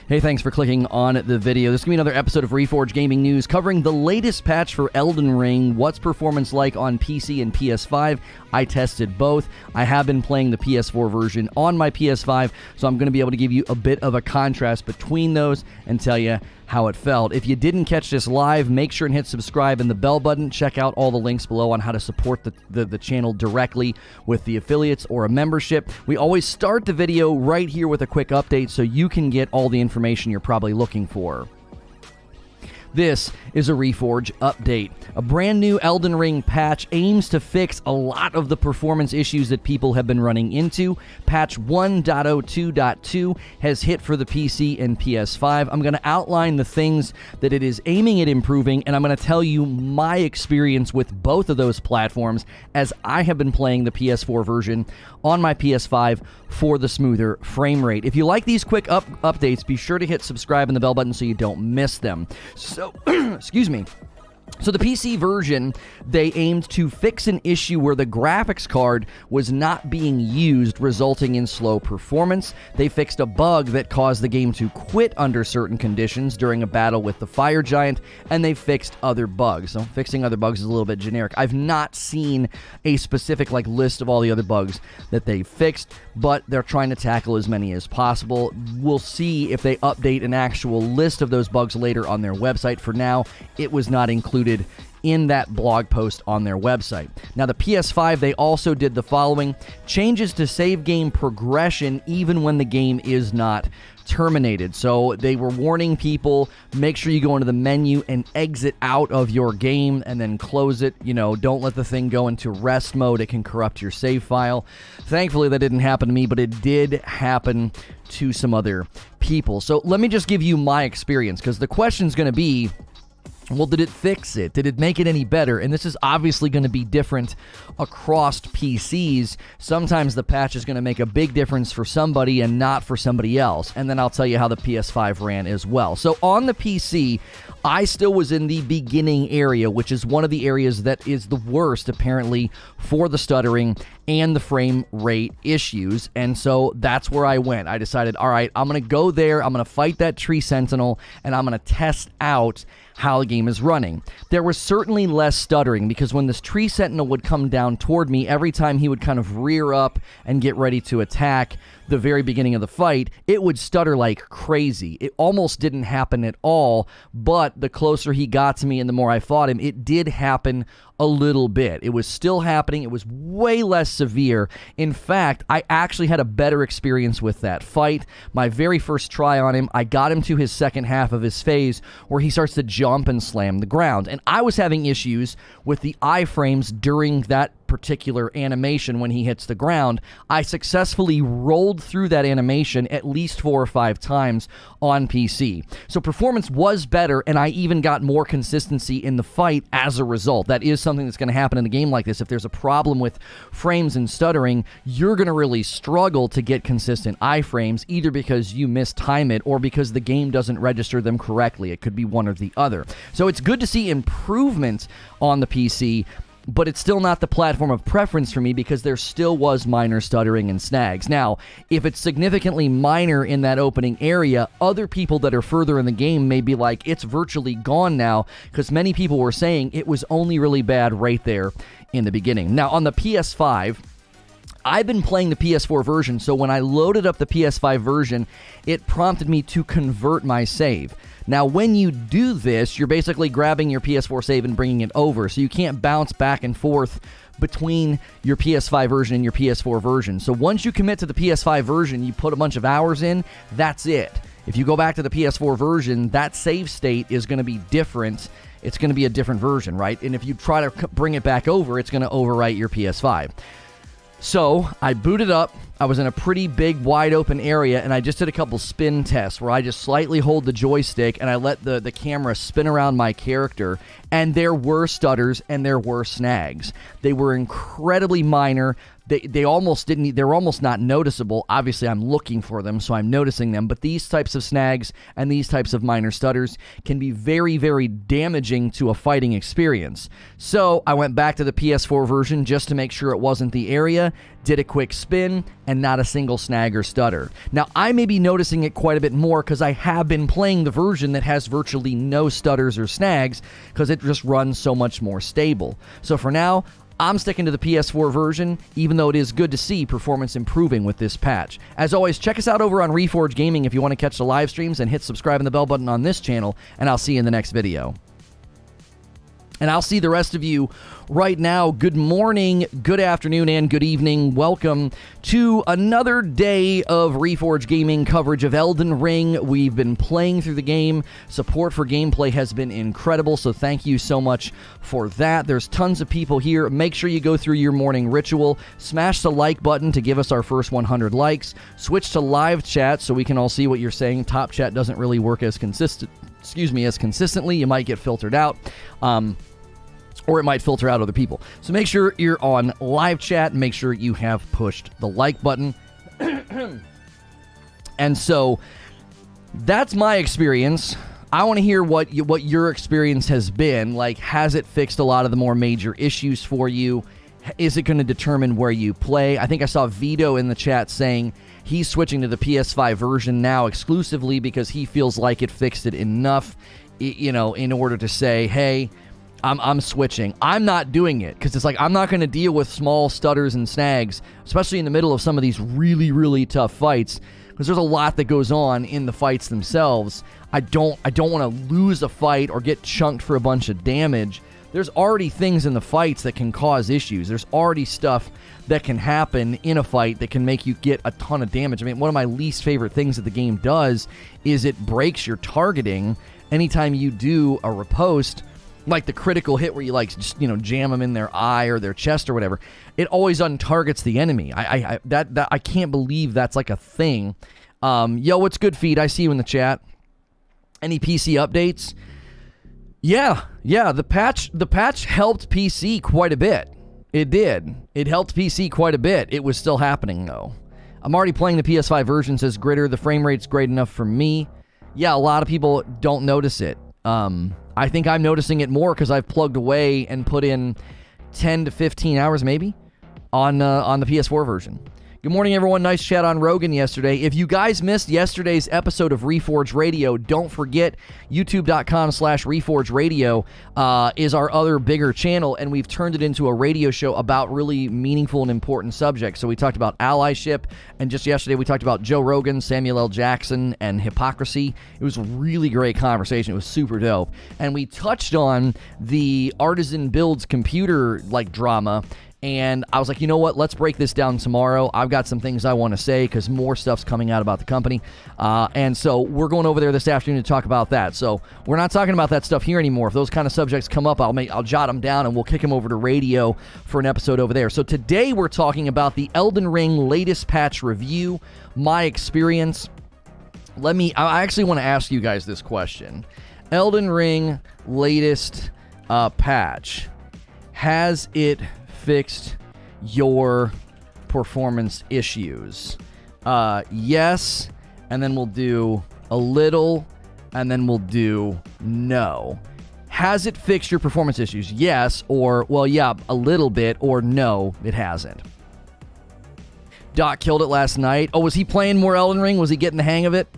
Hey, thanks for clicking on the video. This is going to be another episode of Reforge Gaming News covering the latest patch for Elden Ring, what's performance like on PC and PS5. I tested both. I have been playing the PS4 version on my PS5, so I'm going to be able to give you a bit of a contrast between those and tell you how it felt. If you didn't catch this live, make sure and hit subscribe and the bell button. Check out all the links below on how to support the channel directly with the affiliates or a membership. We always start the video right here with a quick update so you can get all the information you're probably looking for. This is a Reforge update. A brand new Elden Ring patch aims to fix a lot of the performance issues that people have been running into. Patch 1.02.2 has hit for the PC and PS5. I'm going to outline the things that it is aiming at improving, and I'm going to tell you my experience with both of those platforms as I have been playing the PS4 version on my PS5 for the smoother frame rate. If you like these quick updates, be sure to hit subscribe and the bell button so you don't miss them. So, excuse me. So the PC version, they aimed to fix an issue where the graphics card was not being used, resulting in slow performance. They fixed a bug that caused the game to quit under certain conditions during a battle with the fire giant, and they fixed other bugs. So fixing other bugs is a little bit generic. I've not seen a specific list of all the other bugs that they fixed, but they're trying to tackle as many as possible. We'll see if they update an actual list of those bugs later on their website. For now, it was not included in that blog post on their website. Now, the PS5, they also did the following: changes to save game progression even when the game is not terminated. So they were warning people, make sure you go into the menu and exit out of your game and then close it. Don't let the thing go into rest mode. It can corrupt your save file. Thankfully, that didn't happen to me, but it did happen to some other people. So let me just give you my experience, because the question's going to be, well, did it fix it? Did it make it any better? And this is obviously going to be different across PCs. Sometimes the patch is going to make a big difference for somebody and not for somebody else. And then I'll tell you how the PS5 ran as well. So on the PC, I still was in the beginning area, which is one of the areas that is the worst, apparently, for the stuttering and the frame rate issues. And so that's where I went. I decided, all right, I'm going to go there. I'm going to fight that tree sentinel, and I'm going to test out how the game is running. There was certainly less stuttering, because when this tree sentinel would come down toward me, every time he would kind of rear up and get ready to attack the very beginning of the fight, it would stutter like crazy. It almost didn't happen at all, but the closer he got to me and the more I fought him, it did happen a little bit. It was still happening. It was way less severe. In fact, I actually had a better experience with that fight. My very first try on him, I got him to his second half of his phase where he starts to jump and slam the ground. And I was having issues with the iframes during that particular animation when he hits the ground. I successfully rolled through that animation at least 4 or 5 times on PC. So performance was better, and I even got more consistency in the fight as a result. That is something that's going to happen in a game like this. If there's a problem with frames and stuttering, you're going to really struggle to get consistent iframes, either because you mistime it or because the game doesn't register them correctly. It could be one or the other. So it's good to see improvement on the PC, but it's still not the platform of preference for me because there still was minor stuttering and snags. Now, if it's significantly minor in that opening area, other people that are further in the game may be like, it's virtually gone now, because many people were saying it was only really bad right there in the beginning. Now, on the PS5, I've been playing the PS4 version, so when I loaded up the PS5 version, it prompted me to convert my save. Now, when you do this, you're basically grabbing your PS4 save and bringing it over, so you can't bounce back and forth between your PS5 version and your PS4 version. So once you commit to the PS5 version, you put a bunch of hours in, that's it. If you go back to the PS4 version, that save state is going to be different. It's going to be a different version, right? And if you try to bring it back over, it's going to overwrite your PS5. So I booted up. I was in a pretty big, wide open area, and I just did a couple spin tests where I just slightly hold the joystick and I let the camera spin around my character, and there were stutters and there were snags. They were incredibly minor. they almost didn't, they were almost not noticeable. Obviously, I'm looking for them, so I'm noticing them. But these types of snags and these types of minor stutters can be very, very damaging to a fighting experience. So I went back to the PS4 version just to make sure it wasn't the area, did a quick spin, and not a single snag or stutter. Now, I may be noticing it quite a bit more because I have been playing the version that has virtually no stutters or snags because it just runs so much more stable. So for now, I'm sticking to the PS4 version, even though it is good to see performance improving with this patch. As always, check us out over on Reforge Gaming if you want to catch the live streams, and hit subscribe and the bell button on this channel, and I'll see you in the next video. And I'll see the rest of you right now. Good morning, good afternoon, and good evening. Welcome to another day of Reforge Gaming coverage of Elden Ring. We've been playing through the game. Support for gameplay has been incredible, so thank you so much for that. There's tons of people here. Make sure you go through your morning ritual. Smash the like button to give us our first 100 likes. Switch to live chat so we can all see what you're saying. Top chat doesn't really work as consistently. You might get filtered out. Or it might filter out other people. So make sure you're on live chat. Make sure you have pushed the like button. And so that's my experience. I want to hear what your experience has been. Like, has it fixed a lot of the more major issues for you? Is it going to determine where you play? I think I saw Vito in the chat saying he's switching to the PS5 version now exclusively because he feels like it fixed it enough, you know, in order to say, hey, I'm switching. I'm not doing it because it's like I'm not going to deal with small stutters and snags, especially in the middle of some of these really, really tough fights, because there's a lot that goes on in the fights themselves. I don't want to lose a fight or get chunked for a bunch of damage. There's already things in the fights that can cause issues. There's already stuff that can happen in a fight that can make you get a ton of damage. I mean, one of my least favorite things that the game does is it breaks your targeting anytime you do a riposte. Like the critical hit where you like just, you know, jam them in their eye or their chest or whatever, it always untargets the enemy. I can't believe that's like a thing. Yo, what's good, Feed? I see you in the chat. Any PC updates? Yeah. The patch helped PC quite a bit. It did. It helped PC quite a bit. It was still happening though. I'm already playing the PS5 version. Says Gritter. The frame rate's great enough for me. Yeah, a lot of people don't notice it. I think I'm noticing it more because I've plugged away and put in 10 to 15 hours maybe on the PS4 version. Good morning, everyone. Nice chat on Rogan yesterday. If you guys missed yesterday's episode of Reforge Radio, don't forget youtube.com/Reforge Radio is our other bigger channel, and we've turned it into a radio show about really meaningful and important subjects. So we talked about allyship, and just yesterday we talked about Joe Rogan, Samuel L. Jackson, and hypocrisy. It was a really great conversation. It was super dope. And we touched on the Artisan Builds computer like drama. And I was like, you know what? Let's break this down tomorrow. I've got some things I want to say because more stuff's coming out about the company. And so we're going over there this afternoon to talk about that. So we're not talking about that stuff here anymore. If those kind of subjects come up, I'll jot them down and we'll kick them over to radio for an episode over there. So today we're talking about the Elden Ring latest patch review, my experience. I actually want to ask you guys this question. Elden Ring latest patch. Has it fixed your performance issues? Yes, and then we'll do a little, and then we'll do no. Has it fixed your performance issues? Yes, or, well, yeah, a little bit, or no, it hasn't. Doc killed it last night. Oh, was he playing more Elden Ring? Was he getting the hang of it?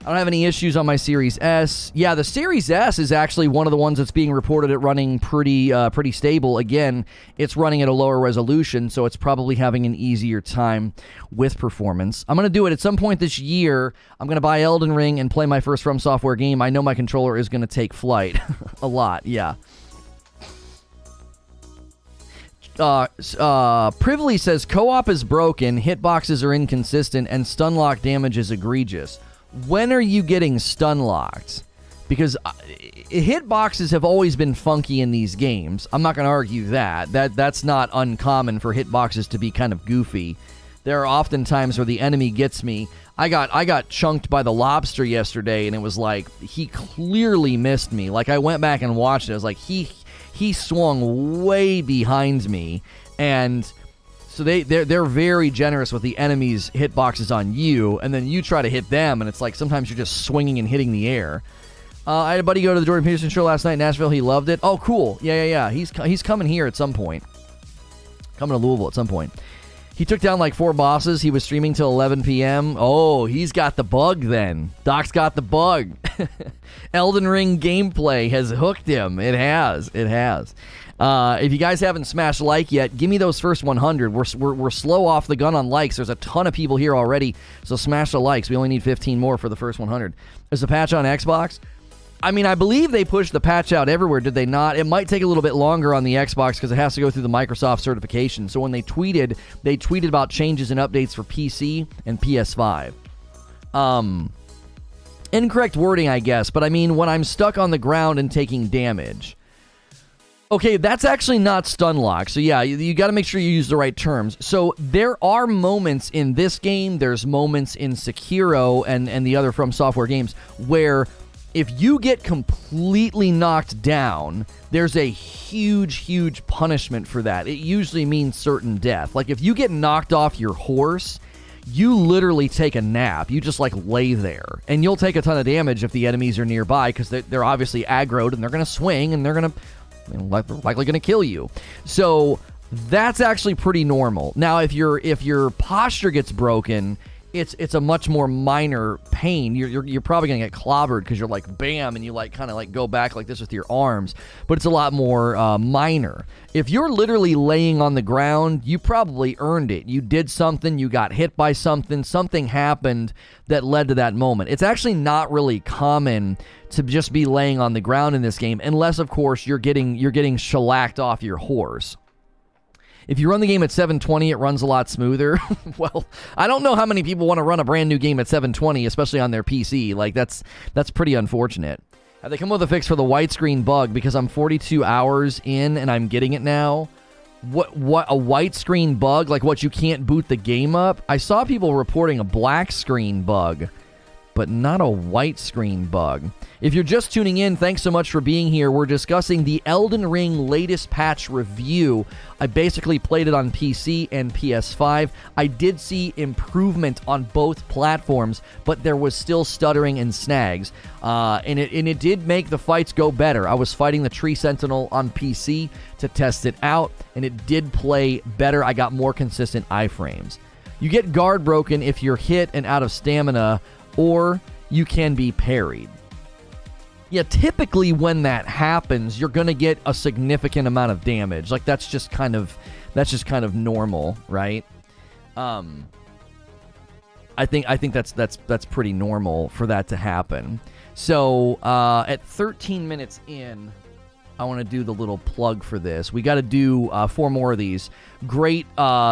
I don't have any issues on my Series S. Yeah, the Series S is actually one of the ones that's being reported at running pretty stable. Again, it's running at a lower resolution, so it's probably having an easier time with performance. I'm going to do it at some point this year. I'm going to buy Elden Ring and play my first FromSoftware game. I know my controller is going to take flight. A lot, yeah. Privily says, co-op is broken, hitboxes are inconsistent, and stun lock damage is egregious. When are you getting stun locked? Because hitboxes have always been funky in these games. I'm not going to argue that. That's not uncommon for hitboxes to be kind of goofy. There are often times where the enemy gets me. I got chunked by the lobster yesterday, and it was like he clearly missed me. Like I went back and watched it. I was like he swung way behind me, and So they're very generous with the enemies' hitboxes on you, and then you try to hit them, and it's like sometimes you're just swinging and hitting the air. I had a buddy go to the Jordan Peterson show last night in Nashville. He loved it. Oh, cool. Yeah. He's coming here at some point. Coming to Louisville at some point. He took down like 4 bosses. He was streaming till 11 p.m. Oh, he's got the bug then. Doc's got the bug. Elden Ring gameplay has hooked him. It has. If you guys haven't smashed like yet, give me those first 100. We're slow off the gun on likes. There's a ton of people here already, so smash the likes. We only need 15 more for the first 100. There's a patch on Xbox. I mean, I believe they pushed the patch out everywhere, did they not? It might take a little bit longer on the Xbox because it has to go through the Microsoft certification. So when they tweeted about changes and updates for PC and PS5. Incorrect wording, I guess, but I mean, when I'm stuck on the ground and taking damage. Okay, that's actually not stun lock. So yeah, you got to make sure you use the right terms. So there are moments in this game, there's moments in Sekiro and the other FromSoftware games where if you get completely knocked down, there's a huge punishment for that. It usually means certain death. Like if you get knocked off your horse, you literally take a nap. You just like lay there, and you'll take a ton of damage if the enemies are nearby because they're obviously aggroed and they're going to swing and they're going to likely going to kill you. So that's actually pretty normal. Now, if your posture gets broken, it's a much more minor pain. You're probably gonna get clobbered because you're like bam, and you like kind of like go back like this with your arms, but it's a lot more minor. If you're literally laying on the ground, you probably earned it. You did something, you got hit by something happened that led to that moment. It's actually not really common to just be laying on the ground in this game, unless of course you're getting shellacked off your horse. If you run the game at 720, it runs a lot smoother. Well, I don't know how many people want to run a brand new game at 720, especially on their PC. Like, that's pretty unfortunate. Have they come up with a fix for the white screen bug? Because I'm 42 hours in and I'm getting it now. What a white screen bug? Like what, you can't boot the game up? I saw people reporting a black screen bug, but not a white screen bug. If you're just tuning in, thanks so much for being here. We're discussing the Elden Ring latest patch review. I basically played it on PC and PS5. I did see improvement on both platforms, but there was still stuttering and snags. And it did make the fights go better. I was fighting the Tree Sentinel on PC to test it out, and it did play better. I got more consistent iframes. You get guard broken if you're hit and out of stamina, or you can be parried. Yeah, typically when that happens, you're going to get a significant amount of damage. Like that's just kind of normal, right? I think that's pretty normal for that to happen. So, at 13 minutes in, I want to do the little plug for this. We got to do 4 more of these. Great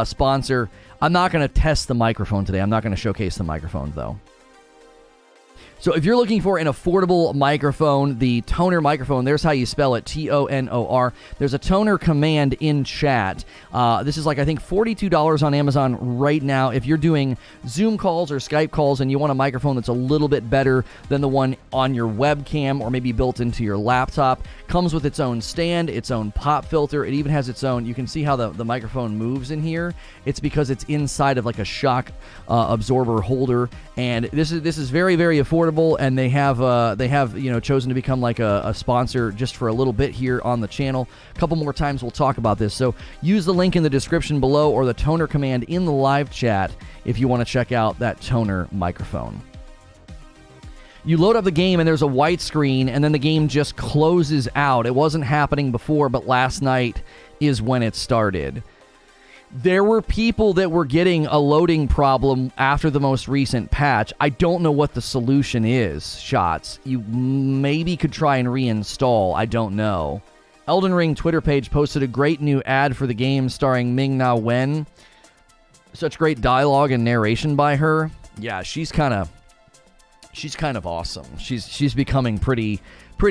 sponsor. I'm not going to test the microphone today. I'm not going to showcase the microphone though. So if you're looking for an affordable microphone, the Tonor Microphone, there's how you spell it, Tonor. There's a Tonor command in chat. This is like, I think, $42 on Amazon right now. If you're doing Zoom calls or Skype calls and you want a microphone that's a little bit better than the one on your webcam or maybe built into your laptop, comes with its own stand, its own pop filter. It even has its own, you can see how the microphone moves in here. It's because it's inside of like a shock absorber holder. And this is very, very affordable. And they have chosen to become like a sponsor just for a little bit here on the channel. A couple more times we'll talk about this. So use the link in the description below or the Tonor command in the live chat if you want to check out that Tonor microphone. You load up the game and there's a white screen and then the game just closes out. It wasn't happening before, but last night is when it started. There were people that were getting a loading problem after the most recent patch. I don't know what the solution is, Shots. You maybe could try and reinstall. I don't know. Elden Ring Twitter page posted a great new ad for the game starring Ming-Na Wen. Such great dialogue and narration by her. Yeah, she's kind of awesome. She's becoming pretty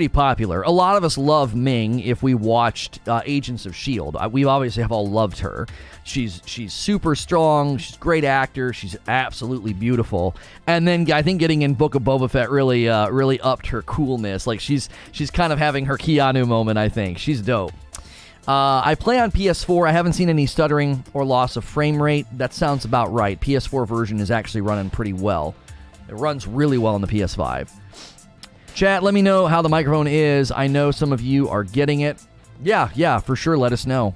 popular. A lot of us love Ming if we watched Agents of S.H.I.E.L.D. We obviously have all loved her. She's super strong. She's a great actor. She's absolutely beautiful. And then I think getting in Book of Boba Fett really upped her coolness. Like she's kind of having her Keanu moment, I think. She's dope. I play on PS4. I haven't seen any stuttering or loss of frame rate. That sounds about right. PS4 version is actually running pretty well. It runs really well on the PS5. Chat, let me know how the microphone is. I know some of you are getting it. Yeah, for sure. Let us know.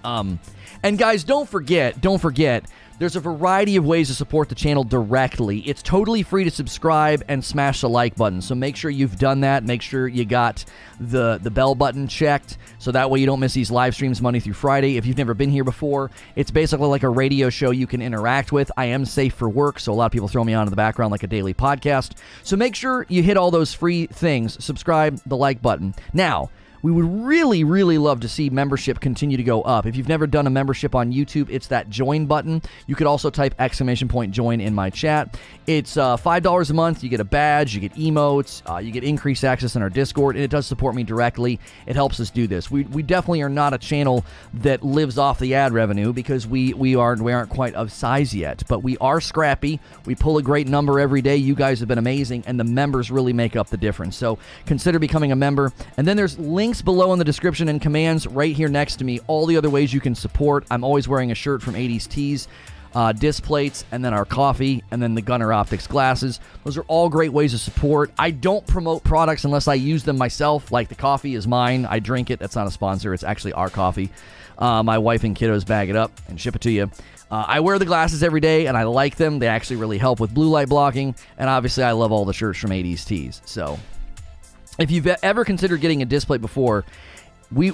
And guys, don't forget, there's a variety of ways to support the channel directly. It's totally free to subscribe and smash the like button. So make sure you've done that. Make sure you got the bell button checked so that way you don't miss these live streams Monday through Friday. If you've never been here before, it's basically like a radio show you can interact with. I am safe for work, so a lot of people throw me on in the background like a daily podcast. So make sure you hit all those free things. Subscribe, the like button. Now, we would really, really love to see membership continue to go up. If you've never done a membership on YouTube, it's that join button. You could also type !join in my chat. It's $5 a month. You get a badge, you get emotes, you get increased access in our Discord, and it does support me directly. It helps us do this. We definitely are not a channel that lives off the ad revenue because we aren't quite of size yet. But we are scrappy. We pull a great number every day. You guys have been amazing, and the members really make up the difference. So consider becoming a member. And then there's links below in the description and commands right here next to me. All the other ways you can support. I'm always wearing a shirt from 80s Tees, disc plates, and then our coffee, and then the Gunner Optics glasses. Those are all great ways to support. I don't promote products unless I use them myself. Like the coffee is mine. I drink it. That's not a sponsor. It's actually our coffee. My wife and kiddos bag it up and ship it to you. I wear the glasses every day, and I like them. They actually really help with blue light blocking, and obviously I love all the shirts from 80s Tees. So if you've ever considered getting a disc plate before, we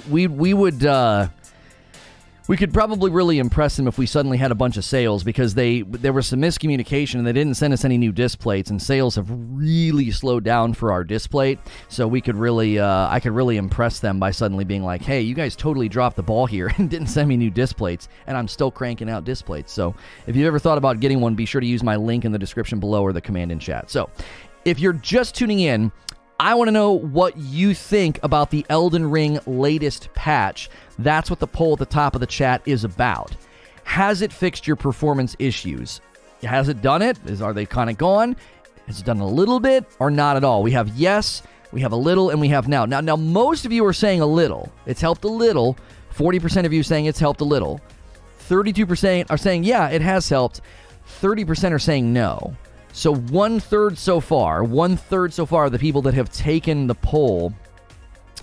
could probably really impress them if we suddenly had a bunch of sales, because there was some miscommunication and they didn't send us any new disc plates, and sales have really slowed down for our disc plate. So we could really, I could really impress them by suddenly being like, hey, you guys totally dropped the ball here and didn't send me new disc plates, and I'm still cranking out disc plates. So if you've ever thought about getting one, be sure to use my link in the description below or the command in chat. So if you're just tuning in, I want to know what you think about the Elden Ring latest patch. That's what the poll at the top of the chat is about. Has it fixed your performance issues? Has it done it? Are they kind of gone? Has it done a little bit or not at all? We have yes, we have a little, and we have now. Now, most of you are saying a little. It's helped a little. 40% of you saying it's helped a little. 32% are saying, yeah, it has helped. 30% are saying no. So one-third so far of the people that have taken the poll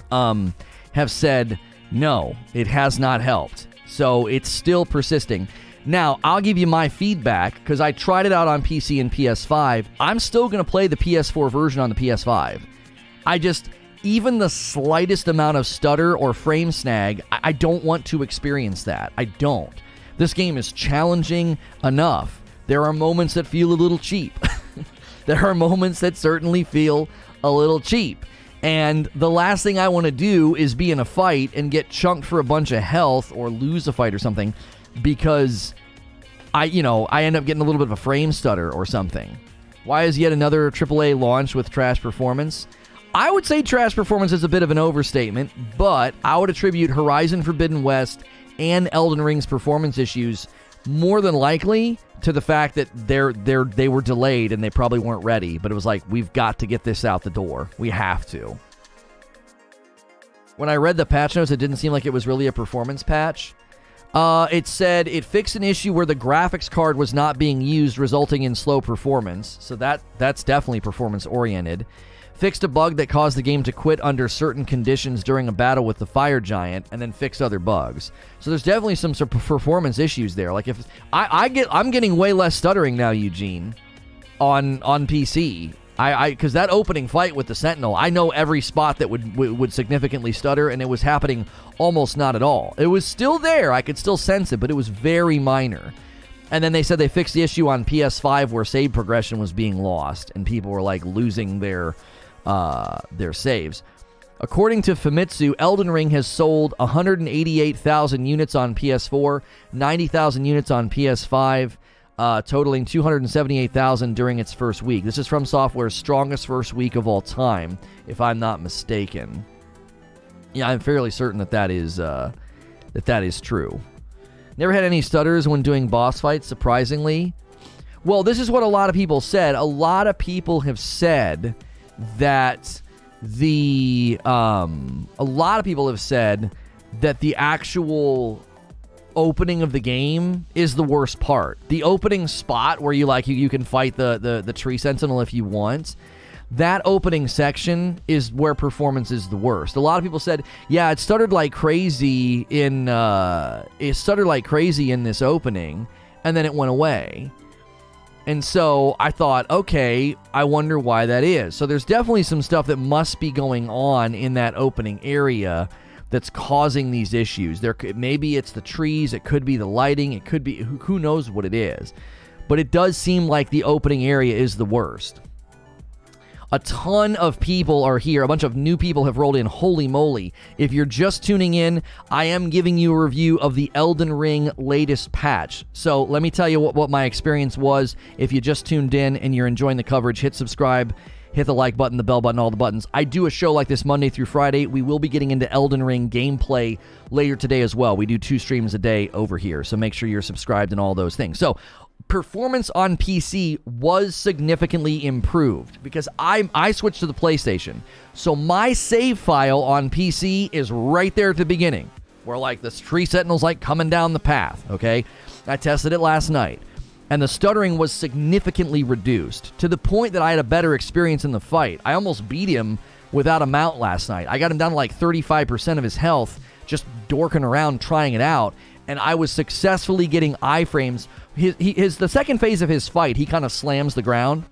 have said, no, it has not helped. So it's still persisting. Now, I'll give you my feedback, because I tried it out on PC and PS5. I'm still going to play the PS4 version on the PS5. Even the slightest amount of stutter or frame snag, I don't want to experience that. I don't. This game is challenging enough. There are moments that feel a little cheap. There are moments that certainly feel a little cheap. And the last thing I want to do is be in a fight and get chunked for a bunch of health or lose a fight or something because I end up getting a little bit of a frame stutter or something. Why is yet another AAA launch with trash performance? I would say trash performance is a bit of an overstatement, but I would attribute Horizon Forbidden West and Elden Ring's performance issues more than likely to the fact that they were delayed and they probably weren't ready, but it was like, we've got to get this out the door. We have to. When I read the patch notes, it didn't seem like it was really a performance patch. It said it fixed an issue where the graphics card was not being used, resulting in slow performance. So that's definitely performance oriented. Fixed a bug that caused the game to quit under certain conditions during a battle with the fire giant, and then fixed other bugs. So there's definitely some sort of performance issues there. Like if I'm getting way less stuttering now, Eugene, on PC. Because that opening fight with the Sentinel, I know every spot that would significantly stutter, and it was happening almost not at all. It was still there. I could still sense it, but it was very minor. And then they said they fixed the issue on PS5 where save progression was being lost, and people were like losing their saves. According to Famitsu, Elden Ring has sold 188,000 units on PS4, 90,000 units on PS5, totaling 278,000 during its first week. This is FromSoftware's strongest first week of all time, if I'm not mistaken. Yeah, I'm fairly certain that is true. Never had any stutters when doing boss fights, surprisingly. Well, this is what a lot of people said. A lot of people have said that that the actual opening of the game is the worst part. The opening spot where you can fight the tree sentinel if you want. That opening section is where performance is the worst. A lot of people said, yeah, it started like crazy in this opening, and then it went away. And so I thought, okay, I wonder why that is. So there's definitely some stuff that must be going on in that opening area that's causing these issues. Maybe it's the trees, it could be the lighting, it could be who knows what it is. But it does seem like the opening area is the worst. A ton of people are here. A bunch of new people have rolled in. Holy moly. If you're just tuning in, I am giving you a review of the Elden Ring latest patch. So let me tell you what my experience was. If you just tuned in and you're enjoying the coverage, hit subscribe, hit the like button, the bell button, all the buttons. I do a show like this Monday through Friday. We will be getting into Elden Ring gameplay later today as well. We do 2 streams a day over here, so make sure you're subscribed and all those things. So performance on PC was significantly improved because I switched to the PlayStation. So my save file on PC is right there at the beginning, where like this tree sentinel's like coming down the path, okay? I tested it last night, and the stuttering was significantly reduced to the point that I had a better experience in the fight. I almost beat him without a mount last night. I got him down to like 35% of his health just dorking around trying it out, and I was successfully getting iframes. The second phase of his fight, he kind of slams the ground,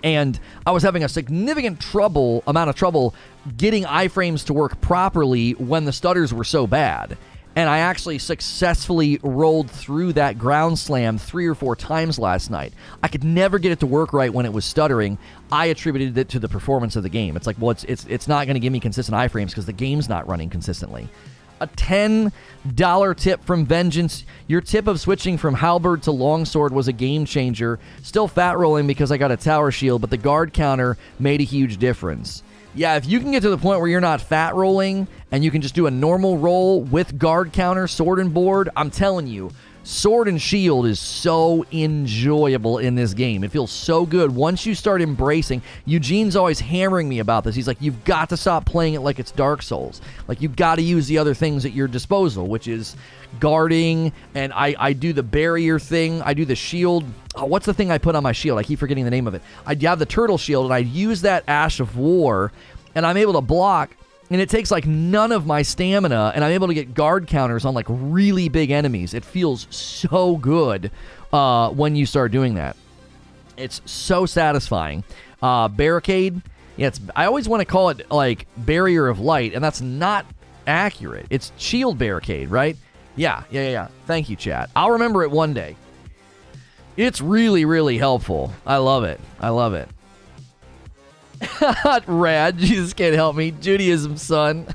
and I was having a significant amount of trouble getting iframes to work properly when the stutters were so bad. And I actually successfully rolled through that ground slam 3 or 4 times last night. I could never get it to work right when it was stuttering. I attributed it to the performance of the game. It's like, well, it's not going to give me consistent iframes because the game's not running consistently. A $10 tip from Vengeance. Your tip of switching from halberd to longsword was a game changer. Still fat rolling because I got a tower shield, but the guard counter made a huge difference. Yeah, if you can get to the point where you're not fat rolling and you can just do a normal roll with guard counter, sword and board, I'm telling you, sword and shield is so enjoyable in this game. It feels so good once you start embracing. Eugene's always hammering me about this. He's like, you've got to stop playing it like it's Dark Souls. Like, you've got to use the other things at your disposal, which is guarding, and I do the barrier thing. I do the shield. Oh, what's the thing I put on my shield? I keep forgetting the name of it. I have the turtle shield, and I use that Ash of War, and I'm able to block, and it takes like none of my stamina, and I'm able to get guard counters on like really big enemies. It feels so good when you start doing that. It's so satisfying. Barricade, yeah, I always want to call it like Barrier of Light, and that's not accurate. It's Shield Barricade, right? Yeah. Thank you, chat. I'll remember it one day. It's really, really helpful. I love it. Rad, Jesus can't help me. Judaism, son.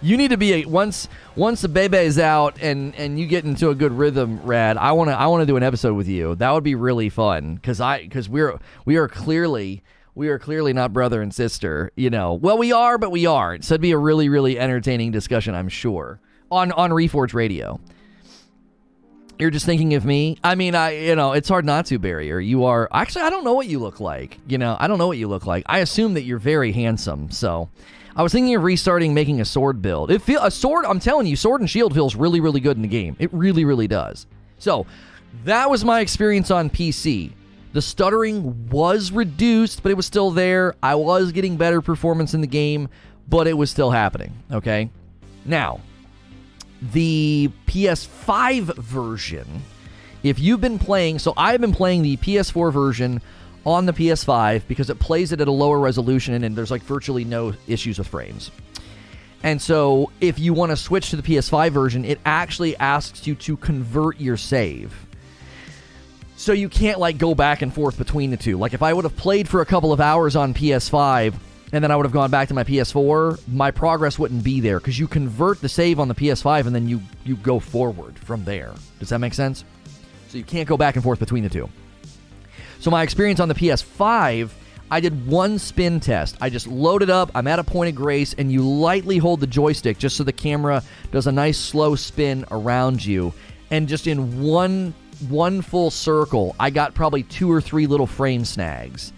You need to be once the baby's out and you get into a good rhythm, Rad. I want to do an episode with you. That would be really fun because we are clearly not brother and sister, you know. Well, we are, but we aren't. So it'd be a really, really entertaining discussion, I'm sure, on Reforge Radio. You're just thinking of me? I mean, it's hard not to, Barrier. You are... Actually, I don't know what you look like. I don't know what you look like. I assume that you're very handsome, so... I was thinking of restarting making a sword build. I'm telling you, sword and shield feels really, really good in the game. It really, really does. So, that was my experience on PC. The stuttering was reduced, but it was still there. I was getting better performance in the game, but it was still happening, okay? Now... the PS5 version, if you've been playing... So I've been playing the PS4 version on the PS5 because it plays it at a lower resolution and there's like virtually no issues with frames. And so if you want to switch to the PS5 version, it actually asks you to convert your save. So you can't like go back and forth between the two. Like if I would have played for a couple of hours on PS5... and then I would have gone back to my PS4, my progress wouldn't be there because you convert the save on the PS5 and then you go forward from there. Does that make sense? So you can't go back and forth between the two. So my experience on the PS5, I did one spin test. I just load it up, I'm at a point of grace, and you lightly hold the joystick just so the camera does a nice slow spin around you. And just in one full circle, I got probably 2 or 3 little frame snags.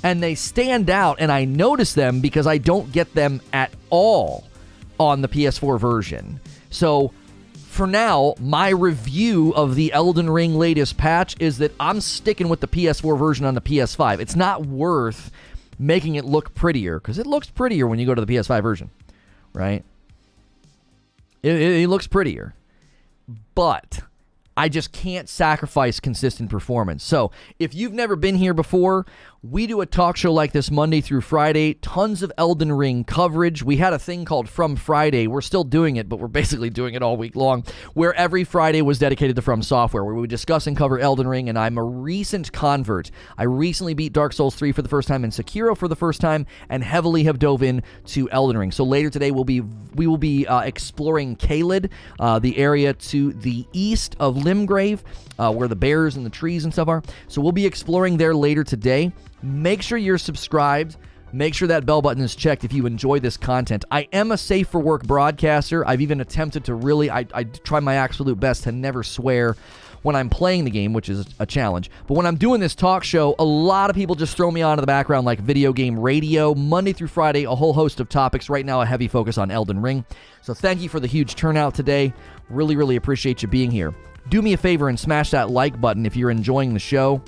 And they stand out, and I notice them because I don't get them at all on the PS4 version. So for now, my review of the Elden Ring latest patch is that I'm sticking with the PS4 version on the PS5. It's not worth making it look prettier, because it looks prettier when you go to the PS5 version, right? It looks prettier. But I just can't sacrifice consistent performance. So if you've never been here before, we do a talk show like this Monday through Friday, tons of Elden Ring coverage. We had a thing called From Friday. We're still doing it, but we're basically doing it all week long, where every Friday was dedicated to FromSoftware, where we would discuss and cover Elden Ring, and I'm a recent convert. I recently beat Dark Souls 3 for the first time and Sekiro for the first time, and heavily have dove in to Elden Ring. So later today, we will be exploring Caelid, the area to the east of Limgrave, where the bears and the trees and stuff are. So we'll be exploring there later today. Make sure you're subscribed. Make sure that bell button is checked if you enjoy this content. I am a safe for work broadcaster. I've even attempted to really, I try my absolute best to never swear when I'm playing the game, which is a challenge. But when I'm doing this talk show, a lot of people just throw me onto the background like video game radio. Monday through Friday, a whole host of topics. Right now, a heavy focus on Elden Ring. So thank you for the huge turnout today. Really, really appreciate you being here. Do me a favor and smash that like button if you're enjoying the show.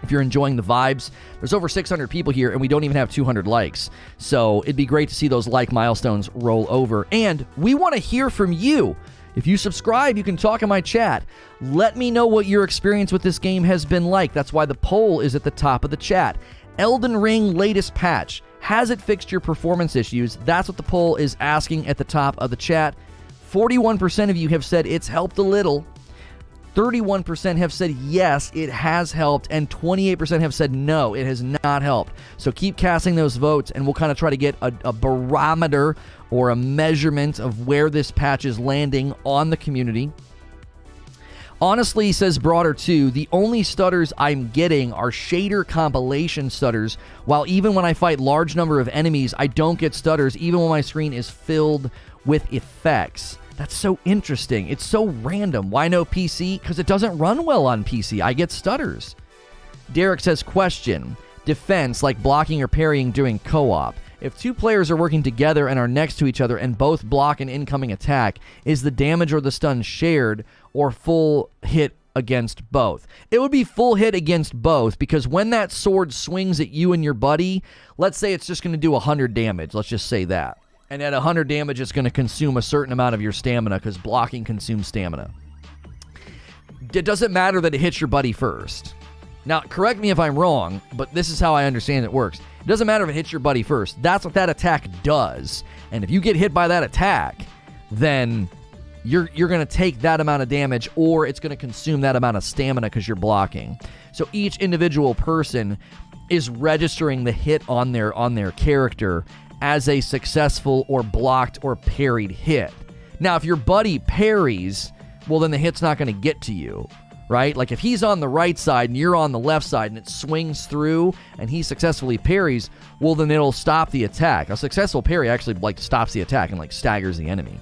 If you're enjoying the vibes. There's over 600 people here, and we don't even have 200 likes. So it'd be great to see those like milestones roll over. And we want to hear from you. If you subscribe, you can talk in my chat. Let me know what your experience with this game has been like. That's why the poll is at the top of the chat. Elden Ring latest patch. Has it fixed your performance issues? That's what the poll is asking at the top of the chat. 41% of you have said it's helped a little. 31% have said yes, it has helped, and 28% have said no, it has not helped. So keep casting those votes, and we'll kind of try to get a barometer or a measurement of where this patch is landing on the community. Honestly, says Broader 2, the only stutters I'm getting are shader compilation stutters, while even when I fight large number of enemies, I don't get stutters, even when my screen is filled with effects. That's so interesting. It's so random. Why no PC? Because it doesn't run well on PC. I get stutters. Derek says, question. Defense, like blocking or parrying during co-op. If two players are working together and are next to each other and both block an incoming attack, is the damage or the stun shared or full hit against both? It would be full hit against both, because when that sword swings at you and your buddy, let's say it's just going to do 100 damage. Let's just say that. And at 100 damage, it's going to consume a certain amount of your stamina, because blocking consumes stamina. It doesn't matter that it hits your buddy first. Now, correct me if I'm wrong, but this is how I understand it works. It doesn't matter if it hits your buddy first. That's what that attack does. And if you get hit by that attack, then you're going to take that amount of damage, or it's going to consume that amount of stamina because you're blocking. So each individual person is registering the hit on their character as a successful or blocked or parried hit. Now, if your buddy parries, well, then the hit's not going to get to you, right? Like if he's on the right side and you're on the left side and it swings through and he successfully parries, well, then it'll stop the attack. A successful parry actually stops the attack and staggers the enemy.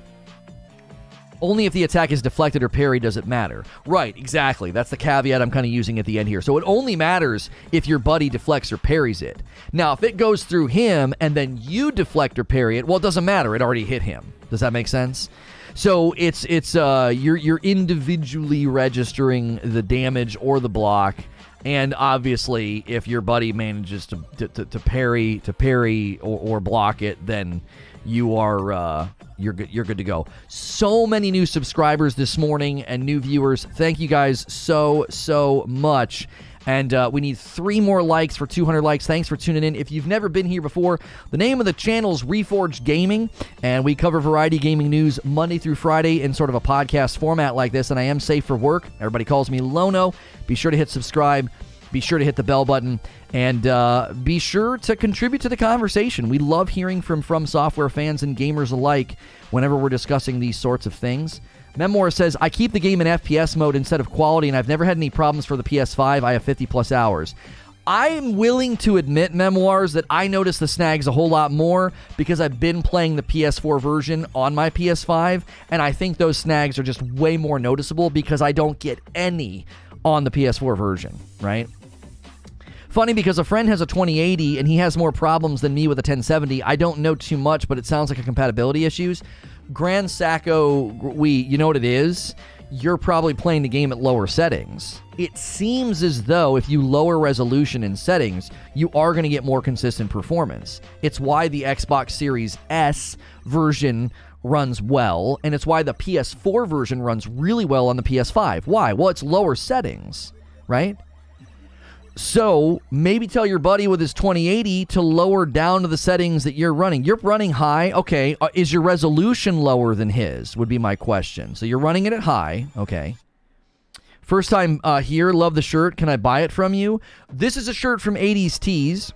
Only if the attack is deflected or parried does it matter. Right, exactly. That's the caveat I'm kind of using at the end here. So it only matters if your buddy deflects or parries it. Now, if it goes through him and then you deflect or parry it, well, it doesn't matter. It already hit him. Does that make sense? So you're individually registering the damage or the block, and obviously, if your buddy manages to parry or block it, then you are you're good to go. So many new subscribers this morning and new viewers. Thank you guys so much. And we need 3 more likes for 200 likes. Thanks for tuning in. If you've never been here before, the name of the channel is Reforge Gaming, and we cover variety gaming news Monday through Friday in sort of a podcast format like this, and I am safe for work. Everybody calls me Lono. Be sure to hit subscribe. Be sure to hit the bell button, and be sure to contribute to the conversation. We love hearing from FromSoftware fans and gamers alike whenever we're discussing these sorts of things. Memoir says, I keep the game in FPS mode instead of quality, and I've never had any problems for the PS5. I have 50-plus hours. I'm willing to admit, Memoirs, that I notice the snags a whole lot more because I've been playing the PS4 version on my PS5, and I think those snags are just way more noticeable because I don't get any on the PS4 version, right? Funny because a friend has a 2080 and he has more problems than me with a 1070. I don't know too much, but it sounds like a compatibility issues. Grand Sacco, you know what it is? You're probably playing the game at lower settings. It seems as though if you lower resolution in settings, you are going to get more consistent performance. It's why the Xbox Series S version runs well, and it's why the PS4 version runs really well on the PS5. Why? Well, it's lower settings, right? So maybe tell your buddy with his 2080 to lower down to the settings that you're running. You're running high. Okay. Is your resolution lower than his? Would be my question. So you're running it at high. Okay. First time here. Love the shirt. Can I buy it from you? This is a shirt from 80s Tees.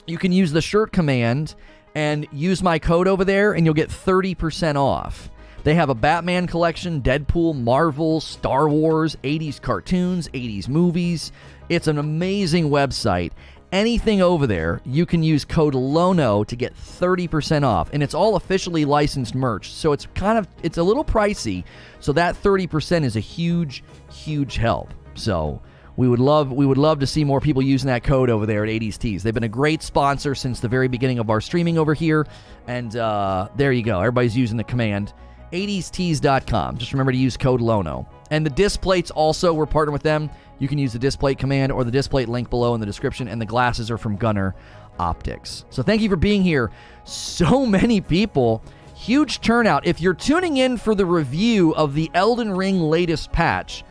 You can use the shirt command and use my code over there and you'll get 30% off. They have a Batman collection, Deadpool, Marvel, Star Wars, 80s cartoons, 80s movies. It's an amazing website. Anything over there, you can use code Lono to get 30% off. And it's all officially licensed merch. So it's a little pricey. So that 30% is a huge, huge help. So we would love to see more people using that code over there at 80s Tees. They've been a great sponsor since the very beginning of our streaming over here. And there you go. Everybody's using the command. 80stees.com. Just remember to use code Lono. And the disc plates also, we're partnering with them. You can use the disc plate command or the disc plate link below in the description. And the glasses are from Gunner Optics. So thank you for being here. So many people. Huge turnout. If you're tuning in for the review of the Elden Ring latest patch,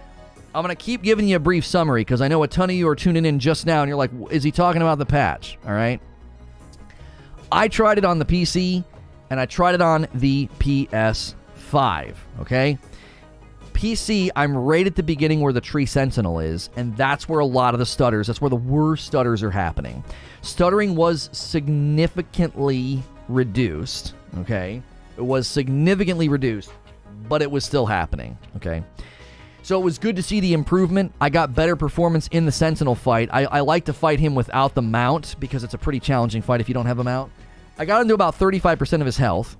I'm going to keep giving you a brief summary because I know a ton of you are tuning in just now and you're like, is he talking about the patch? All right. I tried it on the PC and I tried it on the PS5. Okay. PC, I'm right at the beginning where the Tree Sentinel is, and that's where a lot of the stutters, that's where the worst stutters are happening. Stuttering was significantly reduced, okay? It was significantly reduced, but it was still happening, okay? So it was good to see the improvement. I got better performance in the Sentinel fight. I like to fight him without the mount because it's a pretty challenging fight if you don't have a mount. I got him to about 35% of his health,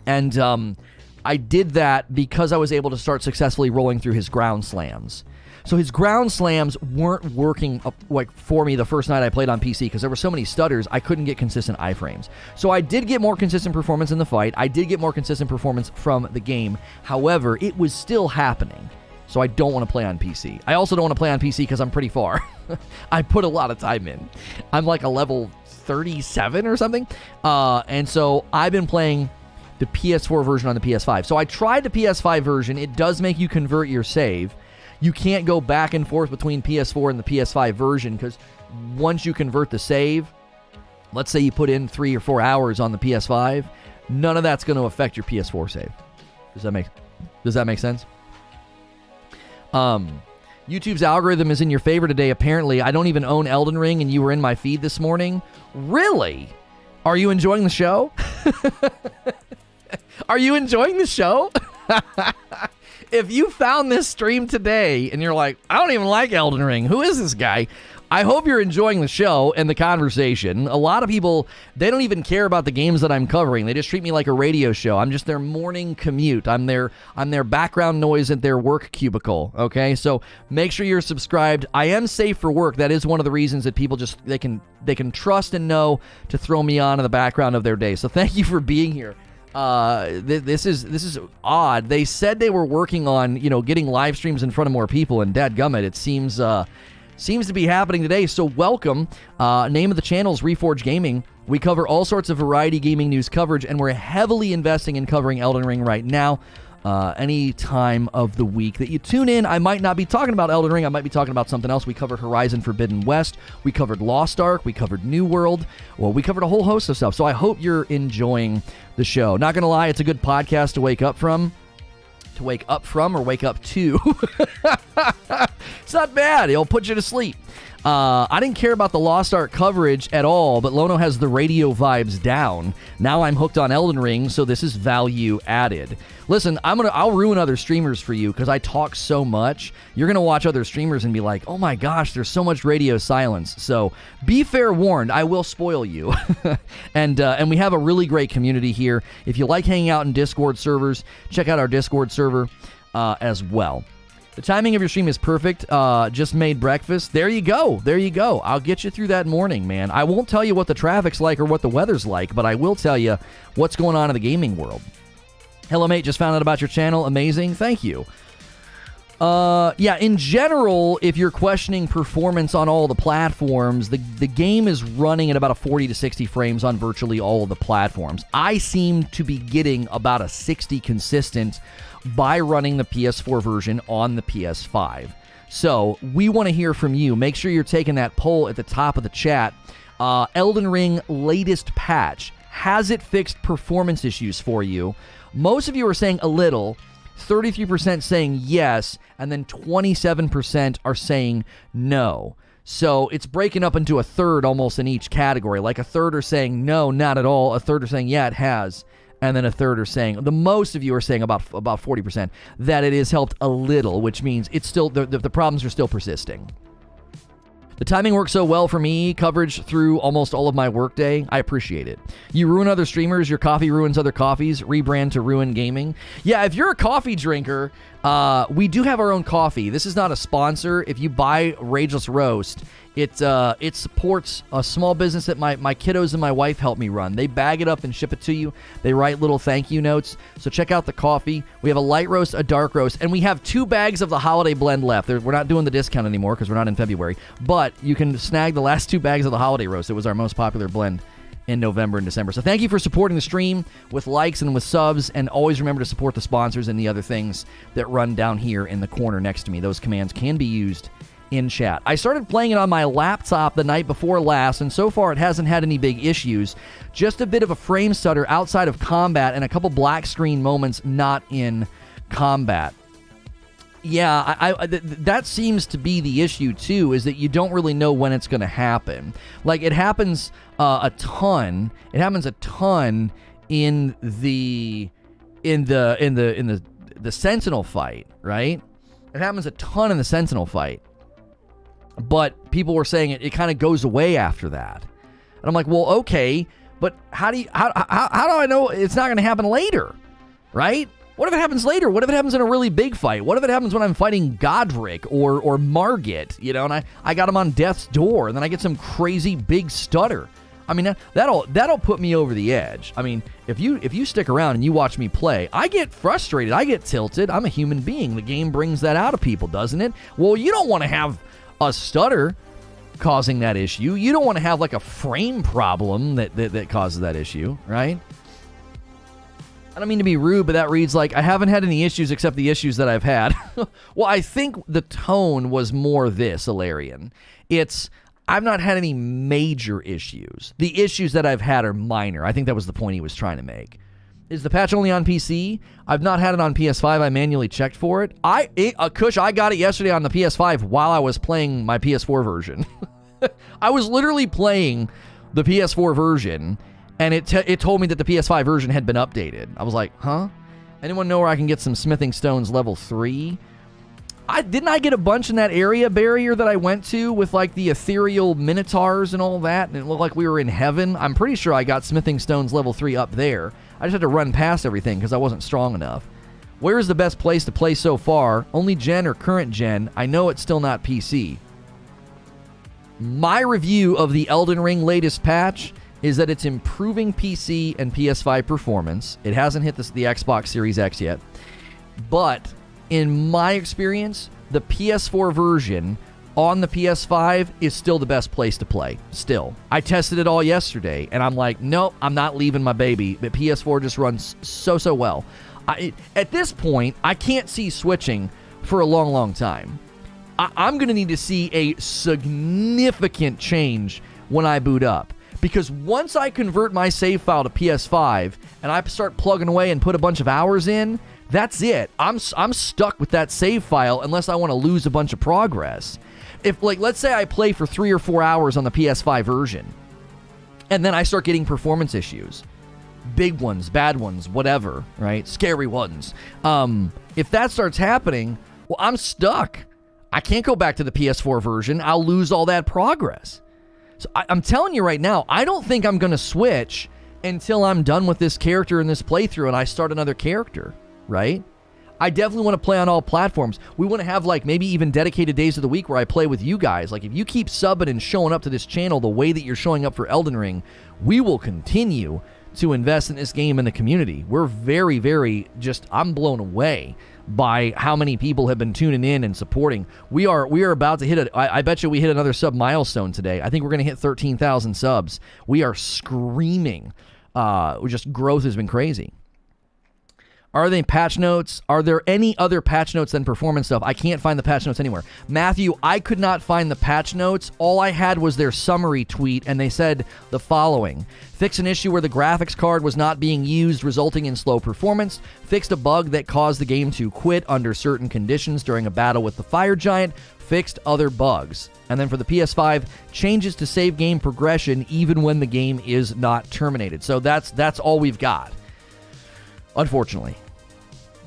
and I did that because I was able to start successfully rolling through his ground slams. So his ground slams weren't working for me the first night I played on PC because there were so many stutters, I couldn't get consistent iframes. So I did get more consistent performance in the fight. I did get more consistent performance from the game. However, it was still happening. So I don't want to play on PC. I also don't want to play on PC because I'm pretty far. I put a lot of time in. I'm like a level 37 or something. And so I've been playing the PS4 version on the PS5. So I tried the PS5 version. It does make you convert your save. You can't go back and forth between PS4 and the PS5 version because once you convert the save, let's say you put in 3 or 4 hours on the PS5, none of that's going to affect your PS4 save. Does that make sense? YouTube's algorithm is in your favor today, apparently. I don't even own Elden Ring, and you were in my feed this morning. Really? Are you enjoying the show? Are you enjoying the show? If you found this stream today and you're like, I don't even like Elden Ring. Who is this guy? I hope you're enjoying the show and the conversation. A lot of people, they don't even care about the games that I'm covering. They just treat me like a radio show. I'm just their morning commute. I'm their background noise at their work cubicle. Okay, so make sure you're subscribed. I am safe for work. That is one of the reasons that people just they can trust and know to throw me on in the background of their day. So thank you for being here. This is odd. They said they were working on, getting live streams in front of more people, and dadgummit, it seems to be happening today. So welcome. Name of the channel is Reforge Gaming. We cover all sorts of variety gaming news coverage, and we're heavily investing in covering Elden Ring right now. Any time of the week that you tune in, I might not be talking about Elden Ring. I might be talking about something else. We covered Horizon Forbidden West. We covered Lost Ark. We covered New World. Well, we covered a whole host of stuff. So I hope you're enjoying the show. Not going to lie, it's a good podcast to wake up from. To wake up from or wake up to. It's not bad. It'll put you to sleep. I didn't care about the Lost Ark coverage at all, but Lono has the radio vibes down. Now I'm hooked on Elden Ring, so this is value added. Listen, I'll ruin other streamers for you because I talk so much. You're gonna watch other streamers and be like, oh my gosh, there's so much radio silence. So be fair warned, I will spoil you. And we have a really great community here. If you like hanging out in Discord servers, check out our Discord server as well. The timing of your stream is perfect. Just made breakfast. There you go. There you go. I'll get you through that morning, man. I won't tell you what the traffic's like or what the weather's like, but I will tell you what's going on in the gaming world. Hello, mate. Just found out about your channel. Amazing. Thank you. Yeah, in general, if you're questioning performance on all the platforms, the game is running at about a 40 to 60 frames on virtually all of the platforms. I seem to be getting about a 60 consistent by running the PS4 version on the PS5. So we want to hear from you. Make sure you're taking that poll at the top of the chat. Elden Ring latest patch. Has it fixed performance issues for you? Most of you are saying a little, 33% saying yes, and then 27% are saying no. So it's breaking up into a third almost in each category. Like a third are saying no, not at all. A third are saying yeah, it has. And then a third are saying, the most of you are saying about 40%, that it has helped a little, which means it's still the problems are still persisting. The timing works so well for me, coverage through almost all of my workday. I appreciate it. You ruin other streamers, your coffee ruins other coffees, rebrand to Ruin Gaming. Yeah, if you're a coffee drinker, we do have our own coffee. This is not a sponsor. If you buy Rageless Roast, it supports a small business that my kiddos and my wife help me run. They bag it up and ship it to you. They write little thank you notes. So check out the coffee. We have a light roast, a dark roast, and we have 2 bags of the holiday blend left. We're not doing the discount anymore because we're not in February, but you can snag the last 2 bags of the holiday roast. It was our most popular blend in November and December. So thank you for supporting the stream with likes and with subs, and always remember to support the sponsors and the other things that run down here in the corner next to me. Those commands can be used in chat. I started playing it on my laptop the night before last, and so far it hasn't had any big issues. Just a bit of a frame stutter outside of combat and a couple black screen moments not in combat. Yeah, that seems to be the issue too, is that you don't really know when it's going to happen. Like, it happens a ton. It happens a ton in the Sentinel fight, right? It happens a ton in the Sentinel fight. But people were saying it kind of goes away after that. And I'm like, well, okay, but how do I know it's not going to happen later, right? What if it happens later? What if it happens in a really big fight? What if it happens when I'm fighting Godric or Margit, you know, and I got him on death's door, and then I get some crazy big stutter? I mean, that'll put me over the edge. I mean, if you stick around and you watch me play, I get frustrated, I get tilted. I'm a human being. The game brings that out of people, doesn't it? Well, you don't want to have a stutter causing that issue. You don't want to have like a frame problem that causes that issue, right? I don't mean to be rude, but that reads like, I haven't had any issues except the issues that I've had. Well, I think the tone was more this, Ilarian. I've not had any major issues. The issues that I've had are minor. I think that was the point he was trying to make. Is the patch only on PC? I've not had it on PS5. I manually checked for it. Kush, I got it yesterday on the PS5 while I was playing my PS4 version. I was literally playing the PS4 version, and it told me that the PS5 version had been updated. I was like, huh? Anyone know where I can get some smithing stones level 3? Didn't I get a bunch in that area barrier that I went to with like the ethereal minotaurs and all that, and it looked like we were in heaven? I'm pretty sure I got smithing stones level 3 up there. I just had to run past everything because I wasn't strong enough. Where is the best place to play so far? Only gen or current gen? I know it's still not PC. My review of the Elden Ring latest patch is that it's improving PC and PS5 performance. It hasn't hit the Xbox Series X yet. But in my experience, the PS4 version on the PS5 is still the best place to play. Still. I tested it all yesterday, and I'm like, nope, I'm not leaving my baby. But PS4 just runs so well. At this point, I can't see switching for a long time. I'm going to need to see a significant change when I boot up. Because once I convert my save file to PS5 and I start plugging away and put a bunch of hours in, that's it. I'm stuck with that save file unless I want to lose a bunch of progress. If, like, let's say I play for 3 or 4 hours on the PS5 version, and then I start getting performance issues, big ones, bad ones, whatever, right? Scary ones. If that starts happening, well, I'm stuck. I can't go back to the PS4 version. I'll lose all that progress. So I'm telling you right now, I don't think I'm going to switch until I'm done with this character in this playthrough and I start another character, right? I definitely want to play on all platforms. We want to have like maybe even dedicated days of the week where I play with you guys. Like if you keep subbing and showing up to this channel the way that you're showing up for Elden Ring, we will continue to invest in this game and the community. We're very, very I'm blown away by how many people have been tuning in and supporting. We are about to hit I bet you we hit another sub milestone today. I think we're going to hit 13,000 subs. We are screaming. Just growth has been crazy. Are they patch notes? Are there any other patch notes than performance stuff? I can't find the patch notes anywhere. Matthew, I could not find the patch notes. All I had was their summary tweet, and they said the following. Fix an issue where the graphics card was not being used, resulting in slow performance. Fixed a bug that caused the game to quit under certain conditions during a battle with the fire giant. Fixed other bugs. And then for the PS5, changes to save game progression even when the game is not terminated. So that's all we've got. Unfortunately.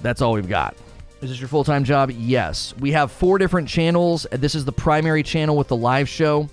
That's all we've got. Is this your full-time job? Yes. We have 4 different channels. This is the primary channel with the live show.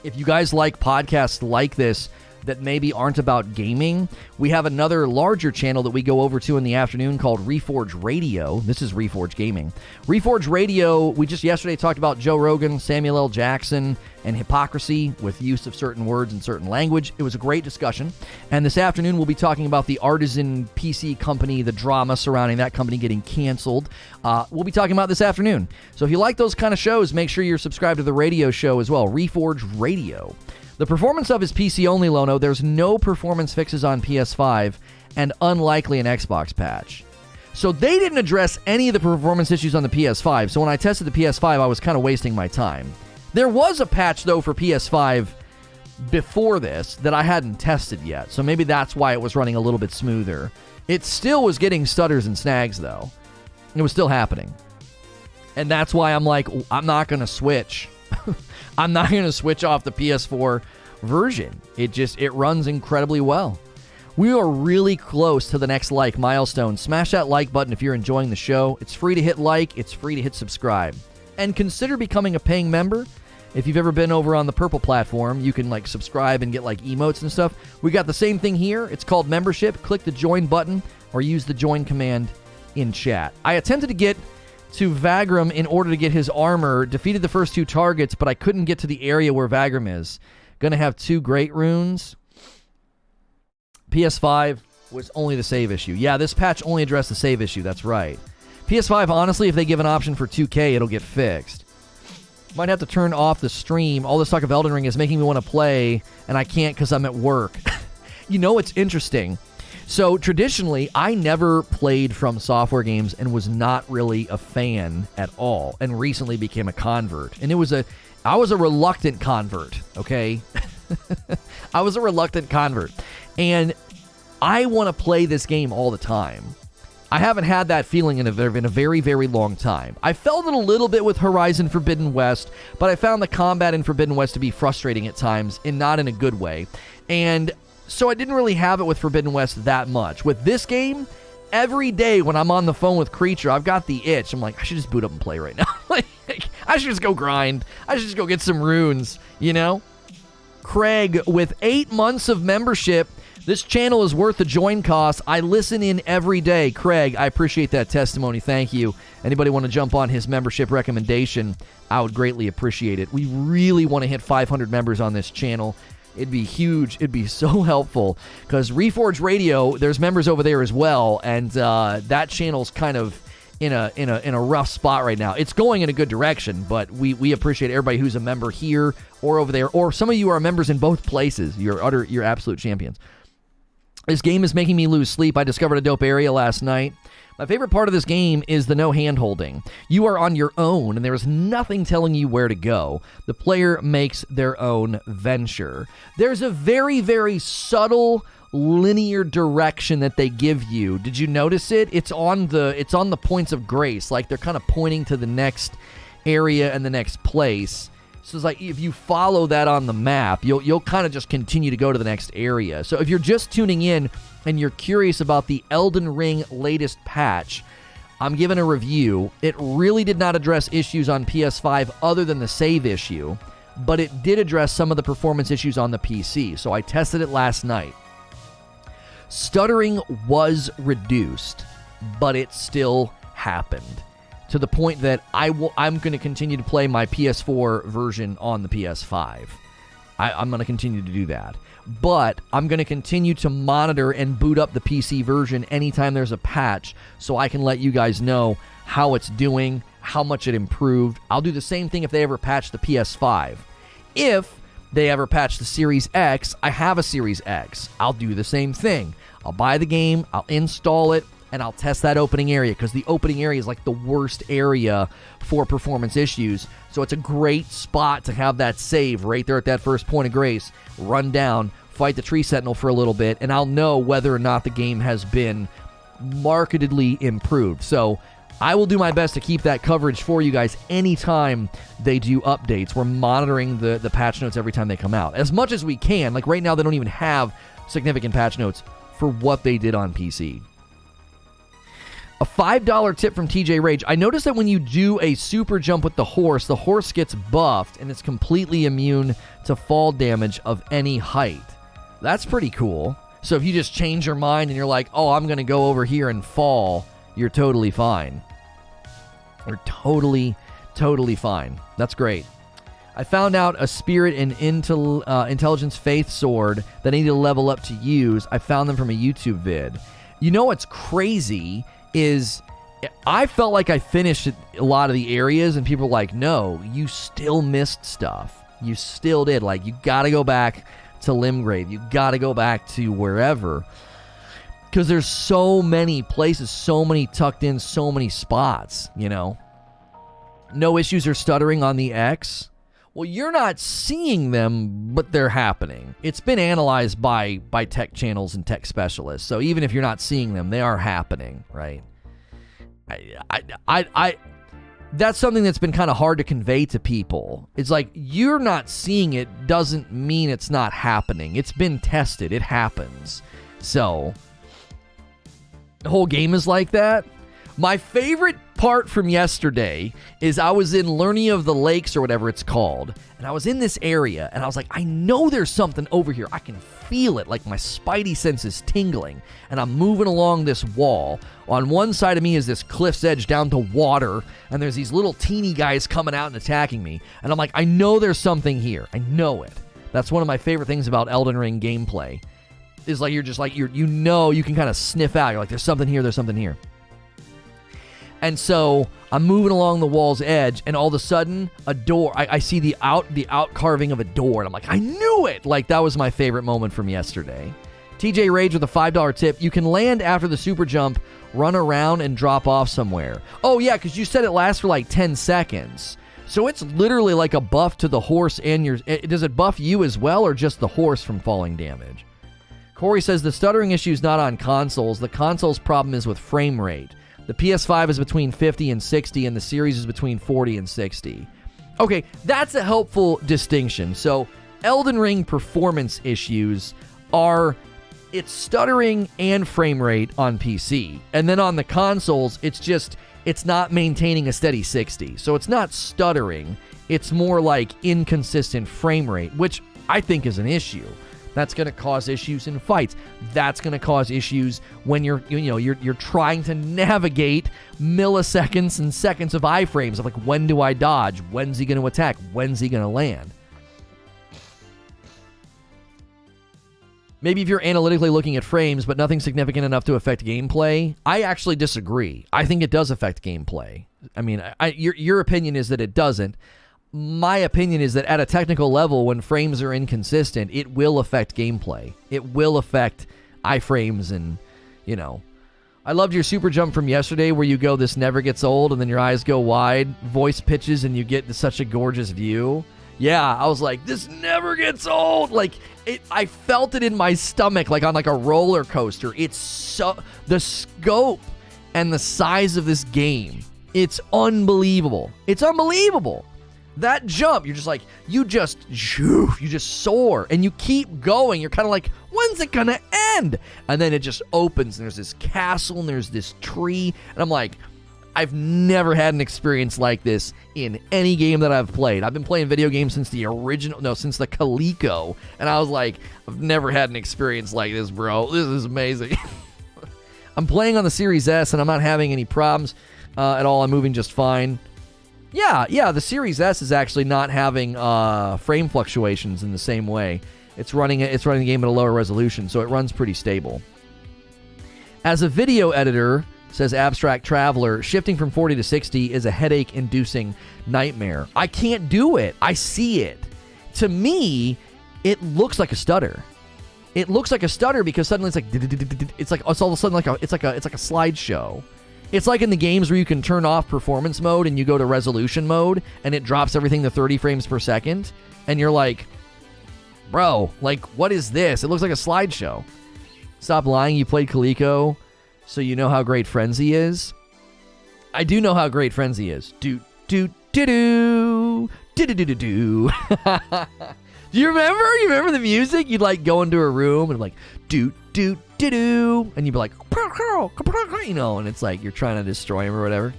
If you guys like podcasts like this that maybe aren't about gaming, we have another larger channel that we go over to in the afternoon called Reforge Radio. This is Reforge Gaming. Reforge Radio, we just yesterday talked about Joe Rogan, Samuel L. Jackson, and hypocrisy with use of certain words in certain language. It was a great discussion. And this afternoon, we'll be talking about the Artisan PC company, the drama surrounding that company getting canceled. We'll be talking about this afternoon. So if you like those kind of shows, make sure you're subscribed to the radio show as well, Reforge Radio. The performance of is PC only, Lono. There's no performance fixes on PS5 and unlikely an Xbox patch. So they didn't address any of the performance issues on the PS5. So when I tested the PS5, I was kind of wasting my time. There was a patch, though, for PS5 before this that I hadn't tested yet. So maybe that's why it was running a little bit smoother. It still was getting stutters and snags, though. It was still happening. And that's why I'm like, I'm not going to switch. I'm not going to switch off the PS4 version. It runs incredibly well. We are really close to the next like milestone. Smash that like button if you're enjoying the show. It's free to hit like. It's free to hit subscribe. And consider becoming a paying member. If you've ever been over on the Purple platform, you can like subscribe and get like emotes and stuff. We got the same thing here. It's called membership. Click the join button or use the join command in chat. I attempted to get to Vagram in order to get his armor, defeated the first 2 targets, but I couldn't get to the area where Vagram is. Gonna have 2 great runes. PS5 was only the save issue. Yeah, this patch only addressed the save issue, that's right. PS5, honestly, if they give an option for 2K, it'll get fixed. Might have to turn off the stream. All this talk of Elden Ring is making me want to play, and I can't because I'm at work. You know, it's interesting. So traditionally, I never played FromSoftware games and was not really a fan at all, and recently became a convert. And I was a reluctant convert, okay? I was a reluctant convert. And I want to play this game all the time. I haven't had that feeling in a very, very long time. I felt it a little bit with Horizon Forbidden West, but I found the combat in Forbidden West to be frustrating at times, and not in a good way. And so I didn't really have it with Forbidden West that much. With this game, every day when I'm on the phone with Creature, I've got the itch. I'm like, I should just boot up and play right now. Like, I should just go grind. I should just go get some runes, you know? Craig, with 8 months of membership, this channel is worth the join cost. I listen in every day. Craig, I appreciate that testimony. Thank you. Anybody want to jump on his membership recommendation? I would greatly appreciate it. We really want to hit 500 members on this channel. It'd be huge. It'd be so helpful because Reforge Radio, there's members over there as well, and that channel's kind of in a rough spot right now. It's going in a good direction, but we appreciate everybody who's a member here or over there, or some of you are members in both places. You're absolute champions. This game is making me lose sleep. I discovered a dope area last night. My favorite part of this game is the no hand-holding. You are on your own, and there is nothing telling you where to go. The player makes their own venture. There's a very, very subtle linear direction that they give you. Did you notice it? It's on the points of grace. Like they're kind of pointing to the next area and the next place. So it's like if you follow that on the map, you'll kind of just continue to go to the next area. So if you're just tuning in and you're curious about the Elden Ring latest patch, I'm giving a review. It really did not address issues on PS5 other than the save issue, but it did address some of the performance issues on the PC. So I tested it last night. Stuttering was reduced. but it still happened. To the point that I'm going to continue to play my PS4 version on the PS5. I'm going to continue to do that. But I'm going to continue to monitor and boot up the PC version anytime there's a patch so I can let you guys know how it's doing, how much it improved. I'll do the same thing if they ever patch the PS5. If they ever patch the Series X, I have a Series X. I'll do the same thing. I'll buy the game, I'll install it, and I'll test that opening area, because the opening area is like the worst area for performance issues. So it's a great spot to have that save right there at that first point of grace, run down, fight the tree sentinel for a little bit, and I'll know whether or not the game has been markedly improved. So I will do my best to keep that coverage for you guys anytime they do updates. We're monitoring the patch notes every time they come out, as much as we can. Like right now, they don't even have significant patch notes for what they did on PC. A $5 tip from TJ Rage. I noticed that when you do a super jump with the horse gets buffed and it's completely immune to fall damage of any height. That's pretty cool. So if you just change your mind and you're like, oh, I'm going to go over here and fall, you're totally fine. You're totally fine. That's great. I found out a spirit and intelligence faith sword that I need to level up to use. I found them from a YouTube vid. You know what's crazy is I felt like I finished a lot of the areas, and people were like, no, you still missed stuff. You still did. Like, you got to go back to Limgrave. You got to go back to wherever. Because there's so many places, so many tucked in, so many spots, you know. No issues or stuttering on the X. Well, you're not seeing them, but they're happening. It's been analyzed by tech channels and tech specialists. So even if you're not seeing them, they are happening, right? That's something that's been kind of hard to convey to people. It's like, you're not seeing it doesn't mean it's not happening. It's been tested. It happens. So the whole game is like that. My favorite part from yesterday is I was in Lerny of the Lakes, or whatever it's called, and I was in this area, and I was like, I know there's something over here. I can feel it, like my spidey sense is tingling, and I'm moving along this wall. On one side of me is this cliff's edge down to water, and there's these little teeny guys coming out and attacking me, and I'm like, I know there's something here. I know it. That's one of my favorite things about Elden Ring gameplay, is like, you're just like, you can kind of sniff out. You're like, there's something here, there's something here. And so I'm moving along the wall's edge, and all of a sudden, a door. I see the out carving of a door, and I'm like, I knew it! Like, that was my favorite moment from yesterday. TJ Rage with a $5 tip. You can land after the super jump, run around, and drop off somewhere. Oh, yeah, because you said it lasts for like 10 seconds. So it's literally like a buff to the horse and your... Does it buff you as well, or just the horse from falling damage? Corey says, the stuttering issue is not on consoles. The console's problem is with frame rate. The PS5 is between 50 and 60, and the Series is between 40 and 60. Okay, that's a helpful distinction. So, Elden Ring performance issues are, it's stuttering and frame rate on PC. And then on the consoles, it's not maintaining a steady 60. So it's not stuttering, it's more like inconsistent frame rate, which I think is an issue. That's going to cause issues in fights. That's going to cause issues when you're trying to navigate milliseconds and seconds of iframes of like, when do I dodge? When's he going to attack? When's he going to land? Maybe if you're analytically looking at frames, but nothing significant enough to affect gameplay. I actually disagree. I think it does affect gameplay. I mean, your opinion is that it doesn't. My opinion is that at a technical level, when frames are inconsistent, it will affect gameplay. It will affect iframes and, you know. I loved your super jump from yesterday where you go, this never gets old, and then your eyes go wide, voice pitches, and you get such a gorgeous view. Yeah, I was like, this never gets old. Like, I felt it in my stomach, like on like a roller coaster. It's so, the scope and the size of this game, it's unbelievable. It's unbelievable. That jump, you're just like, you just soar, and you keep going. You're kind of like, when's it gonna end? And then it just opens, and there's this castle, and there's this tree, and I'm like, I've never had an experience like this in any game that I've played. I've been playing video games since the Coleco, and I was like, I've never had an experience like this, bro. This is amazing. I'm playing on the Series S, and I'm not having any problems at all. I'm moving just fine. Yeah, the Series S is actually not having frame fluctuations in the same way. It's running the game at a lower resolution, so it runs pretty stable. As a video editor, says Abstract Traveler, shifting from 40 to 60 is a headache-inducing nightmare. I can't do it. I see it. To me, it looks like a stutter. It looks like a stutter because suddenly it's like it's all of a sudden it's like a slideshow. It's like in the games where you can turn off performance mode and you go to resolution mode and it drops everything to 30 frames per second, and you're like, bro, like, what is this? It looks like a slideshow. Stop lying. You played Coleco, so you know how great Frenzy is. I do know how great Frenzy is. Do. Do you remember? You remember the music? You'd like go into a room and like and you'd be like, you know, and it's like you're trying to destroy him or whatever.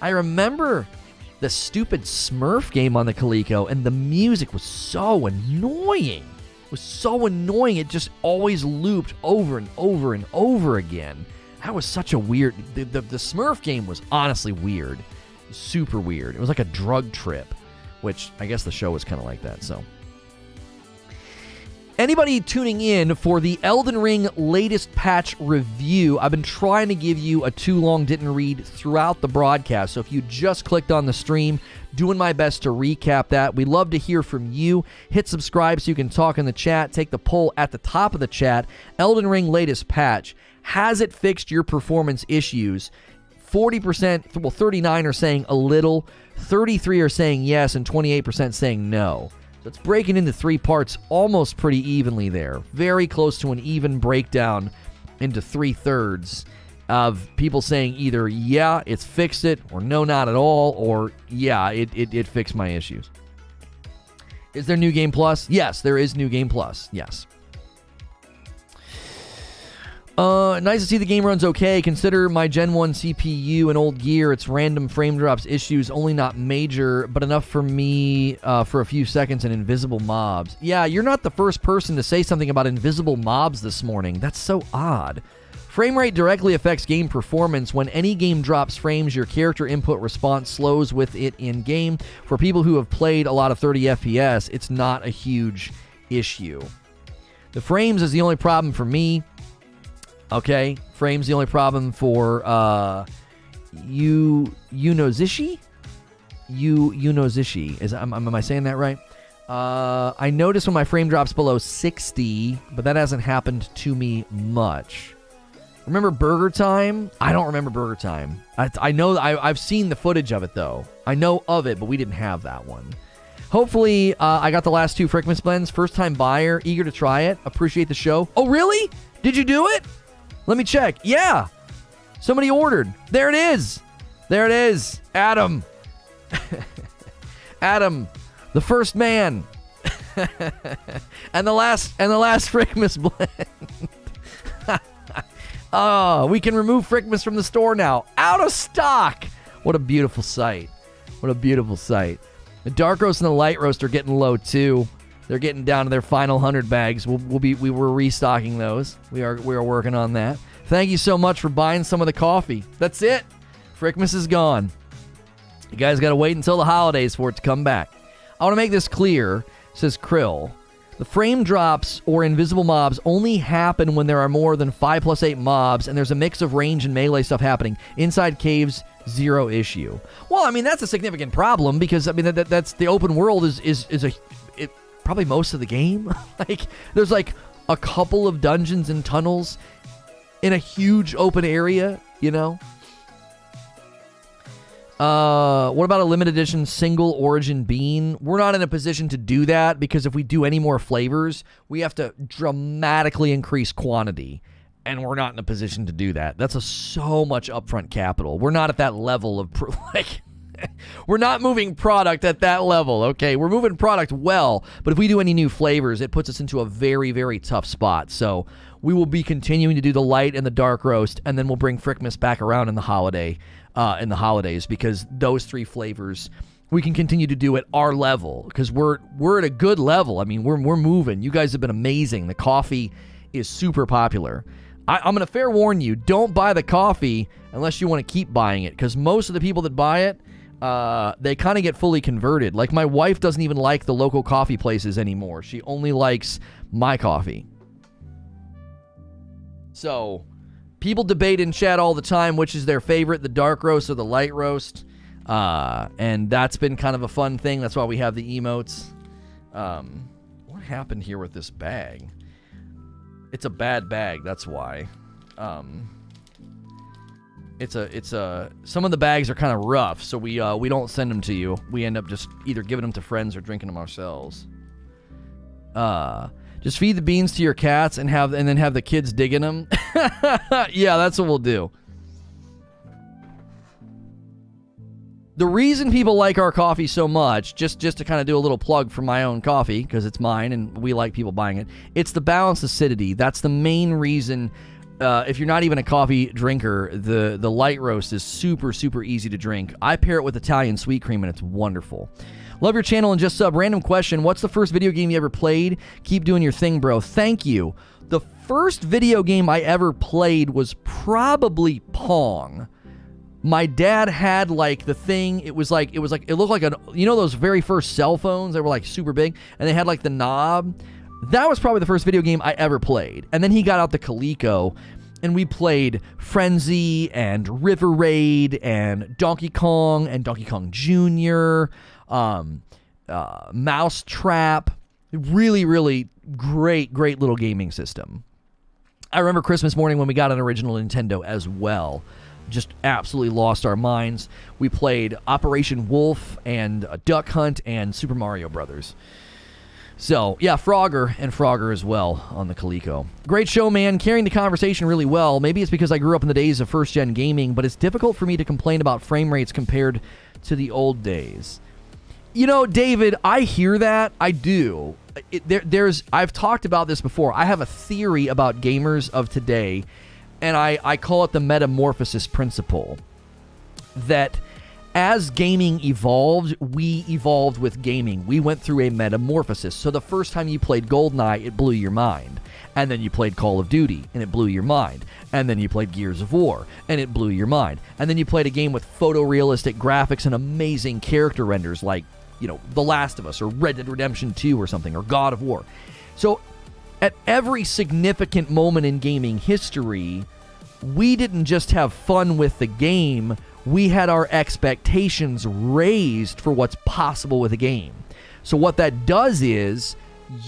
I remember the stupid Smurf game on the Coleco, and the music was so annoying. It was so annoying. It just always looped over and over and over again. That was such a weird... The Smurf game was honestly weird. Super weird. It was like a drug trip, which I guess the show was kind of like that, so... Anybody tuning in for the Elden Ring latest patch review, I've been trying to give you a too long didn't read throughout the broadcast, so if you just clicked on the stream, doing my best to recap that. We'd love to hear from you. Hit subscribe so you can talk in the chat. Take the poll at the top of the chat. Elden Ring latest patch. Has it fixed your performance issues? 40%, well, 39 are saying a little, 33 are saying yes, and 28% saying no. So it's breaking into three parts almost pretty evenly there. Very close to an even breakdown into 3/3 of people saying either, yeah, it's fixed it, or no, not at all, or yeah, it fixed my issues. Is there New Game Plus? Yes, there is New Game Plus. Yes. Nice to see the game runs okay. Consider my Gen 1 CPU and old gear. It's random frame drops issues, only not major, but enough for me for a few seconds and invisible mobs. Yeah, you're not the first person to say something about invisible mobs this morning. That's so odd. Frame rate directly affects game performance. When any game drops frames, your character input response slows with it in-game. For people who have played a lot of 30 FPS, it's not a huge issue. The frames is the only problem for me. Okay, frame's the only problem for Unozishi? Unozishi. Am I saying that right? I notice when my frame drops below 60, but that hasn't happened to me much. Remember Burger Time? I don't remember Burger Time. I know I've seen the footage of it though. I know of it, but we didn't have that one. Hopefully, I got the last two Frickmas blends. First time buyer, eager to try it. Appreciate the show. Oh, really? Did you do it? Let me check. Yeah. Somebody ordered. There it is. There it is. Adam. Adam, the first man. and the last Frickmas blend. Oh, we can remove Frickmas from the store now. Out of stock. What a beautiful sight. What a beautiful sight. The dark roast and the light roast are getting low too. They're getting down to their final 100 bags. We were restocking those. We are working on that. Thank you so much for buying some of the coffee. That's it. Frickmas is gone. You guys got to wait until the holidays for it to come back. I want to make this clear, says Krill. The frame drops or invisible mobs only happen when there are more than 5+8 mobs and there's a mix of range and melee stuff happening. Inside caves, zero issue. Well, I mean, that's a significant problem because, I mean, that's the open world is probably most of the game. Like, there's like a couple of dungeons and tunnels in a huge open area, you know? What about a limited edition single origin bean? We're not in a position to do that because if we do any more flavors, we have to dramatically increase quantity. And we're not in a position to do that. That's so much upfront capital. We're not at that level of, we're not moving product at that level, okay? We're moving product well, but if we do any new flavors, it puts us into a very, very tough spot. So we will be continuing to do the light and the dark roast, and then we'll bring Frickmas back around in the holidays, because those three flavors we can continue to do at our level, because we're at a good level. I mean, we're moving. You guys have been amazing. The coffee is super popular. I'm going to fair warn you, don't buy the coffee unless you want to keep buying it, because most of the people that buy it, they kind of get fully converted. Like, my wife doesn't even like the local coffee places anymore. She only likes my coffee. So, people debate in chat all the time which is their favorite, the dark roast or the light roast. And that's been kind of a fun thing. That's why we have the emotes. What happened here with this bag? It's a bad bag, that's why. Some of the bags are kind of rough, so we don't send them to you. We end up just either giving them to friends or drinking them ourselves. Just feed the beans to your cats and then have the kids digging them. Yeah, that's what we'll do. The reason people like our coffee so much, just to kind of do a little plug for my own coffee, because it's mine and we like people buying it, it's the balanced acidity. That's the main reason. If you're not even a coffee drinker, the light roast is super, super easy to drink. I pair it with Italian sweet cream, and it's wonderful. Love your channel and just sub. Random question, what's the first video game you ever played? Keep doing your thing, bro. Thank you. The first video game I ever played was probably Pong. My dad had, like, the thing, it looked like those very first cell phones that were, like, super big, and they had, like, the knob. That was probably the first video game I ever played. And then he got out the Coleco, and we played Frenzy and River Raid and Donkey Kong Jr., Mousetrap. Really, really great little gaming system. I remember Christmas morning when we got an original Nintendo as well. Just absolutely lost our minds. We played Operation Wolf and Duck Hunt and Super Mario Brothers. So, yeah, Frogger as well on the Coleco. Great show, man. Carrying the conversation really well. Maybe it's because I grew up in the days of first-gen gaming, but it's difficult for me to complain about frame rates compared to the old days. You know, David, I hear that. I do. I've talked about this before. I have a theory about gamers of today, and I call it the metamorphosis principle. That as gaming evolved, we evolved with gaming. We went through a metamorphosis. So the first time you played GoldenEye, it blew your mind. And then you played Call of Duty, and it blew your mind. And then you played Gears of War, and it blew your mind. And then you played a game with photorealistic graphics and amazing character renders like, you know, The Last of Us or Red Dead Redemption 2 or something, or God of War. So at every significant moment in gaming history, we didn't just have fun with the game, we had our expectations raised for what's possible with a game. So what that does is,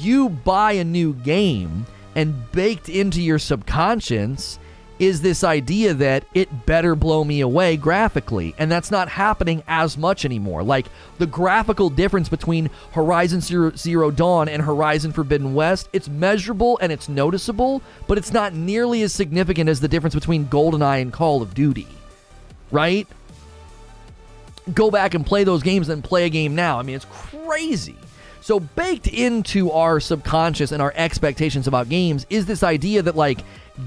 you buy a new game, and baked into your subconscious is this idea that it better blow me away graphically, and that's not happening as much anymore. Like, the graphical difference between Horizon Zero Dawn and Horizon Forbidden West, it's measurable and it's noticeable, but it's not nearly as significant as the difference between GoldenEye and Call of Duty, right? Go back and play those games and play a game now. I mean, it's crazy. So baked into our subconscious and our expectations about games is this idea that, like,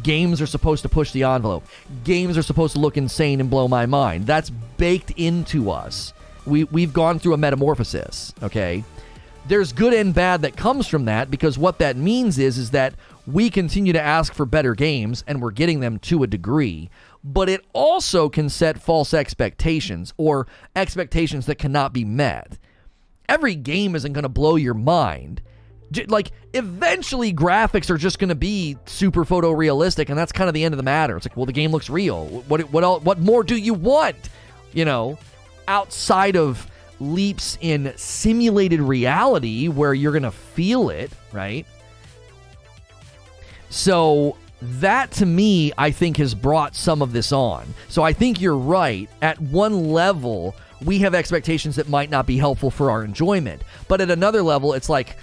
games are supposed to push the envelope. Games are supposed to look insane and blow my mind. That's baked into us. We've gone through a metamorphosis, okay? There's good and bad that comes from that, because what that means is that we continue to ask for better games, and we're getting them to a degree. But it also can set false expectations, or expectations that cannot be met. Every game isn't going to blow your mind. Like, eventually graphics are just going to be super photorealistic, and that's kind of the end of the matter. It's like, well, the game looks real. What more do you want? You know, outside of leaps in simulated reality where you're going to feel it, right? So that, to me, I think has brought some of this on. So I think you're right. At one level, we have expectations that might not be helpful for our enjoyment. But at another level, it's like,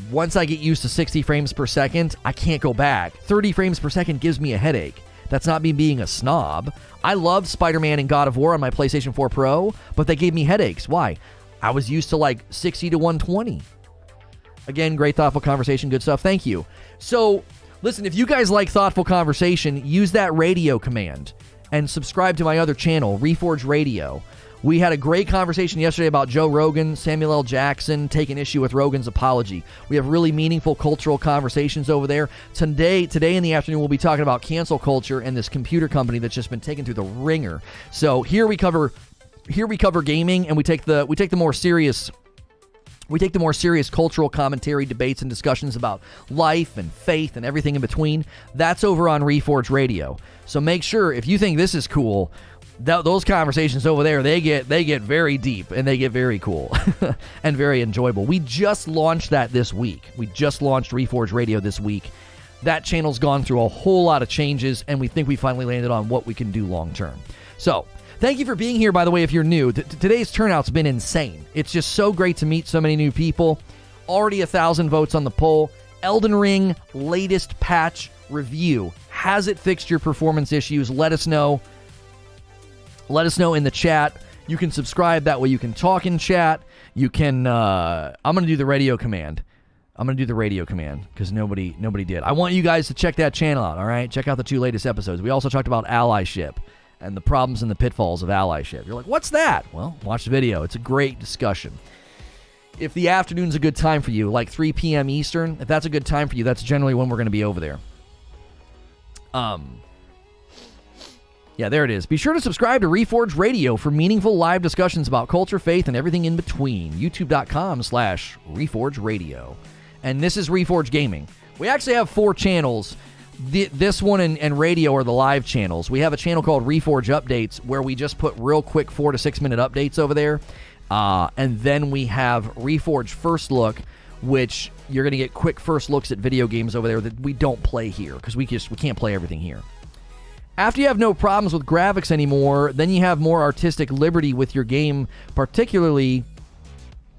once I get used to 60 frames per second, I can't go back. 30 frames per second gives me a headache. That's not me being a snob. I loved Spider-Man and God of War on my PlayStation 4 Pro, but they gave me headaches. Why? I was used to like 60 to 120. Again, great thoughtful conversation. Good stuff. Thank you. So, listen, if you guys like thoughtful conversation, use that radio command and subscribe to my other channel, Reforge Radio. We had a great conversation yesterday about Joe Rogan, Samuel L. Jackson taking issue with Rogan's apology. We have really meaningful cultural conversations over there. Today in the afternoon, we'll be talking about cancel culture and this computer company that's just been taken through the ringer. So here we cover gaming, and we take the more serious cultural commentary, debates, and discussions about life and faith and everything in between. That's over on Reforge Radio. So make sure, if you think this is cool, those conversations over there, they get very deep, and they get very cool and very enjoyable. We just launched that this week. We just launched Reforge Radio this week. That channel's gone through a whole lot of changes, and we think we finally landed on what we can do long term. So thank you for being here, by the way, if you're new. Today's turnout's been insane. It's just so great to meet so many new people. Already 1,000 votes on the poll. Elden Ring latest patch review. Has it fixed your performance issues? Let us know. Let us know in the chat. You can subscribe. That way you can talk in chat. You can... I'm going to do the radio command. Because nobody did. I want you guys to check that channel out, all right? Check out the 2 latest episodes. We also talked about allyship and the problems and the pitfalls of allyship. You're like, what's that? Well, watch the video. It's a great discussion. If the afternoon's a good time for you, like 3 p.m. Eastern, if that's a good time for you, that's generally when we're going to be over there. Yeah, there it is. Be sure to subscribe to Reforge Radio for meaningful live discussions about culture, faith, and everything in between. YouTube.com/Reforge Radio. And this is Reforge Gaming. We actually have 4 channels. This one and radio are the live channels. We have a channel called Reforge Updates where we just put real quick 4 to 6 minute updates over there. And then we have Reforge First Look, which you're going to get quick first looks at video games over there that we don't play here because we can't play everything here. After you have no problems with graphics anymore, then you have more artistic liberty with your game, particularly,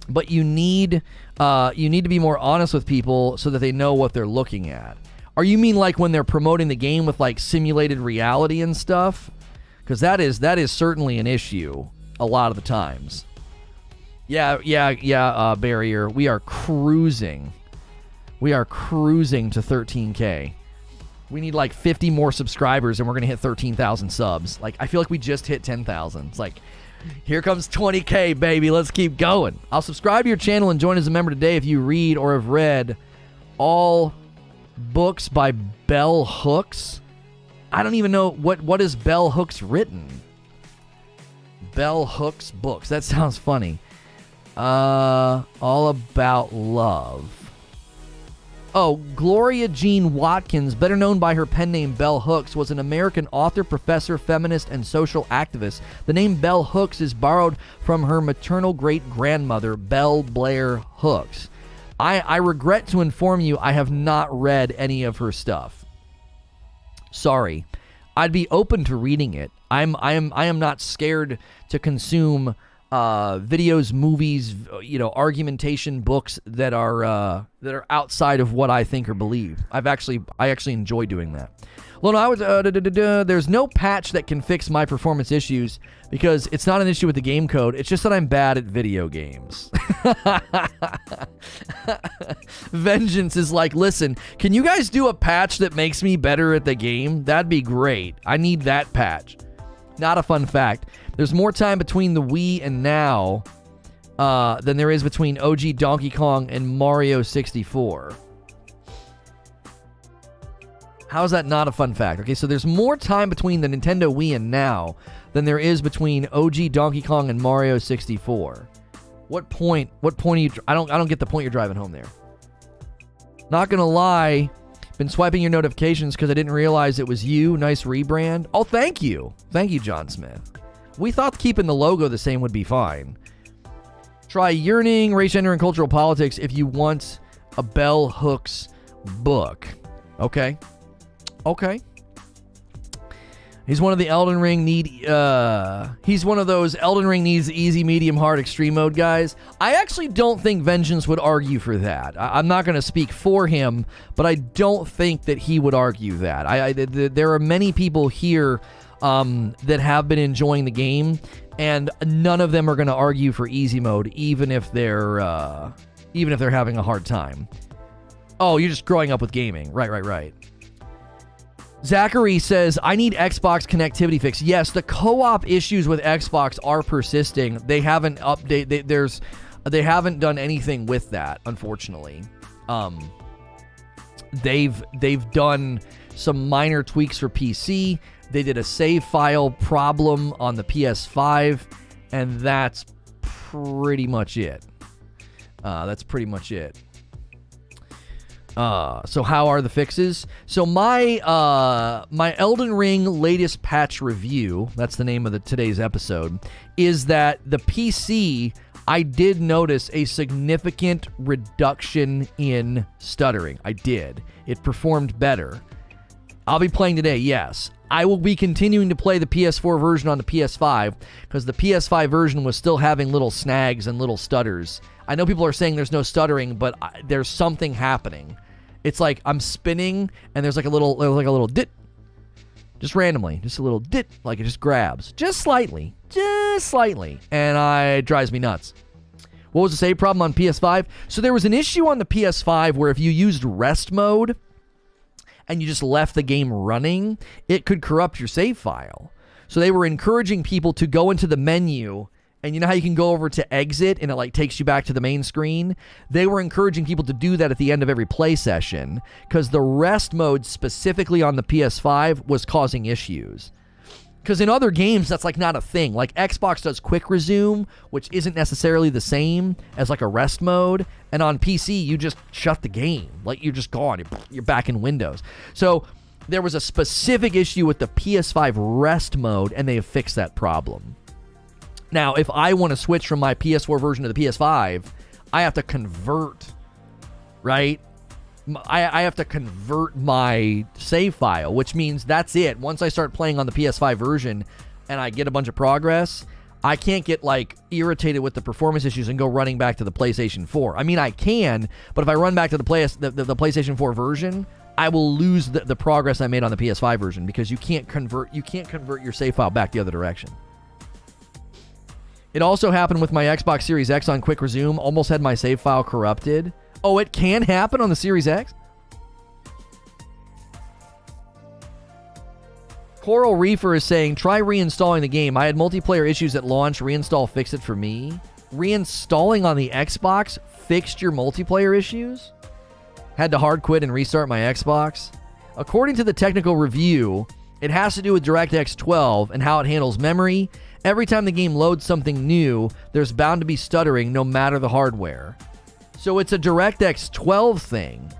but you need to be more honest with people so that they know what they're looking at. Or you mean like when they're promoting the game with like simulated reality and stuff? Because that is certainly an issue a lot of the times. Yeah, Barrier. We are cruising to 13K. We need like 50 more subscribers and we're going to hit 13,000 subs. Like, I feel like we just hit 10,000. It's like, here comes 20K, baby. Let's keep going. I'll subscribe to your channel and join as a member today if you read or have read all books by Bell Hooks. I don't even know what is Bell Hooks written. Bell Hooks books. That sounds funny. All about love. Oh, Gloria Jean Watkins, better known by her pen name Bell Hooks, was an American author, professor, feminist, and social activist. The name Bell Hooks is borrowed from her maternal great-grandmother, Belle Blair Hooks. I regret to inform you I have not read any of her stuff. Sorry. I'd be open to reading it. I am not scared to consume videos, movies, argumentation books that are outside of what I think or believe. I actually enjoy doing that. Lono, there's no patch that can fix my performance issues because it's not an issue with the game code. It's just that I'm bad at video games. Vengeance is like, listen, can you guys do a patch that makes me better at the game? That'd be great. I need that patch. Not a fun fact. There's more time between the Wii and now than there is between OG Donkey Kong and Mario 64. How is that not a fun fact? Okay, so there's more time between the Nintendo Wii and now than there is between OG Donkey Kong and Mario 64. What point are you... I don't get the point you're driving home there. Not gonna lie, been swiping your notifications because I didn't realize it was you. Nice rebrand. Oh, thank you. Thank you, John Smith. We thought keeping the logo the same would be fine. Try Yearning, Race, Gender, and Cultural Politics if you want a Bell Hooks book. Okay. He's one of the Elden Ring he's one of those Elden Ring needs easy, medium, hard, extreme mode guys. I actually don't think Vengeance would argue for that. I'm not going to speak for him, but I don't think that he would argue that. There are many people here that have been enjoying the game, and none of them are going to argue for easy mode, even if they're having a hard time. Oh, you're just growing up with gaming. Right. Zachary says, I need Xbox connectivity fix. Yes, the co-op issues with Xbox are persisting. They haven't they haven't done anything with that, unfortunately. They've done some minor tweaks for PC. They did a save file problem on the PS5, and that's pretty much it. So how are the fixes? So my Elden Ring latest patch review, that's the name of today's episode, is that the PC, I did notice a significant reduction in stuttering. I did. It performed better. I'll be playing today, yes. I will be continuing to play the PS4 version on the PS5 because the PS5 version was still having little snags and little stutters. I know people are saying there's no stuttering, but there's something happening. It's like I'm spinning and there's like a little dit. Just randomly, just a little dit, like it just grabs. Just slightly. And it drives me nuts. What was the save problem on PS5? So there was an issue on the PS5 where if you used rest mode and you just left the game running, it could corrupt your save file. So they were encouraging people to go into the menu, and you know how you can go over to exit and it like takes you back to the main screen? They were encouraging people to do that at the end of every play session because the rest mode specifically on the PS5 was causing issues. Because in other games, that's like not a thing. Like Xbox does quick resume, which isn't necessarily the same as like a rest mode. And on PC, you just shut the game. Like you're just gone. You're back in Windows. So there was a specific issue with the PS5 rest mode, and they have fixed that problem. Now, if I want to switch from my PS4 version to the PS5, I have to convert, right? I have to convert my save file, which means that's it. Once I start playing on the PS5 version and I get a bunch of progress, I can't get like irritated with the performance issues and go running back to the PlayStation 4. I mean, I can, but if I run back to the PlayStation 4 version, I will lose the progress I made on the PS5 version because you can't convert your save file back the other direction. It also happened with my Xbox Series X on Quick Resume. Almost had my save file corrupted. Oh, it can happen on the Series X? Coral Reefer is saying, try reinstalling the game. I had multiplayer issues at launch. Reinstall fixed it for me. Reinstalling on the Xbox fixed your multiplayer issues? Had to hard quit and restart my Xbox? According to the technical review, it has to do with DirectX 12 and how it handles memory. Every time the game loads something new, there's bound to be stuttering no matter the hardware. So it's a DirectX 12 thing.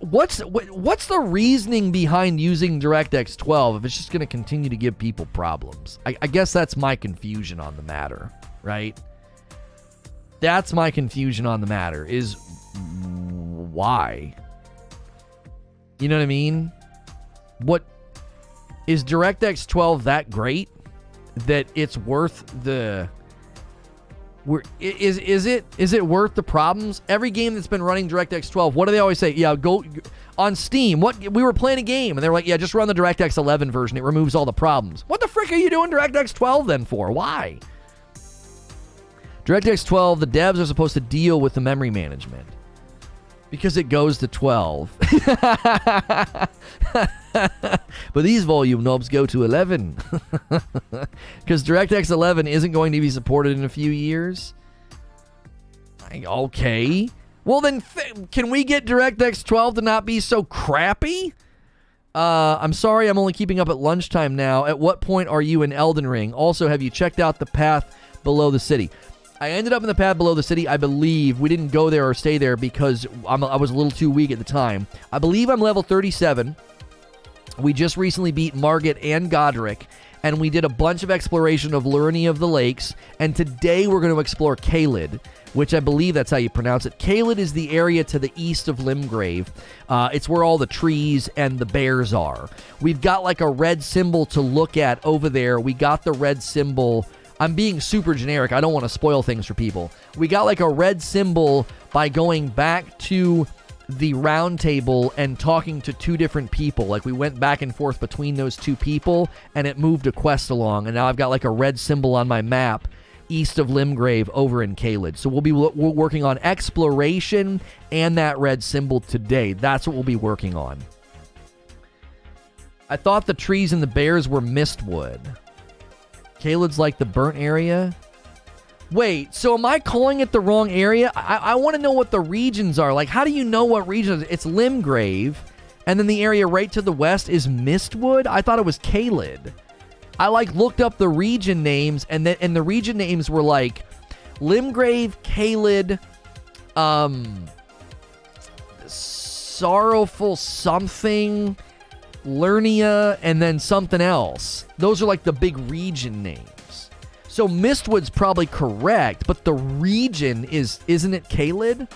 What's the reasoning behind using DirectX 12 if it's just going to continue to give people problems? I guess that's my confusion on the matter, right? That's my confusion on the matter, is why? You know what I mean? What is DirectX 12 that great that it's worth the... Is it worth the problems? Every game that's been running DirectX 12, what do they always say? Yeah, go on Steam. We were playing a game, and they're like, yeah, just run the DirectX 11 version. It removes all the problems. What the frick are you doing DirectX 12 then for? Why? DirectX 12, the devs are supposed to deal with the memory management because it goes to 12. But these volume knobs go to 11 because DirectX 11 isn't going to be supported in a few years. Okay. Well, then can we get DirectX 12 to not be so crappy? I'm sorry, I'm only keeping up at lunchtime now. At what point are you in Elden Ring? Also, have you checked out the path below the city? I ended up in the path below the city, I believe. We didn't go there or stay there because I was a little too weak at the time. I believe I'm level 37. We just recently beat Margit and Godric, and we did a bunch of exploration of Lurny of the Lakes, and today we're going to explore Caelid, which I believe that's how you pronounce it. Caelid is the area to the east of Limgrave. It's where all the trees and the bears are. We've got like a red symbol to look at over there. We got the red symbol... I'm being super generic. I don't want to spoil things for people. We got like a red symbol by going back to the round table and talking to two different people. Like we went back and forth between those two people and it moved a quest along. And now I've got like a red symbol on my map east of Limgrave over in Caelid. So we'll be working on exploration and that red symbol today. That's what we'll be working on. I thought the trees and the bears were mistwood. Caelid's like the burnt area. Wait, so am I calling it the wrong area? I want to know what the regions are. Like, how do you know what region? It's Limgrave, and then the area right to the west is Mistwood? I thought it was Caelid. I, like, looked up the region names, and the region names were, like, Limgrave, Caelid, Sorrowful something, Lernia, and then something else. Those are, like, the big region names. So Mistwood's probably correct, but the region isn't it Caelid?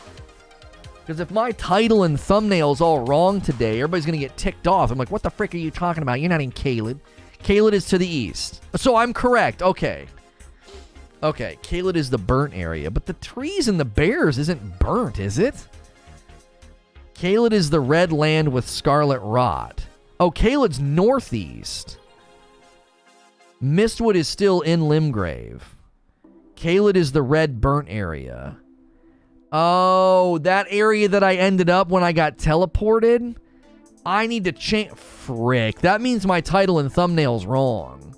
Because if my title and thumbnail's all wrong today, everybody's going to get ticked off. I'm like, what the frick are you talking about? You're not in Caelid. Caelid is to the east. So I'm correct. Okay. Okay, Caelid is the burnt area, but the trees and the bears isn't burnt, is it? Caelid is the red land with scarlet rot. Oh, Caelid's northeast. Mistwood is still in Limgrave. Caelid is the red burnt area. Oh, that area that I ended up when I got teleported? I need to change... Frick. That means my title and thumbnail's wrong.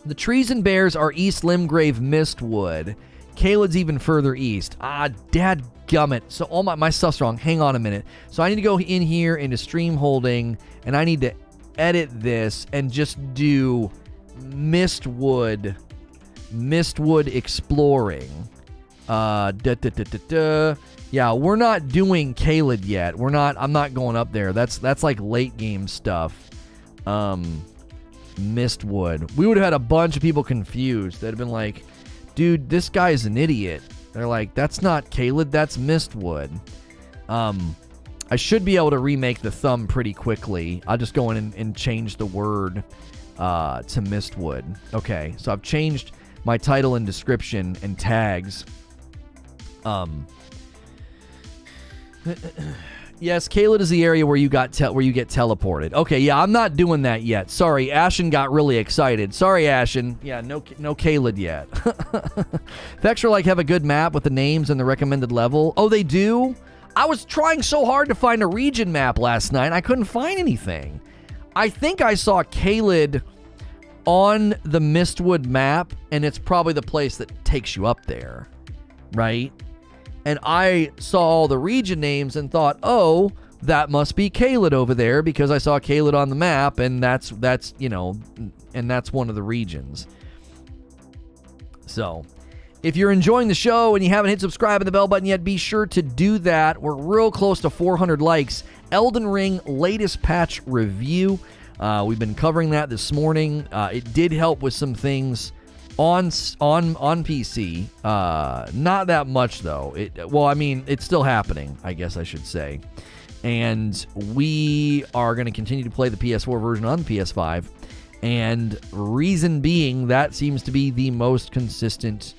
The trees and bears are East Limgrave Mistwood. Caelid's even further east. Ah, dadgummit. So all my stuff's wrong. Hang on a minute. So I need to go in here into stream holding, and I need to edit this and just do Mistwood exploring. Yeah, we're not doing Caelid yet. I'm not going up there. That's like late game stuff. Mistwood. We would have had a bunch of people confused. They'd have been like, dude, this guy's an idiot. They're like, that's not Caelid, that's Mistwood. I should be able to remake the thumb pretty quickly. I'll just go in and change the word to Mistwood. Okay, so I've changed my title and description and tags. Yes, Caelid is the area where you get teleported. Okay, yeah, I'm not doing that yet. Sorry, Ashen got really excited. Sorry, Ashen. Yeah, no Caelid yet. Vextra like have a good map with the names and the recommended level. Oh, they do? I was trying so hard to find a region map last night, I couldn't find anything. I think I saw Caelid on the Mistwood map, and it's probably the place that takes you up there, right? And I saw all the region names and thought, oh, that must be Caelid over there because I saw Caelid on the map, and that's one of the regions. So, if you're enjoying the show and you haven't hit subscribe and the bell button yet, be sure to do that. We're real close to 400 likes. Elden Ring latest patch review. We've been covering that this morning. It did help with some things on PC. Not that much though. It's still happening, I guess I should say. And we are going to continue to play the PS4 version on the PS5. And reason being, that seems to be the most consistent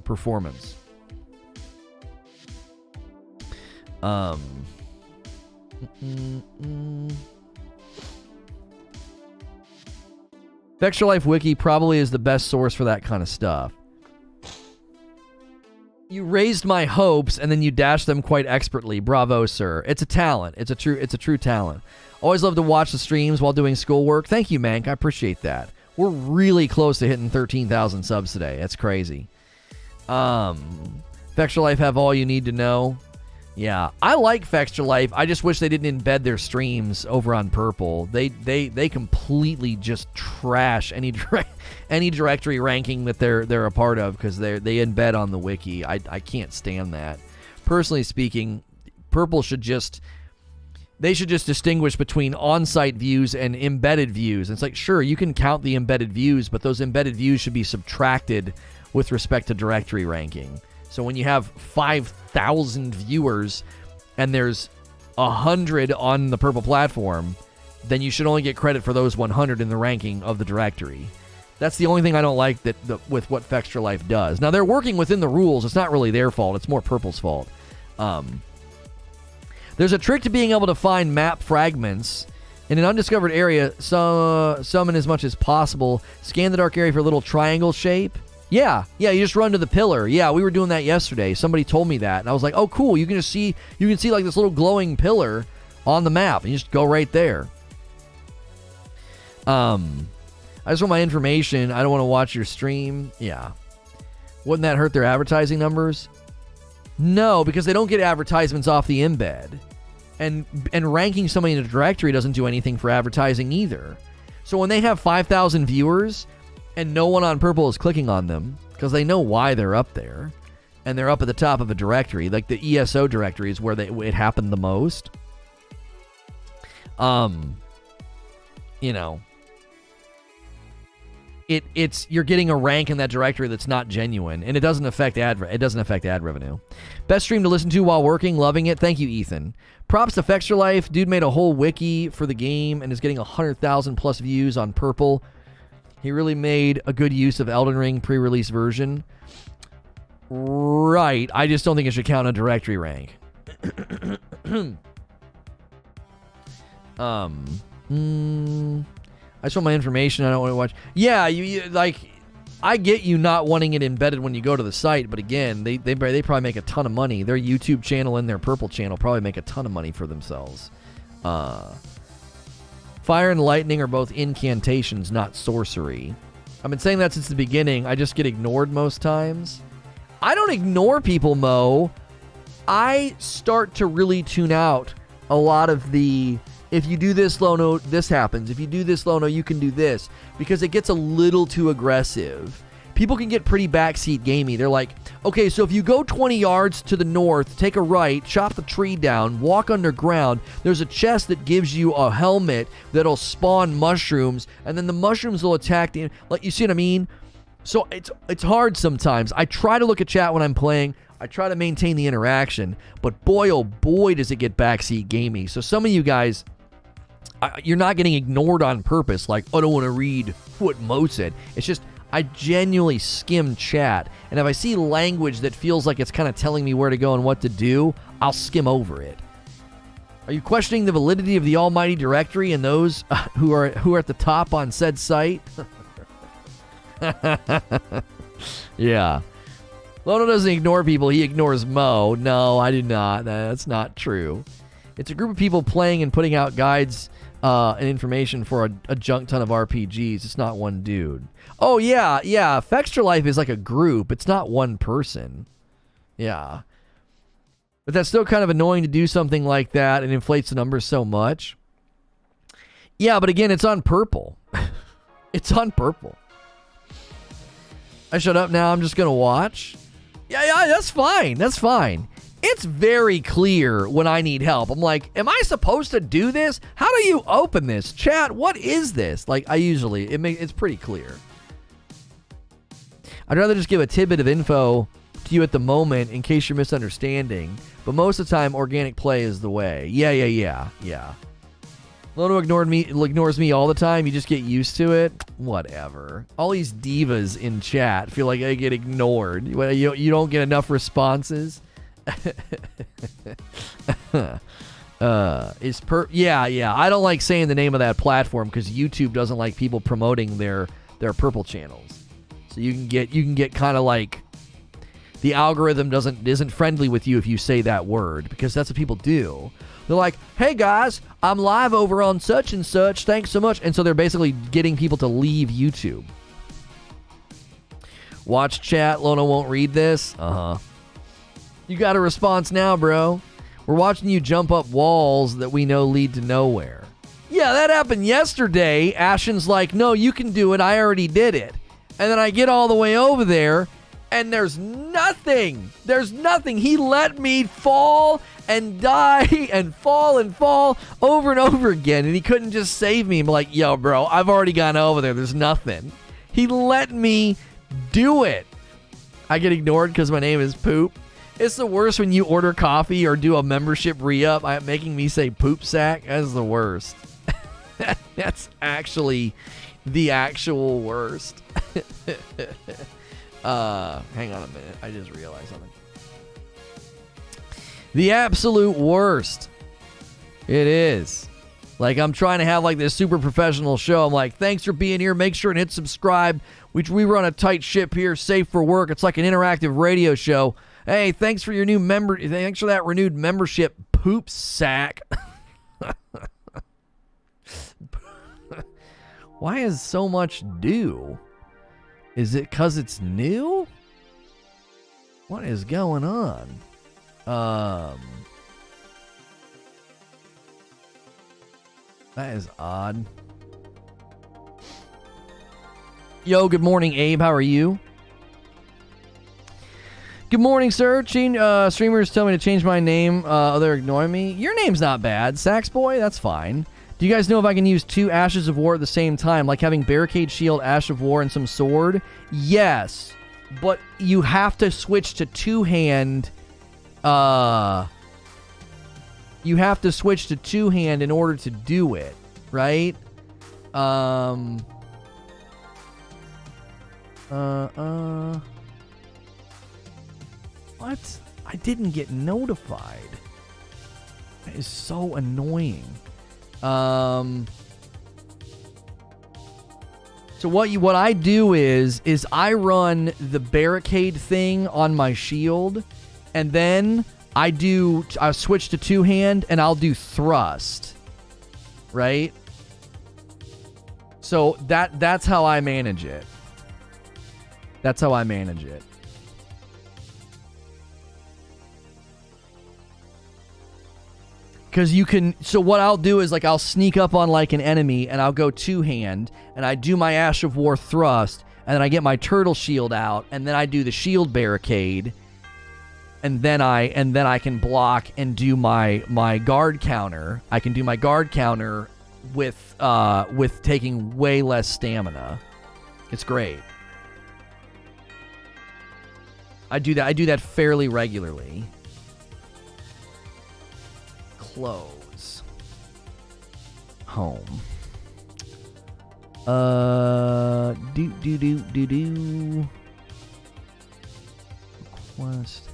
performance. Extra Life Wiki probably is the best source for that kind of stuff. You raised my hopes and then you dashed them quite expertly. Bravo, sir. It's a talent. It's a true talent. Always love to watch the streams while doing schoolwork. Thank you, Mank. I appreciate that. We're really close to hitting 13,000 subs today. That's crazy. Extra Life have all you need to know. Yeah, I like Extra Life. I just wish they didn't embed their streams over on Purple. They completely just trash any directory ranking that they're a part of because they embed on the wiki. I can't stand that. Personally speaking, Purple should just distinguish between on-site views and embedded views. It's like, sure, you can count the embedded views, but those embedded views should be subtracted with respect to directory ranking. So when you have 5,000 viewers and there's 100 on the Purple platform, then you should only get credit for those 100 in the ranking of the directory. That's the only thing I don't like with what Extra Life does. Now, they're working within the rules. It's not really their fault. It's more Purple's fault. There's a trick to being able to find map fragments In an undiscovered area, summon as much as possible. Scan the dark area for a little triangle shape. Yeah, you just run to the pillar. Yeah, we were doing that yesterday. Somebody told me that, and I was like, oh, cool. You can see like this little glowing pillar on the map, and you just go right there. I just want my information. I don't want to watch your stream. Yeah. Wouldn't that hurt their advertising numbers? No, because they don't get advertisements off the embed. And ranking somebody in a directory doesn't do anything for advertising either. So when they have 5,000 viewers and no one on Purple is clicking on them because they know why they're up there and they're up at the top of a directory, like the ESO directory is where it happened the most. You know, it's you're getting a rank in that directory that's not genuine, and it doesn't affect ad revenue. Best stream to listen to while working, loving it. Thank you, Ethan. Props to Fextra Life. Dude made a whole wiki for the game and is getting 100,000 plus views on Purple. He really made a good use of Elden Ring pre-release version. Right. I just don't think it should count a directory rank. I just want my information. I don't want to watch. Yeah, you like. I get you not wanting it embedded when you go to the site, but again, they probably make a ton of money. Their YouTube channel and their Purple channel probably make a ton of money for themselves. Fire and lightning are both incantations, not sorcery. I've been saying that since the beginning. I just get ignored most times. I don't ignore people, Mo. I start to really tune out a lot of the, if you do this, Lono, this happens. If you do this, Lono, you can do this. Because it gets a little too aggressive. People can get pretty backseat gamey. They're like, okay, so if you go 20 yards to the north, take a right, chop the tree down, walk underground, there's a chest that gives you a helmet that'll spawn mushrooms, and then the mushrooms will attack the, like, you see what I mean? So it's hard sometimes. I try to look at chat when I'm playing. I try to maintain the interaction, but boy, oh boy, does it get backseat gamey. So some of you guys, you're not getting ignored on purpose, like, I don't want to read what Mo said. It's just, I genuinely skim chat, and if I see language that feels like it's kind of telling me where to go and what to do, I'll skim over it. Are you questioning the validity of the almighty directory and those who are at the top on said site? Yeah. Lono doesn't ignore people, he ignores Mo. No, I do not. That's not true. It's a group of people playing and putting out guides and information for a junk ton of RPGs. It's not one dude. Oh, yeah. Fextra Life is like a group. It's not one person. Yeah. But that's still kind of annoying to do something like that and inflates the numbers so much. Yeah, but again, it's on Purple. It's on Purple. I shut up now. I'm just going to watch. Yeah, that's fine. That's fine. It's very clear when I need help. I'm like, am I supposed to do this? How do you open this? Chat, what is this? Like, it's pretty clear. I'd rather just give a tidbit of info to you at the moment in case you're misunderstanding. But most of the time, organic play is the way. Yeah. Lono ignores me all the time. You just get used to it. Whatever. All these divas in chat feel like they get ignored. You don't get enough responses. Yeah. I don't like saying the name of that platform because YouTube doesn't like people promoting their Purple channels. So you can get kind of like, the algorithm isn't friendly with you if you say that word, because that's what people do. They're like, hey guys, I'm live over on such and such, thanks so much. And so they're basically getting people to leave YouTube. Watch chat, Lono won't read this. You got a response now, bro. We're watching you jump up walls that we know lead to nowhere. Yeah, that happened yesterday. Ashen's like, no, you can do it, I already did it. And then I get all the way over there, and there's nothing. He let me fall and die and fall over and over again, and he couldn't just save me. I'm like, yo, bro, I've already gone over there. There's nothing. He let me do it. I get ignored because my name is Poop. It's the worst when you order coffee or do a membership re-up, making me say poop sack. That's the worst. That's actually the actual worst. Hang on a minute. I just realized something. The absolute worst. It is. Like, I'm trying to have, like, this super professional show. I'm like, thanks for being here. Make sure and hit subscribe. We run a tight ship here, safe for work. It's like an interactive radio show. Hey, thanks for your new member. Thanks for that renewed membership, poop sack. Why is so much due? Is it because it's new? What is going on? That is odd. Yo, good morning, Abe. How are you? Good morning, sir. Streamers tell me to change my name. They're ignoring me. Your name's not bad. Sax Boy, that's fine. Do you guys know if I can use 2 Ashes of War at the same time? Like having Barricade, Shield, Ash of War, and some sword? Yes. But you have to switch to two-hand. You have to switch to two-hand in order to do it, right? What? I didn't get notified. That is so annoying. So what I do is I run the barricade thing on my shield, and then I switch to two-hand and I'll do thrust. Right? So that's how I manage it. That's how I manage it. Because you can, so what I'll do is, like, I'll sneak up on, like, an enemy, and I'll go two-hand, and I do my Ash of War thrust, and then I get my turtle shield out, and then I do the shield barricade, and then I can block and do my guard counter. I can do my guard counter with taking way less stamina. It's great. I do that fairly regularly. Close. Home. Do. Request.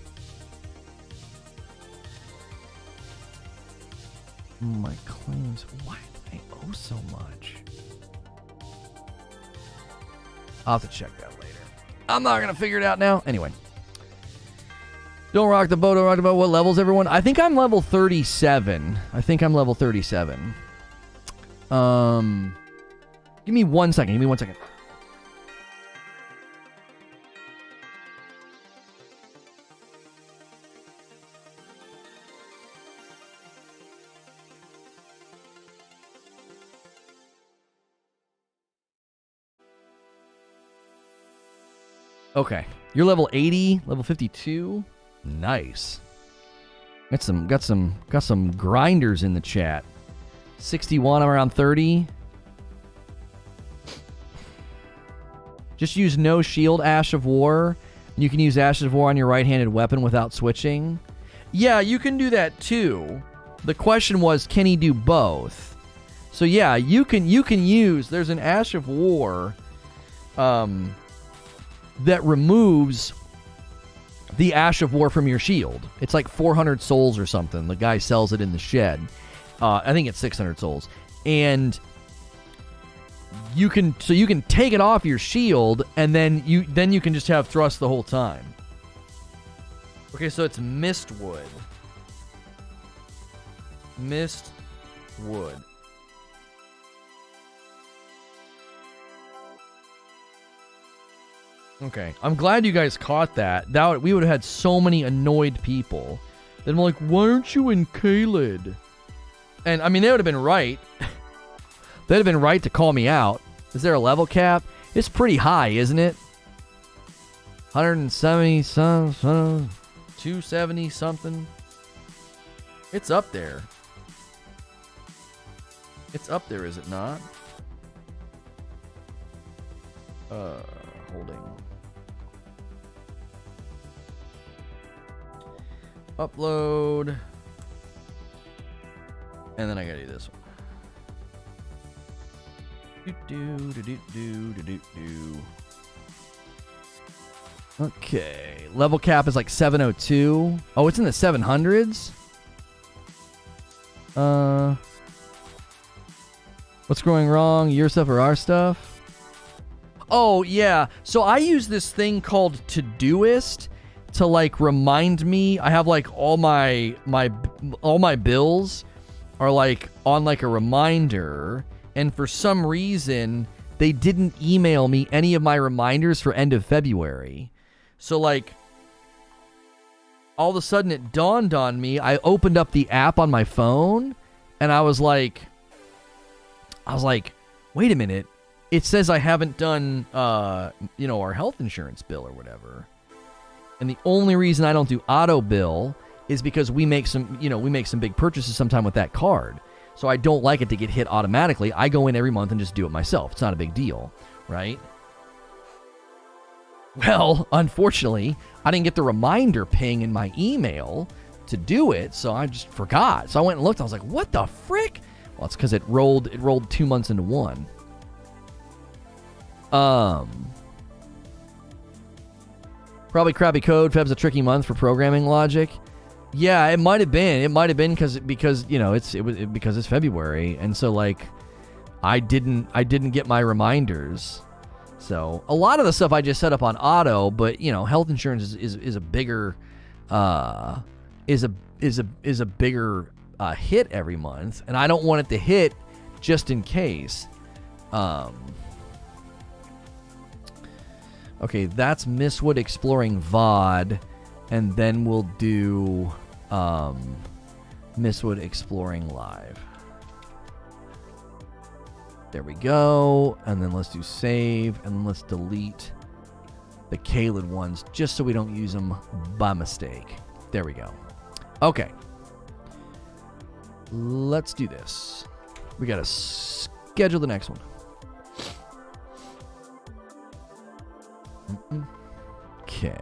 My claims. Why do I owe so much? I'll have to check that later. I'm not gonna figure it out now. Anyway. Don't rock the boat, don't rock the boat. What levels, everyone? I think I'm level 37. Give me 1 second. Okay. You're level 80, level 52. Nice. Got some grinders in the chat. 61, I'm around 30. Just use no shield Ash of War. You can use Ash of War on your right-handed weapon without switching. Yeah, you can do that too. The question was, can he do both? So yeah, you can use, there's an Ash of War that removes the Ash of War from your shield. It's like 400 souls or something. The guy sells it in the shed. I think it's 600 souls. And you can take it off your shield, and then you can just have thrust the whole time. Okay, so it's Mistwood. Mistwood. Okay, I'm glad you guys caught that. We would have had so many annoyed people. Then I'm like, why aren't you in Caelid? And, I mean, they would have been right. They'd have been right to call me out. Is there a level cap? It's pretty high, isn't it? 170 something, 270 something. It's up there. It's up there, is it not? Holding. Upload. And then I gotta do this one. Okay. Level cap is like 702. Oh, it's in the 700s? What's going wrong? Your stuff or our stuff? Oh, yeah. So I use this thing called Todoist to, like, remind me. I have, like, all my bills are, like, on, like, a reminder. And for some reason, they didn't email me any of my reminders for end of February. So, like, all of a sudden it dawned on me. I opened up the app on my phone, and I was like, wait a minute. It says I haven't done, our health insurance bill or whatever. And the only reason I don't do auto bill is because we make some big purchases sometime with that card. So I don't like it to get hit automatically. I go in every month and just do it myself. It's not a big deal, right? Well, unfortunately, I didn't get the reminder ping in my email to do it, so I just forgot. So I went and looked. I was like, what the frick? Well, it's because it rolled 2 months into one. Probably crappy code. Feb's a tricky month for programming logic. Yeah, it might have been. It might have been because it's February, and so like I didn't get my reminders. So a lot of the stuff I just set up on auto, but health insurance is a bigger bigger hit every month, and I don't want it to hit just in case. Okay, that's Mistwood Exploring VOD, and then we'll do Mistwood Exploring Live. There we go, and then let's do save, and then let's delete the Kaled ones just so we don't use them by mistake. There we go. Okay. Let's do this. We gotta schedule the next one. Okay.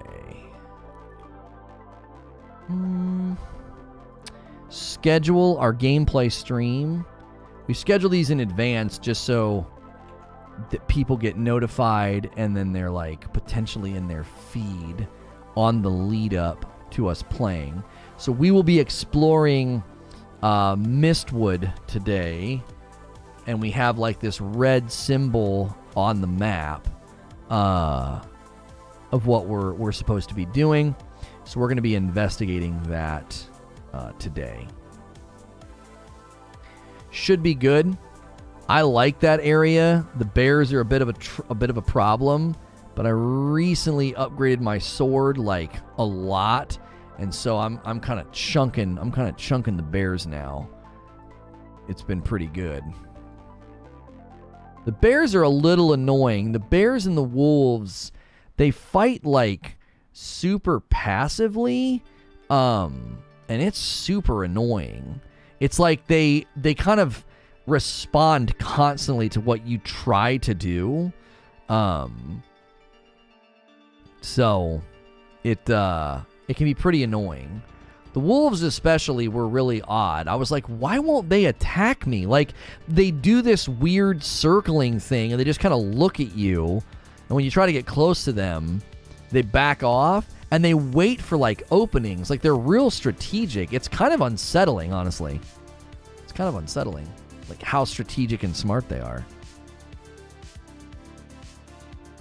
Schedule our gameplay stream. We schedule these in advance just so that people get notified, and then they're like potentially in their feed on the lead up to us playing. So we will be exploring Mistwood today, and we have like this red symbol on the map of what we're supposed to be doing. So we're going to be investigating that today. Should be good. I like that area. The bears are a bit of a problem, but I recently upgraded my sword like a lot, and so I'm kind of chunking the bears now. It's been pretty good. The bears are a little annoying. The bears and the wolves, they fight like super passively, and it's super annoying. It's like they kind of respond constantly to what you try to do. So it can be pretty annoying. The wolves especially were really odd. I was like, why won't they attack me? Like, they do this weird circling thing, and they just kind of look at you, and when you try to get close to them, they back off, and they wait for, like, openings. Like, they're real strategic. It's kind of unsettling, honestly. It's kind of unsettling, like, how strategic and smart they are.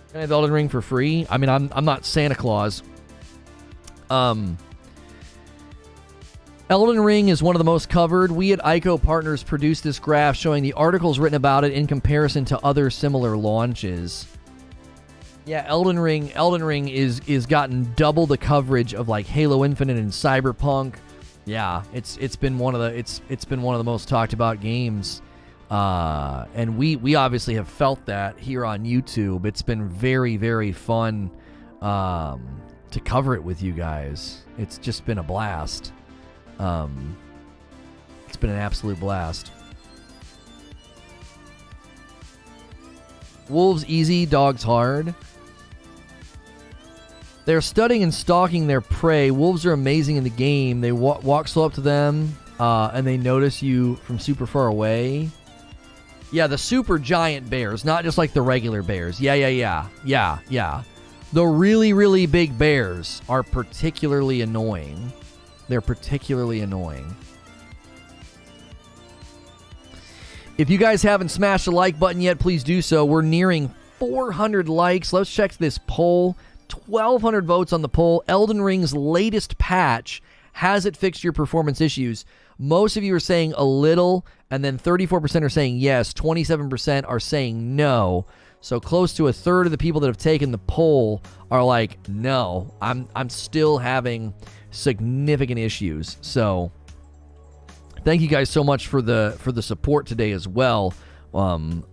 Can I have Elden Ring for free? I mean, I'm not Santa Claus. Elden Ring is one of the most covered. We at ICO Partners produced this graph showing the articles written about it in comparison to other similar launches. Yeah, Elden Ring is gotten double the coverage of like Halo Infinite and Cyberpunk. Yeah, it's been one of the most talked about games. And we obviously have felt that here on YouTube. It's been very, very fun to cover it with you guys. It's just been a blast. It's been an absolute blast. Wolves easy, dogs hard. They're studying and stalking their prey. Wolves are amazing in the game. They walk slow up to them, and they notice you from super far away. Yeah, the super giant bears, not just like the regular bears. Yeah. The really, really big bears are particularly annoying. They're particularly annoying. If you guys haven't smashed the like button yet, please do so. We're nearing 400 likes. Let's check this poll. 1,200 votes on the poll. Elden Ring's latest patch, has it fixed your performance issues? Most of you are saying a little, and then 34% are saying yes. 27% are saying no. So close to a third of the people that have taken the poll are like, no, I'm still having significant issues. So thank you guys so much for the support today as well.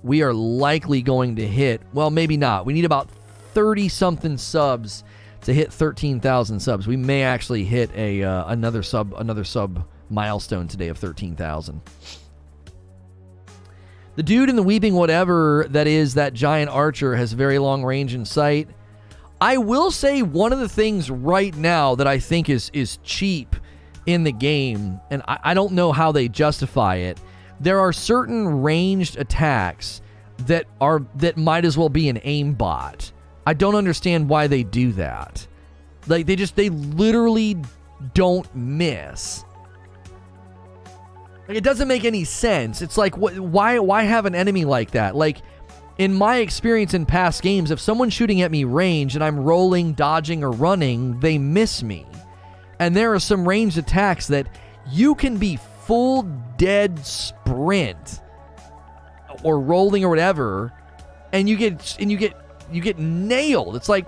We are likely going to hit, well, maybe not. We need about 30-something subs to hit 13,000 subs. We may actually hit another sub milestone today of 13,000. The dude in the weeping whatever that is that giant archer has very long range in sight. I will say one of the things right now that I think is cheap in the game, and I don't know how they justify it. There are certain ranged attacks that might as well be an aimbot. I don't understand why they do that. Like they literally don't miss. Like, it doesn't make any sense. It's like, why have an enemy like that? Like, in my experience in past games, if someone's shooting at me range and I'm rolling, dodging, or running, they miss me. And there are some ranged attacks that you can be full dead sprint or rolling or whatever, and you get nailed. It's like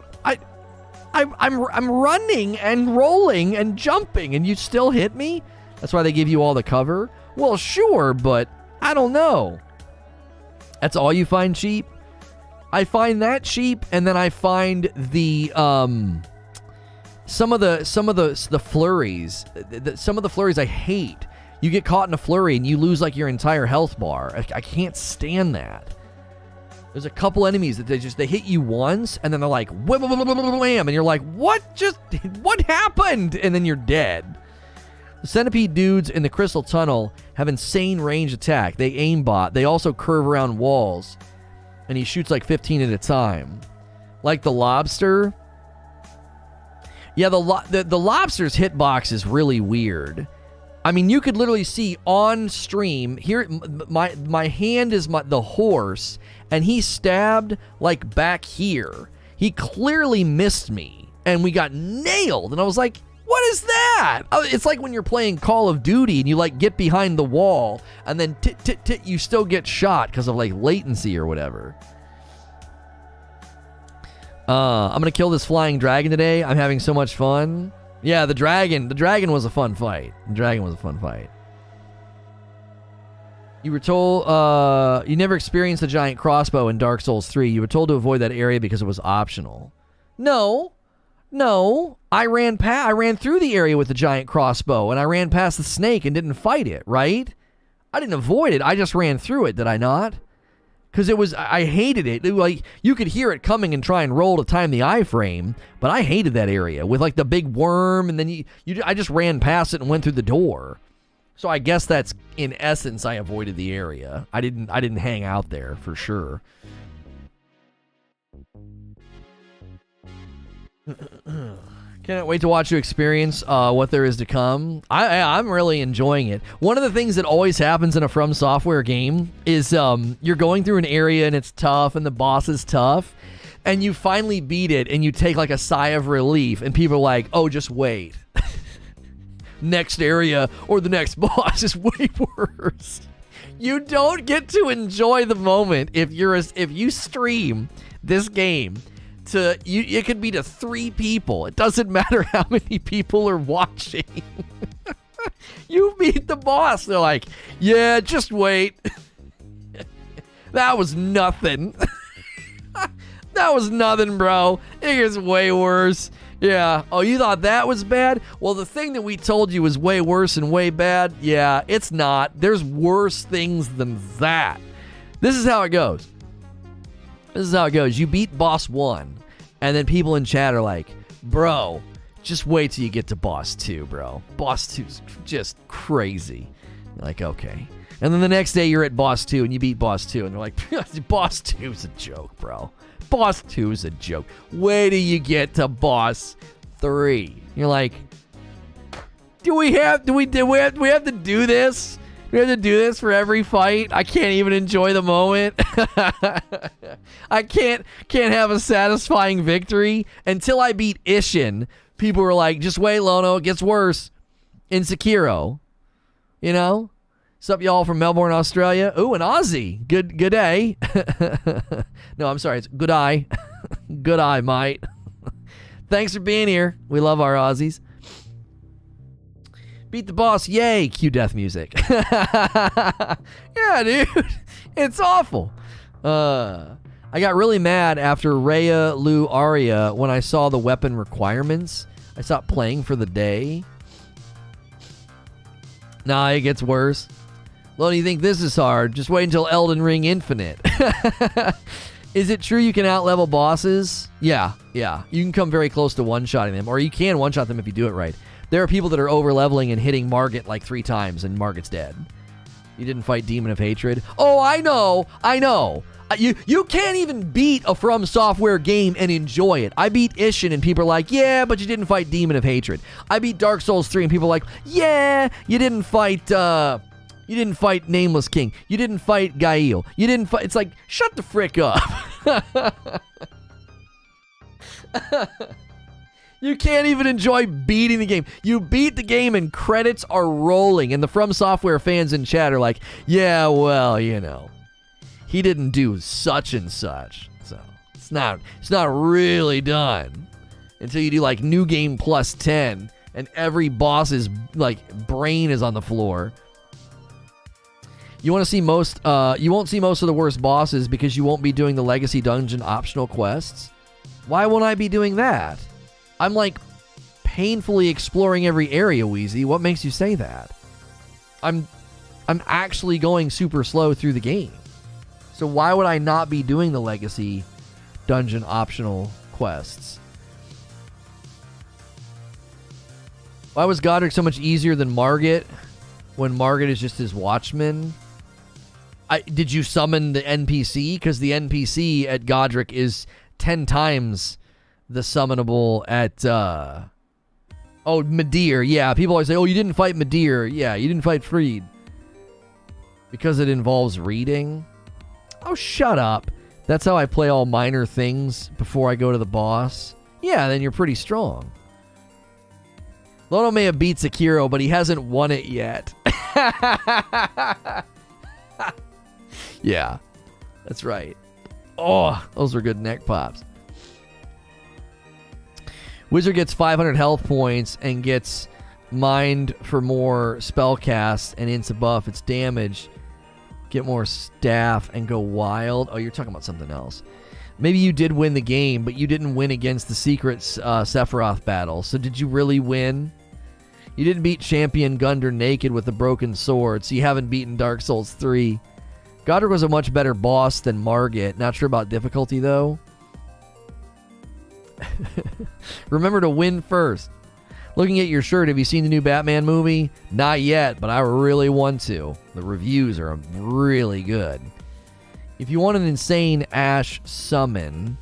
I'm running and rolling and jumping, and you still hit me. That's why they give you all the cover. Well, sure, but I don't know. That's all you find cheap? I find that cheap, and then I find the some of the flurries. Some of the flurries I hate. You get caught in a flurry and you lose like your entire health bar. I can't stand that. There's a couple enemies that they hit you once, and then they're like wham, wham, wham, wham, wham, and you're like, what happened? And then you're dead. The centipede dudes in the crystal tunnel have insane range attack. They aimbot. They also curve around walls, and he shoots like 15 at a time. Like the lobster. Yeah, the lobster's hitbox is really weird. I mean, you could literally see on stream here. My hand is the horse, and he stabbed like back here. He clearly missed me, and we got nailed. And I was like, what is that? It's like when you're playing Call of Duty and you like get behind the wall and then you still get shot because of like latency or whatever. I'm gonna kill this flying dragon today. I'm having so much fun. Yeah, the dragon was a fun fight. You were told you never experienced the giant crossbow in Dark Souls 3. You were told to avoid that area because it was optional. No, I ran through the area with the giant crossbow, and I ran past the snake and didn't fight it, right? I didn't avoid it. I just ran through it, did I not? Because I hated it. Like, you could hear it coming and try and roll to time the iframe, but I hated that area with like the big worm, and then I just ran past it and went through the door. So I guess that's in essence I avoided the area. I didn't hang out there for sure. Can't wait to watch you experience what there is to come. I'm really enjoying it. One of the things that always happens in a FromSoftware game is you're going through an area and it's tough and the boss is tough, and you finally beat it and you take like a sigh of relief, and people are like, oh, just wait. Next area or the next boss is way worse. You don't get to enjoy the moment if you stream this game. It could be to 3 people. It doesn't matter how many people are watching. You beat the boss. They're like, yeah, just wait. That was nothing. That was nothing, bro. It is way worse. Yeah. Oh, you thought that was bad? Well, the thing that we told you was way worse and way bad. Yeah, it's not. There's worse things than that. This is how it goes. You beat boss 1, and then people in chat are like, bro, just wait till you get to boss 2, bro. Boss 2's just crazy. You're like, okay. And then the next day you're at boss 2 and you beat boss 2, and they're like, boss 2's a joke, bro. Boss 2's a joke. Wait till you get to boss 3. You're like, do we have to do this? We have to do this for every fight. I can't even enjoy the moment. I can't have a satisfying victory until I beat Ishin. People were like, just wait, Lono, it gets worse. In Sekiro. You know? What's up, y'all from Melbourne, Australia? Ooh, an Aussie. Good day. No, I'm sorry. It's good eye. Good eye, mate. Thanks for being here. We love our Aussies. Beat the boss. Yay. Cue death music. Yeah, dude. It's awful. I got really mad after Rhea Lu Aria when I saw the weapon requirements. I stopped playing for the day. Nah, it gets worse. Lono, you think this is hard? Just wait until Elden Ring Infinite. Is it true you can out-level bosses? Yeah. You can come very close to one-shotting them, or you can one-shot them if you do it right. There are people that are over-leveling and hitting Margit like 3 times, and Margit's dead. You didn't fight Demon of Hatred? Oh, I know. You can't even beat a FromSoftware game and enjoy it. I beat Ishin, and people are like, yeah, but you didn't fight Demon of Hatred. I beat Dark Souls 3, and people are like, yeah, you didn't fight Nameless King. You didn't fight Gael. You didn't fight... It's like, shut the frick up. You can't even enjoy beating the game. You beat the game and credits are rolling, and the FromSoftware fans in chat are like, yeah, well, you know, he didn't do such and such. So it's not really done until you do like new game plus 10 and every boss's like brain is on the floor. You want to see you won't see most of the worst bosses because you won't be doing the Legacy Dungeon optional quests. Why won't I be doing that? I'm like painfully exploring every area, Wheezy. What makes you say that? I'm actually going super slow through the game. So why would I not be doing the Legacy Dungeon optional quests? Why was Godric so much easier than Margit when Margit is just his watchman? Did you summon the NPC? Because the NPC at Godric is 10 times the summonable at Midir. Yeah, people always say, oh, you didn't fight Midir. Yeah, you didn't fight Freed. Because it involves reading. Oh, shut up. That's how I play all minor things before I go to the boss. Yeah, then you're pretty strong. Lono may have beat Sekiro, but he hasn't won it yet. Yeah, that's right. Oh, those are good neck pops. Wizard gets 500 health points and gets mined for more spell casts and into buff its damage. Get more staff and go wild. Oh, you're talking about something else. Maybe you did win the game, but you didn't win against the secret Sephiroth battle. So did you really win? You didn't beat Champion Gunder naked with a broken sword, so you haven't beaten Dark Souls 3. Godric was a much better boss than Margit. Not sure about difficulty, though. Remember to win first. Looking at your shirt, have you seen the new Batman movie? Not yet, but I really want to. The reviews are really good. If you want an insane Ash summon,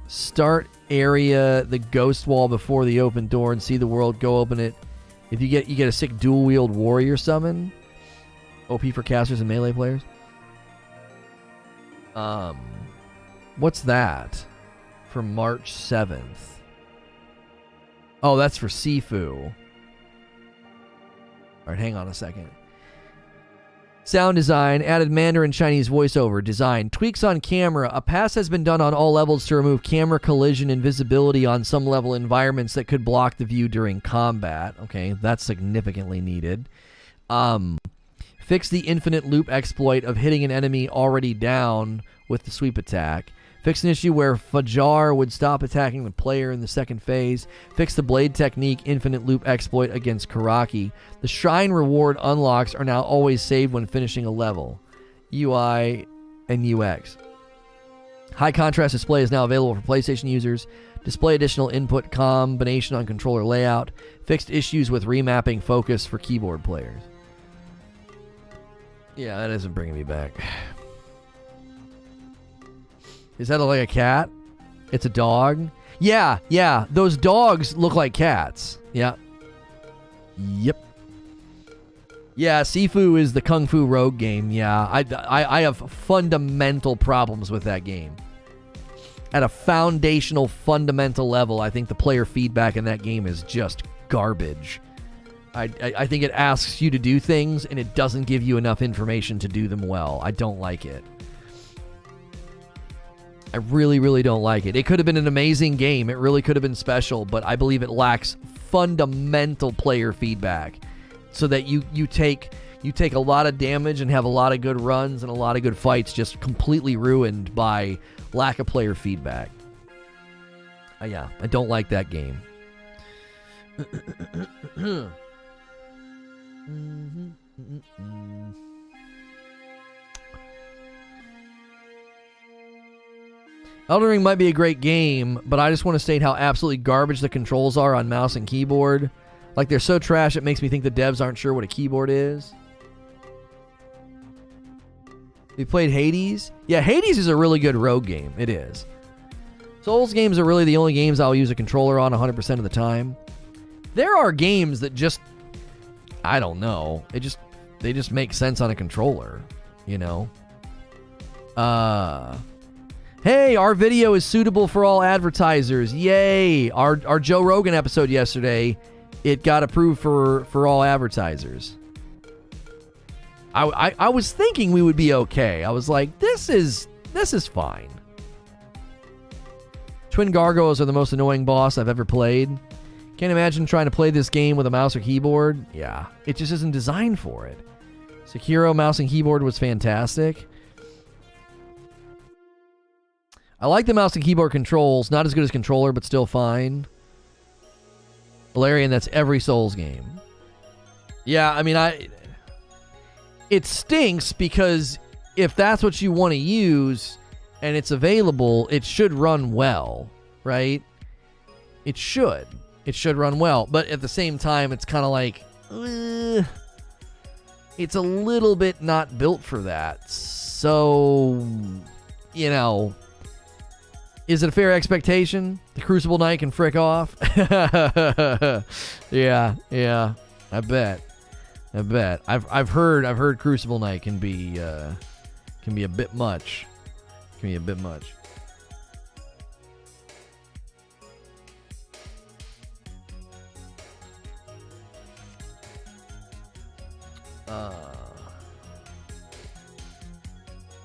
start area the ghost wall before the open door and see the world, go open it. If you get a sick dual wield warrior summon. OP for casters and melee players. What's that? For March 7th. Oh, that's for Sifu. Alright, hang on a second. Sound design, added Mandarin Chinese voiceover. Design, tweaks on camera. A pass has been done on all levels to remove camera collision and visibility on some level environments that could block the view during combat. Okay, that's significantly needed. Fix the infinite loop exploit of hitting an enemy already down with the sweep attack. Fix an issue where Fajar would stop attacking the player in the second phase. Fix the blade technique infinite loop exploit against Karaki. The shrine reward unlocks are now always saved when finishing a level. UI and UX. High contrast display is now available for PlayStation users. Display additional input combination on controller layout. Fixed issues with remapping focus for keyboard players. Yeah, that isn't bringing me back. Is that like a cat? It's a dog? Yeah. Those dogs look like cats. Yeah. Yep. Yeah, Sifu is the Kung Fu Rogue game. Yeah, I have fundamental problems with that game. At a foundational, fundamental level, I think the player feedback in that game is just garbage. I think it asks you to do things, and it doesn't give you enough information to do them well. I don't like it. I really, really don't like it. It could have been an amazing game. It really could have been special, but I believe it lacks fundamental player feedback so that you take a lot of damage and have a lot of good runs and a lot of good fights just completely ruined by lack of player feedback. Yeah, I don't like that game. Elden Ring might be a great game, but I just want to state how absolutely garbage the controls are on mouse and keyboard. Like, they're so trash it makes me think the devs aren't sure what a keyboard is. We played Hades? Yeah, Hades is a really good rogue game. It is. Souls games are really the only games I'll use a controller on 100% of the time. There are games that just, I don't know. They just make sense on a controller, you know? Hey, our video is suitable for all advertisers. Yay! Our Joe Rogan episode yesterday, it got approved for all advertisers. I was thinking we would be okay. I was like, this is fine. Twin gargoyles are the most annoying boss I've ever played. Can't imagine trying to play this game with a mouse or keyboard. Yeah, it just isn't designed for it. Sekiro mouse and keyboard was fantastic. I like the mouse and keyboard controls. Not as good as controller, but still fine. Valerian, that's every Souls game. Yeah, I mean, it stinks because if that's what you want to use and it's available, it should run well, right? It should. It should run well. But at the same time, it's kind of like, it's a little bit not built for that. So, you know, is it a fair expectation? The Crucible Knight can frick off? Yeah, I bet. I've heard Crucible Knight can be a bit much. Can be a bit much. I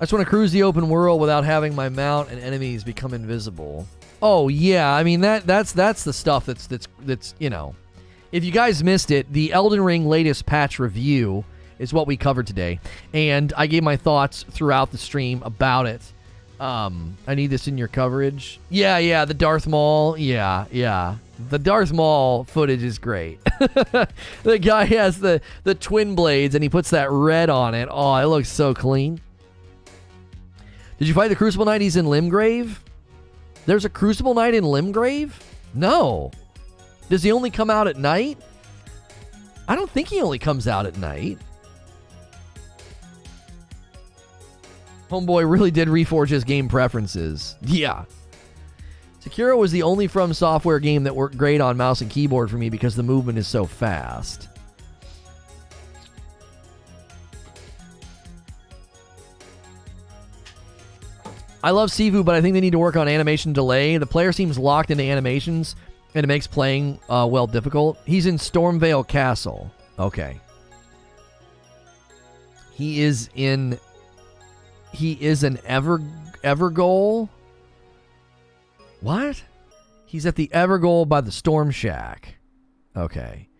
just want to cruise the open world without having my mount and enemies become invisible. Oh yeah, I mean that's the stuff that's you know. If you guys missed it, the Elden Ring latest patch review is what we covered today, and I gave my thoughts throughout the stream about it. I need this in your coverage. Yeah, the Darth Maul. Yeah. The Darth Maul footage is great. The guy has the twin blades, and he puts that red on it. Oh, it looks so clean. Did you fight the Crucible Knight? He's in Limgrave? There's a Crucible Knight in Limgrave? No. Does he only come out at night? I don't think he only comes out at night. Homeboy really did reforge his game preferences. Yeah. Sekiro was the only FromSoftware game that worked great on mouse and keyboard for me because the movement is so fast. I love Sifu, but I think they need to work on animation delay. The player seems locked into animations, and it makes playing well difficult. He's in Stormvale Castle. Okay. He is an Evergoal? What? He's at the Evergoal by the Storm Shack. Okay.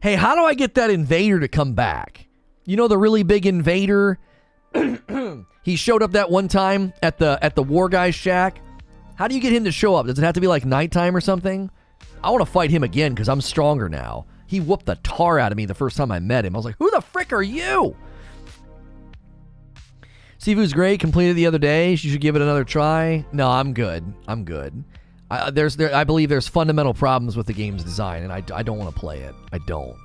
Hey, how do I get that invader to come back? You know the really big invader? He showed up that one time at the War Guy's shack. How do you get him to show up? Does it have to be like nighttime or something? I want to fight him again because I'm stronger now. He whooped the tar out of me the first time I met him. I was like, who the frick are you? Sifu's great. Completed the other day. You should give it another try. No, I'm good. I believe there's fundamental problems with the game's design, and I don't want to play it. I don't.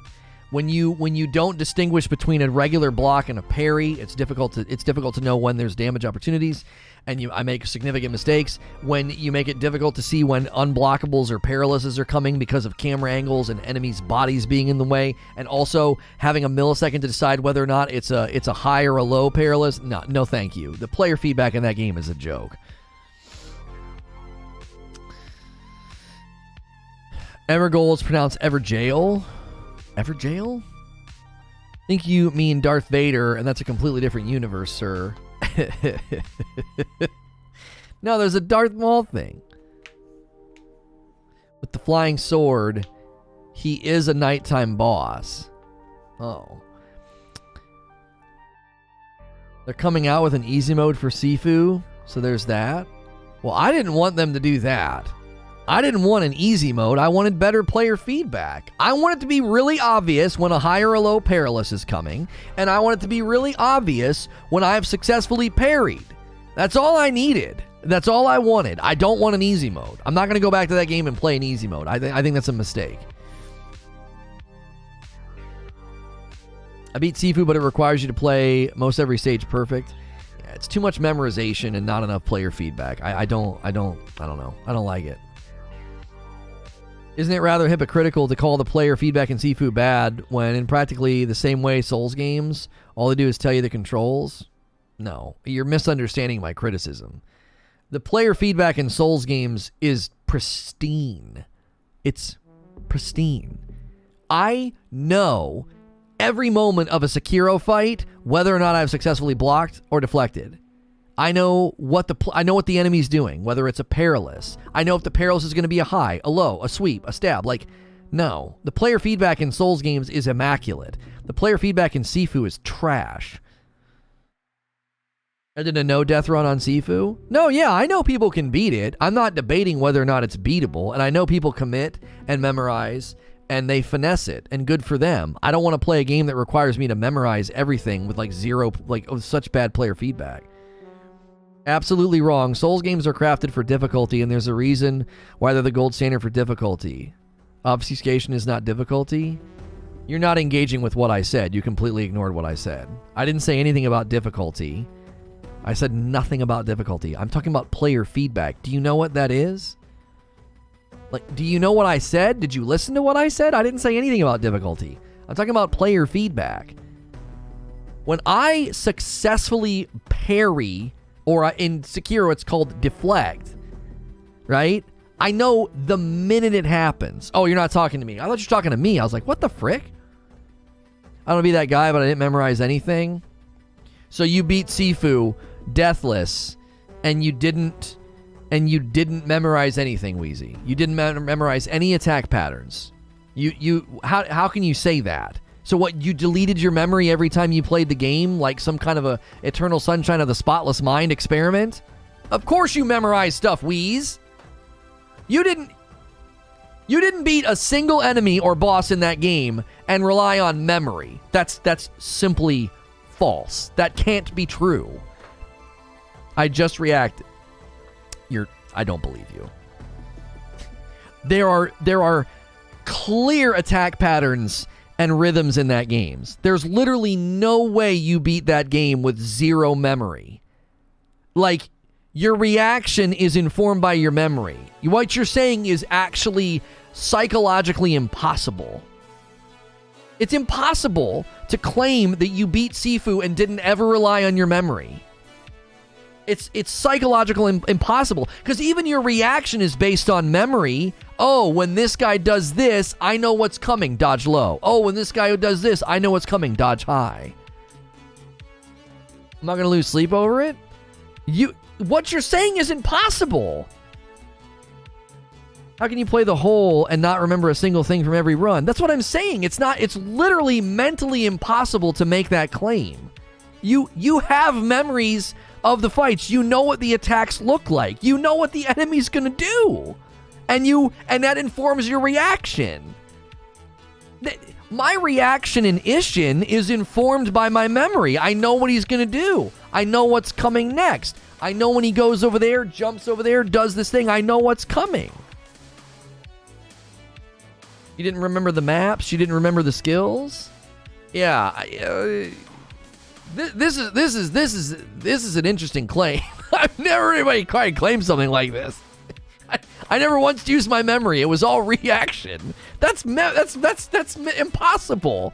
When you don't distinguish between a regular block and a parry, it's difficult to know when there's damage opportunities, and I make significant mistakes. When you make it difficult to see when unblockables or paralyses are coming because of camera angles and enemies' bodies being in the way, and also having a millisecond to decide whether or not it's a high or a low paralysis. No, thank you. The player feedback in that game is a joke. Evergoal is pronounced Everjail. Everjail? I think you mean Darth Vader, and that's a completely different universe, sir. No, there's a Darth Maul thing. With the flying sword, he is a nighttime boss. Oh. They're coming out with an easy mode for Sifu, so there's that. Well, I didn't want them to do that. I didn't want an easy mode. I wanted better player feedback. I want it to be really obvious when a high or a low paralysis is coming, and I want it to be really obvious when I have successfully parried. That's all I needed. That's all I wanted. I don't want an easy mode. I'm not going to go back to that game and play an easy mode. I think that's a mistake. I beat Sifu, but it requires you to play most every stage perfect. Yeah, it's too much memorization and not enough player feedback. I don't know. I don't like it. Isn't it rather hypocritical to call the player feedback in Sifu bad when in practically the same way Souls games, all they do is tell you the controls? No, you're misunderstanding my criticism. The player feedback in Souls games is pristine. It's pristine. I know every moment of a Sekiro fight, whether or not I've successfully blocked or deflected. I know what the enemy's doing, whether it's a paralysis. I know if the paralysis is going to be a high, a low, a sweep, a stab. Like, no. The player feedback in Souls games is immaculate. The player feedback in Sifu is trash. I did a no death run on Sifu. No, yeah, I know people can beat it. I'm not debating whether or not it's beatable, and I know people commit and memorize, and they finesse it, and good for them. I don't want to play a game that requires me to memorize everything with such bad player feedback. Absolutely wrong. Souls games are crafted for difficulty, and there's a reason why they're the gold standard for difficulty. Obfuscation is not difficulty. You're not engaging with what I said. You completely ignored what I said. I didn't say anything about difficulty. I said nothing about difficulty. I'm talking about player feedback. Do you know what that is? Like, do you know what I said? Did you listen to what I said? I didn't say anything about difficulty. I'm talking about player feedback. When I successfully parry, or in Sekiro, it's called deflect, right? I know the minute it happens. Oh, you're not talking to me. I thought you were talking to me. I was like, what the frick? I don't want to be that guy, but I didn't memorize anything. So you beat Sifu deathless, and you didn't memorize anything, Wheezy. You didn't memorize any attack patterns. How can you say that? So what, you deleted your memory every time you played the game, like some kind of a Eternal Sunshine of the Spotless Mind experiment? Of course you memorize stuff, Wheeze. You didn't beat a single enemy or boss in that game and rely on memory. That's simply false. That can't be true. I just reacted. I don't believe you. There are clear attack patterns and rhythms in that game. There's literally no way you beat that game with zero memory. Like, your reaction is informed by your memory. What you're saying is actually psychologically impossible. It's impossible to claim that you beat Sifu and didn't ever rely on your memory. It's psychological impossible, because even your reaction is based on memory. Oh, when this guy does this, I know what's coming, dodge low. Oh, when this guy does this, I know what's coming, dodge high. I'm not going to lose sleep over it? What you're saying is impossible. How can you play the whole and not remember a single thing from every run? That's what I'm saying. It's literally mentally impossible to make that claim. You have memories of the fights. You know what the attacks look like. You know what the enemy's gonna do. And that informs your reaction. My reaction in Ishin is informed by my memory. I know what he's gonna do. I know what's coming next. I know when he goes over there, jumps over there, does this thing, I know what's coming. You didn't remember the maps? You didn't remember the skills? Yeah, this is an interesting claim. I've never anybody quite claimed something like this. I never once used my memory. It was all reaction. That's impossible.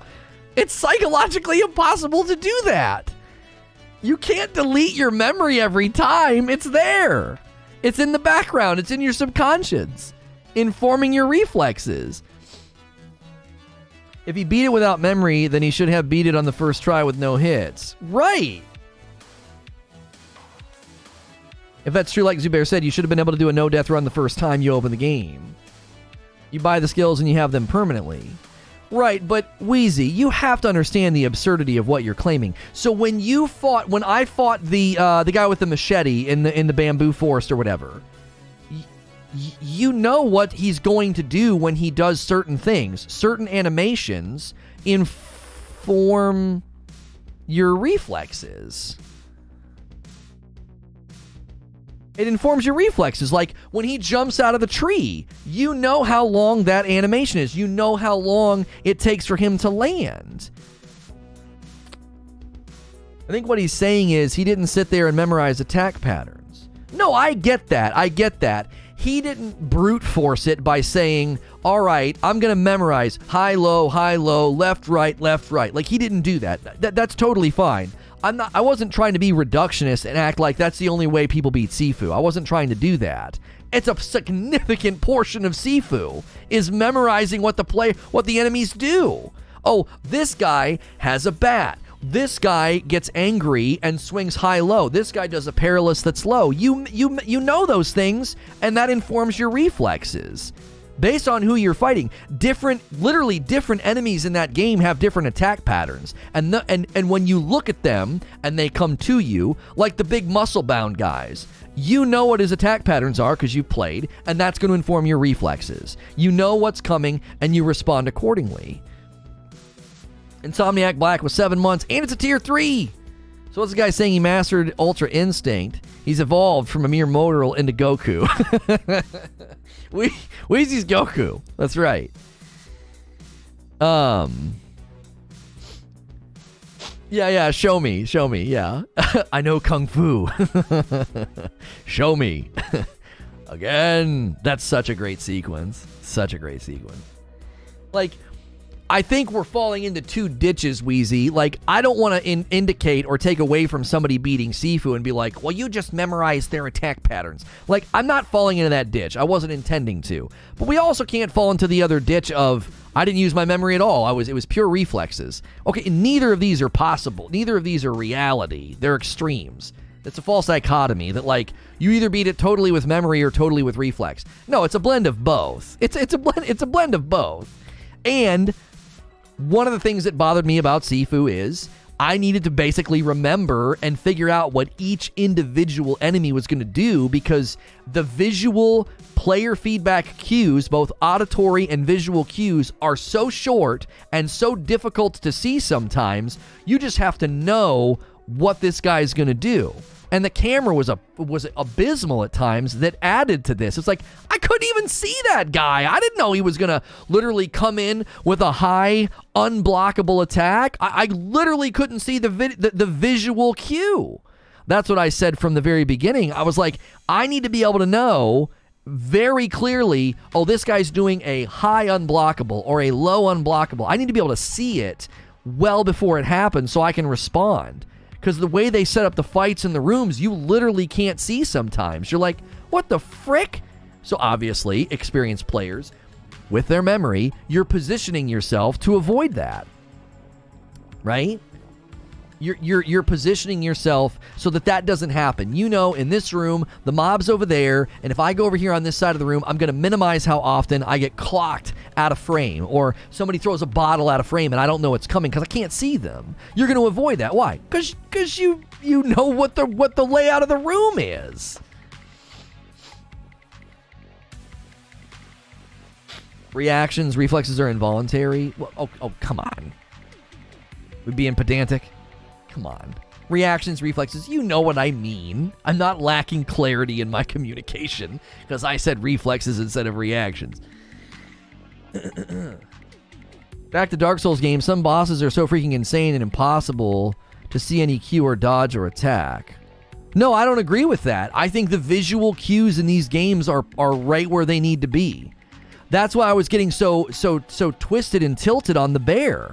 It's psychologically impossible to do that. You can't delete your memory every time. It's there. It's in the background. It's in your subconscious, informing your reflexes. If he beat it without memory, then he should have beat it on the first try with no hits. Right. If that's true, like Zubair said, you should have been able to do a no-death run the first time you open the game. You buy the skills and you have them permanently. Right, but Wheezy, you have to understand the absurdity of what you're claiming. So when I fought the guy with the machete in the bamboo forest or whatever, you know what he's going to do when he does certain things. Certain animations inform your reflexes. It informs your reflexes. Like when he jumps out of the tree, you know how long that animation is. You know how long it takes for him to land. I think what he's saying is he didn't sit there and memorize attack patterns. No, I get that. He didn't brute force it by saying, all right, I'm going to memorize high, low, left, right. Like he didn't do that. That's totally fine. I wasn't trying to be reductionist and act like that's the only way people beat Sifu. I wasn't trying to do that. It's a significant portion of Sifu is memorizing what the enemies do. Oh, this guy has a bat. This guy gets angry and swings high-low. This guy does a perilous that's low. You know those things, and that informs your reflexes. Based on who you're fighting, literally different enemies in that game have different attack patterns. And when you look at them and they come to you, like the big muscle-bound guys, you know what his attack patterns are because you played, and that's going to inform your reflexes. You know what's coming, and you respond accordingly. Insomniac Black was 7 months, and it's a tier 3. So what's the guy saying he mastered Ultra Instinct? He's evolved from a mere mortal into Goku. Wheezy's Goku. That's right. Yeah, show me, yeah. I know Kung Fu. Show me. Again. That's such a great sequence. Like, I think we're falling into two ditches, Wheezy. Like, I don't want to indicate or take away from somebody beating Sifu and be like, well, you just memorized their attack patterns. Like, I'm not falling into that ditch. I wasn't intending to. But we also can't fall into the other ditch of, I didn't use my memory at all. It was pure reflexes. Okay, neither of these are possible. Neither of these are reality. They're extremes. It's a false dichotomy that, like, you either beat it totally with memory or totally with reflex. No, it's a blend of both. It's a blend of both. And one of the things that bothered me about Sifu is I needed to basically remember and figure out what each individual enemy was going to do because the visual player feedback cues, both auditory and visual cues, are so short and so difficult to see sometimes. You just have to know what this guy's going to do. And the camera was abysmal at times that added to this. It's like, I couldn't even see that guy. I didn't know he was going to literally come in with a high, unblockable attack. I literally couldn't see the visual cue. That's what I said from the very beginning. I was like, I need to be able to know very clearly, oh, this guy's doing a high unblockable or a low unblockable. I need to be able to see it well before it happens so I can respond. Because the way they set up the fights in the rooms, you literally can't see sometimes. You're like, what the frick? So obviously, experienced players, with their memory, you're positioning yourself to avoid that. Right? You're positioning yourself so that doesn't happen. You know, in this room, the mob's over there, and if I go over here on this side of the room, I'm going to minimize how often I get clocked out of frame, or somebody throws a bottle out of frame and I don't know it's coming because I can't see them. You're going to avoid that. Why? Because you know what the layout of the room is. Reactions, reflexes are involuntary. Well, oh, come on. We being pedantic? Come on. Reactions, reflexes, you know what I mean. I'm not lacking clarity in my communication because I said reflexes instead of reactions. Back to Dark Souls games, some bosses are so freaking insane and impossible to see any cue or dodge or attack. No, I don't agree with that. I think the visual cues in these games are right where they need to be. That's why I was getting so twisted and tilted on the bear.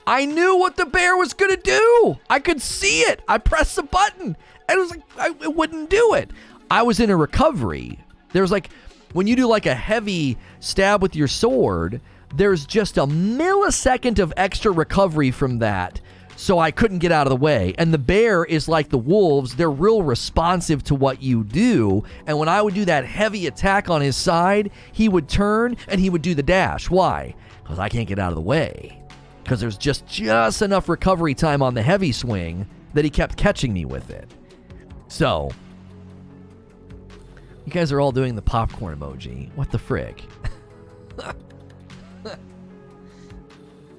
I knew what the bear was going to do. I could see it. I pressed the button, and it was like, it wouldn't do it. I was in a recovery. There's like, when you do like a heavy stab with your sword, there's just a millisecond of extra recovery from that, so I couldn't get out of the way. And the bear is like the wolves. They're real responsive to what you do. And when I would do that heavy attack on his side, he would turn and he would do the dash. Why? Because I can't get out of the way. Because there's just enough recovery time on the heavy swing that he kept catching me with it. So, you guys are all doing the popcorn emoji. What the frick?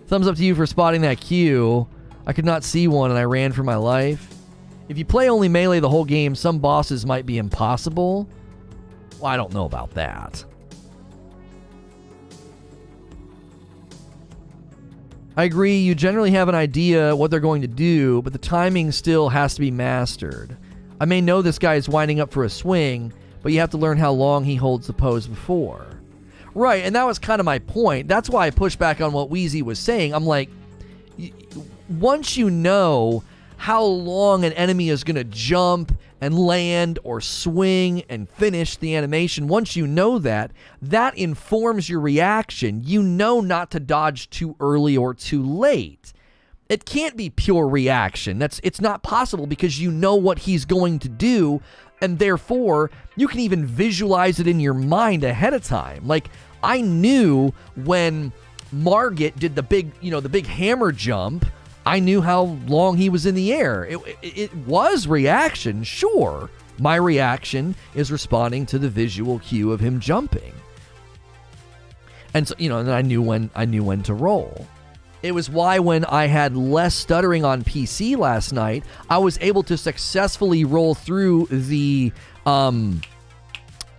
Thumbs up to you for spotting that cue. I could not see one and I ran for my life. If you play only melee the whole game, some bosses might be impossible. Well, I don't know about that. I agree, you generally have an idea what they're going to do, but the timing still has to be mastered. I may know this guy is winding up for a swing, but you have to learn how long he holds the pose before. Right, and that was kind of my point. That's why I pushed back on what Wheezy was saying. I'm like, once you know how long an enemy is going to jump and land or swing and finish the animation, once you know that, that informs your reaction. You know not to dodge too early or too late. It can't be pure reaction. It's not possible because you know what he's going to do, and therefore, you can even visualize it in your mind ahead of time. Like, I knew when Margit did the big hammer jump, I knew how long he was in the air. It was reaction, sure. My reaction is responding to the visual cue of him jumping. And so, and then I knew when to roll. It was why when I had less stuttering on PC last night, I was able to successfully roll through the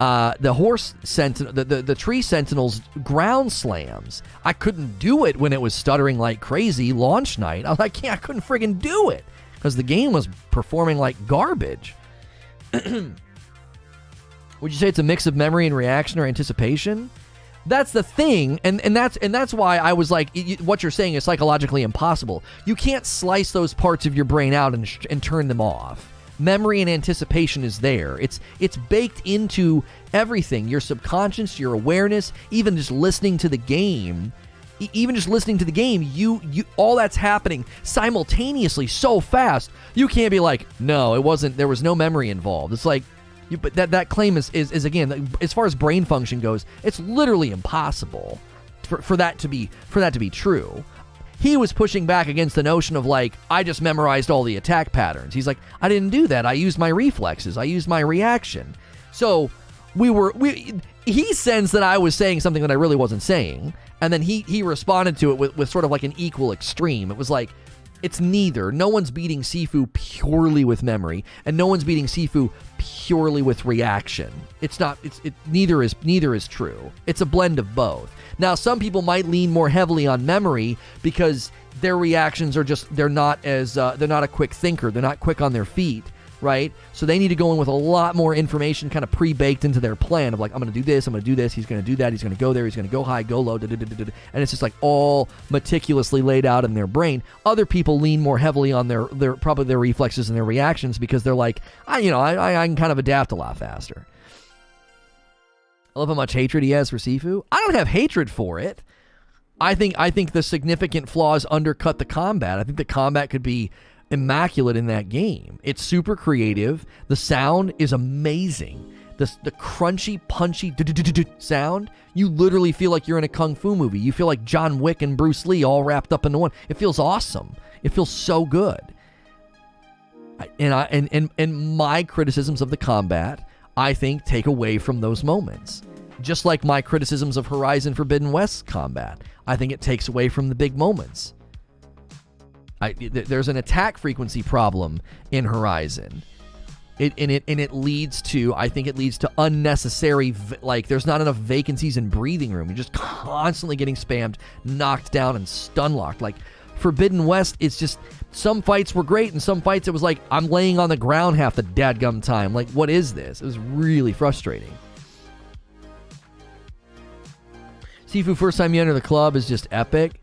horse sentinel, the tree sentinel's ground slams. I couldn't do it when it was stuttering like crazy launch night. I couldn't friggin' do it because the game was performing like garbage. Would you say it's a mix of memory and reaction or anticipation? That's the thing, and that's why I was like, what you're saying is psychologically impossible. You can't slice those parts of your brain out and turn them off. Memory and anticipation is there. It's baked into everything. Your subconscious, your awareness, even just listening to the game. You all that's happening simultaneously so fast. You can't be like, no, it wasn't. There was no memory involved. It's like. But that claim is again, as far as brain function goes, it's literally impossible for that to be true. He was pushing back against the notion of like, I just memorized all the attack patterns. He's like, I didn't do that. I used my reflexes. I used my reaction. So he sensed that I was saying something that I really wasn't saying, and then he responded to it with sort of like an equal extreme. It was like, it's neither. No one's beating Sifu purely with memory, and no one's beating Sifu purely with reaction. It's not. Neither is true. It's a blend of both. Now, some people might lean more heavily on memory because their reactions are they're not a quick thinker. They're not quick on their feet, right? So they need to go in with a lot more information kind of pre-baked into their plan of like, I'm going to do this, I'm going to do this, he's going to do that, he's going to go there, he's going to go high, go low, and it's just like all meticulously laid out in their brain. Other people lean more heavily on their reflexes and their reactions because they're like, I can kind of adapt a lot faster. I love how much hatred he has for Sifu. I don't have hatred for it. I think the significant flaws undercut the combat. I think the combat could be immaculate in that game. It's super creative. The sound is amazing. The crunchy, punchy sound, you literally feel like you're in a kung fu movie. You feel like John Wick and Bruce Lee all wrapped up into one. It feels awesome. It feels so good. And my criticisms of the combat, I think, take away from those moments. Just like my criticisms of Horizon Forbidden West's combat, I think it takes away from the big moments. There's an attack frequency problem in Horizon. It leads to, I think it leads to unnecessary, like, there's not enough vacancies in breathing room. You're just constantly getting spammed, knocked down, and stun locked. Like, Forbidden West, it's just, some fights were great, and some fights it was like, I'm laying on the ground half the dadgum time. Like, what is this? It was really frustrating. Sifu, first time you enter the club is just epic.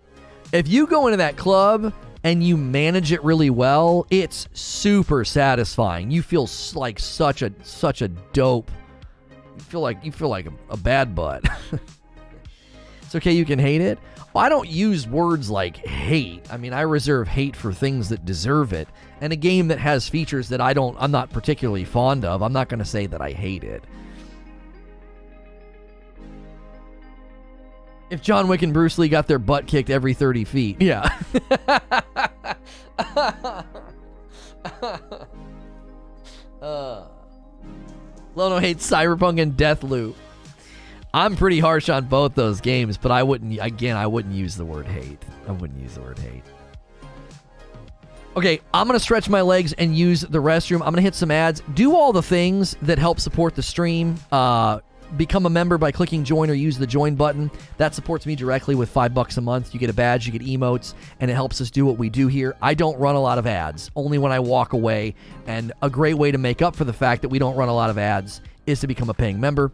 If you go into that club and you manage it really well, it's super satisfying. You feel like such a dope. You feel like a bad butt. It's okay, you can hate it. Well, I don't use words like hate. I mean, I reserve hate for things that deserve it. And a game that has features that I'm not particularly fond of, I'm not going to say that I hate it. If John Wick and Bruce Lee got their butt kicked every 30 feet. Yeah. Lono hates Cyberpunk and Deathloop. I'm pretty harsh on both those games, but I wouldn't use the word hate. I wouldn't use the word hate. Okay, I'm going to stretch my legs and use the restroom. I'm going to hit some ads. Do all the things that help support the stream. Become a member by clicking join or use the join button. That supports me directly with $5 a month. You get a badge, you get emotes, and it helps us do what we do here. I don't run a lot of ads, only when I walk away. And a great way to make up for the fact that we don't run a lot of ads is to become a paying member.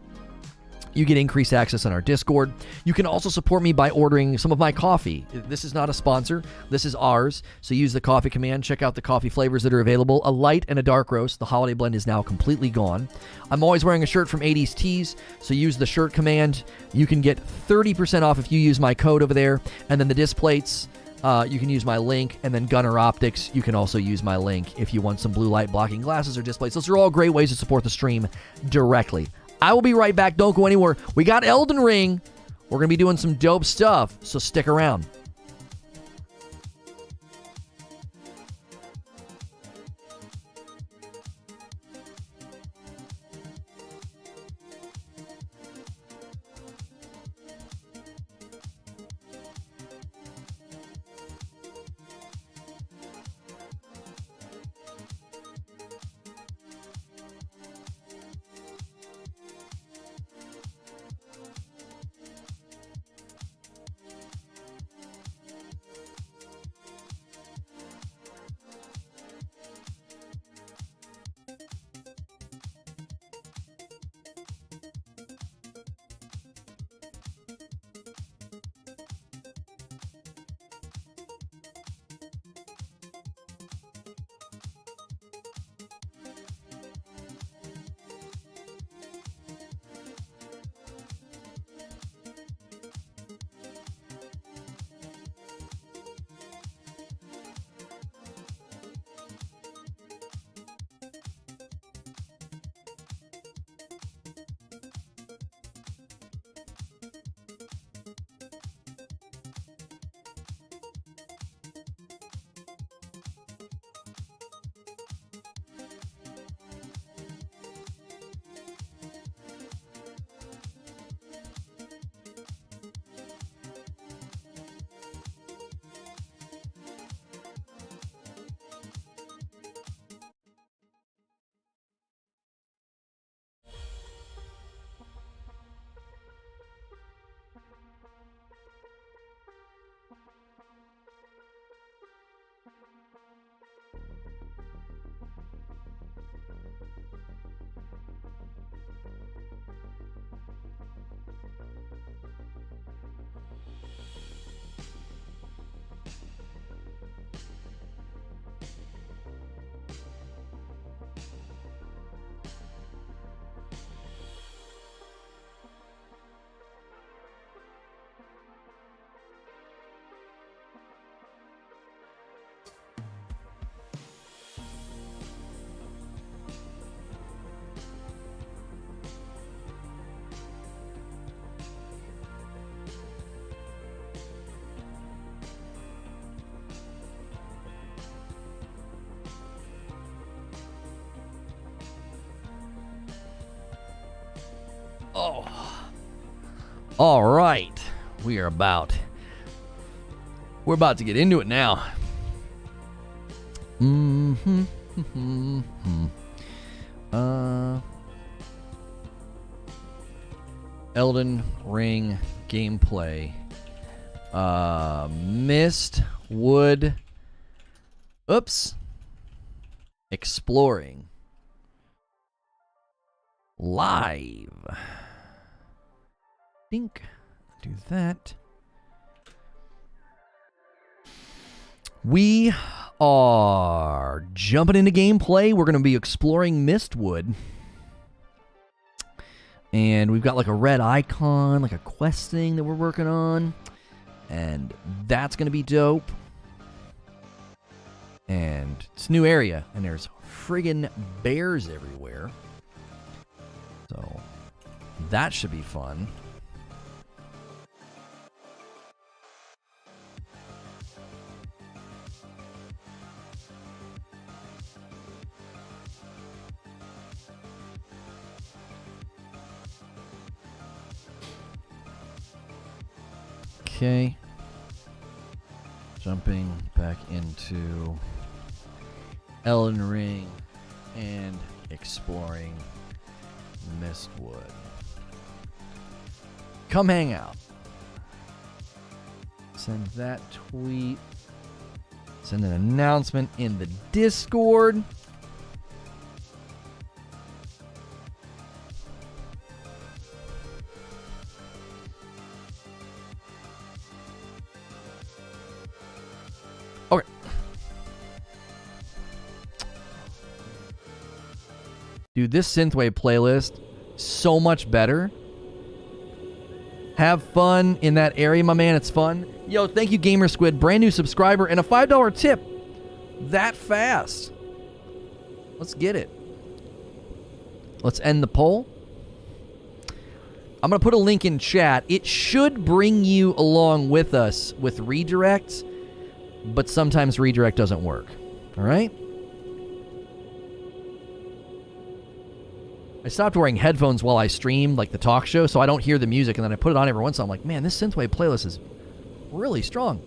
You get increased access on our Discord. You can also support me by ordering some of my coffee. This is not a sponsor. This is ours. So use the coffee command. Check out the coffee flavors that are available. A light and a dark roast. The holiday blend is now completely gone. I'm always wearing a shirt from 80s Tees. So use the shirt command. You can get 30% off if you use my code over there. And then the disc plates, you can use my link. And then Gunner Optics, you can also use my link if you want some blue light blocking glasses or disc plates. Those are all great ways to support the stream directly. I will be right back. Don't go anywhere. We got Elden Ring. We're going to be doing some dope stuff, so stick around. Oh. All right. We're about to get into it now. Elden Ring gameplay. Mist, wood. Oops. Exploring. Live. Think. Do that. We are jumping into gameplay. We're going to be exploring Mistwood. And we've got like a red icon, like a quest thing that we're working on. And that's going to be dope. And it's a new area. And there's friggin' bears everywhere. So that should be fun. Okay. Jumping back into Elden Ring and exploring Mistwood. Come hang out. Send that tweet. Send an announcement in the Discord. Okay. Dude, this synthwave playlist, so much better. Have fun in that area, my man. It's fun. Yo, thank you, Gamer Squid. Brand new subscriber and a $5 tip. That fast. Let's get it. Let's end the poll. I'm going to put a link in chat. It should bring you along with us with redirect, but sometimes redirect doesn't work. All right? I stopped wearing headphones while I streamed, like the talk show, so I don't hear the music, and then I put it on every once in a while. I'm like, man, this synthwave playlist is really strong.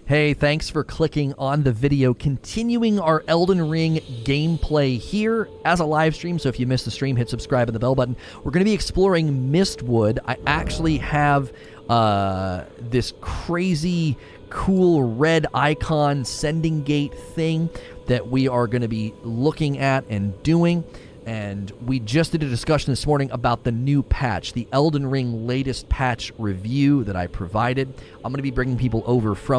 Hey, thanks for clicking on the video. Continuing our Elden Ring gameplay here as a live stream, so if you missed the stream, hit subscribe and the bell button. We're going to be exploring Mistwood. I actually have this crazy cool red icon sending gate thing that we are going to be looking at and doing. And we just did a discussion this morning about the new patch, the Elden Ring latest patch review that I provided. I'm going to be bringing people over from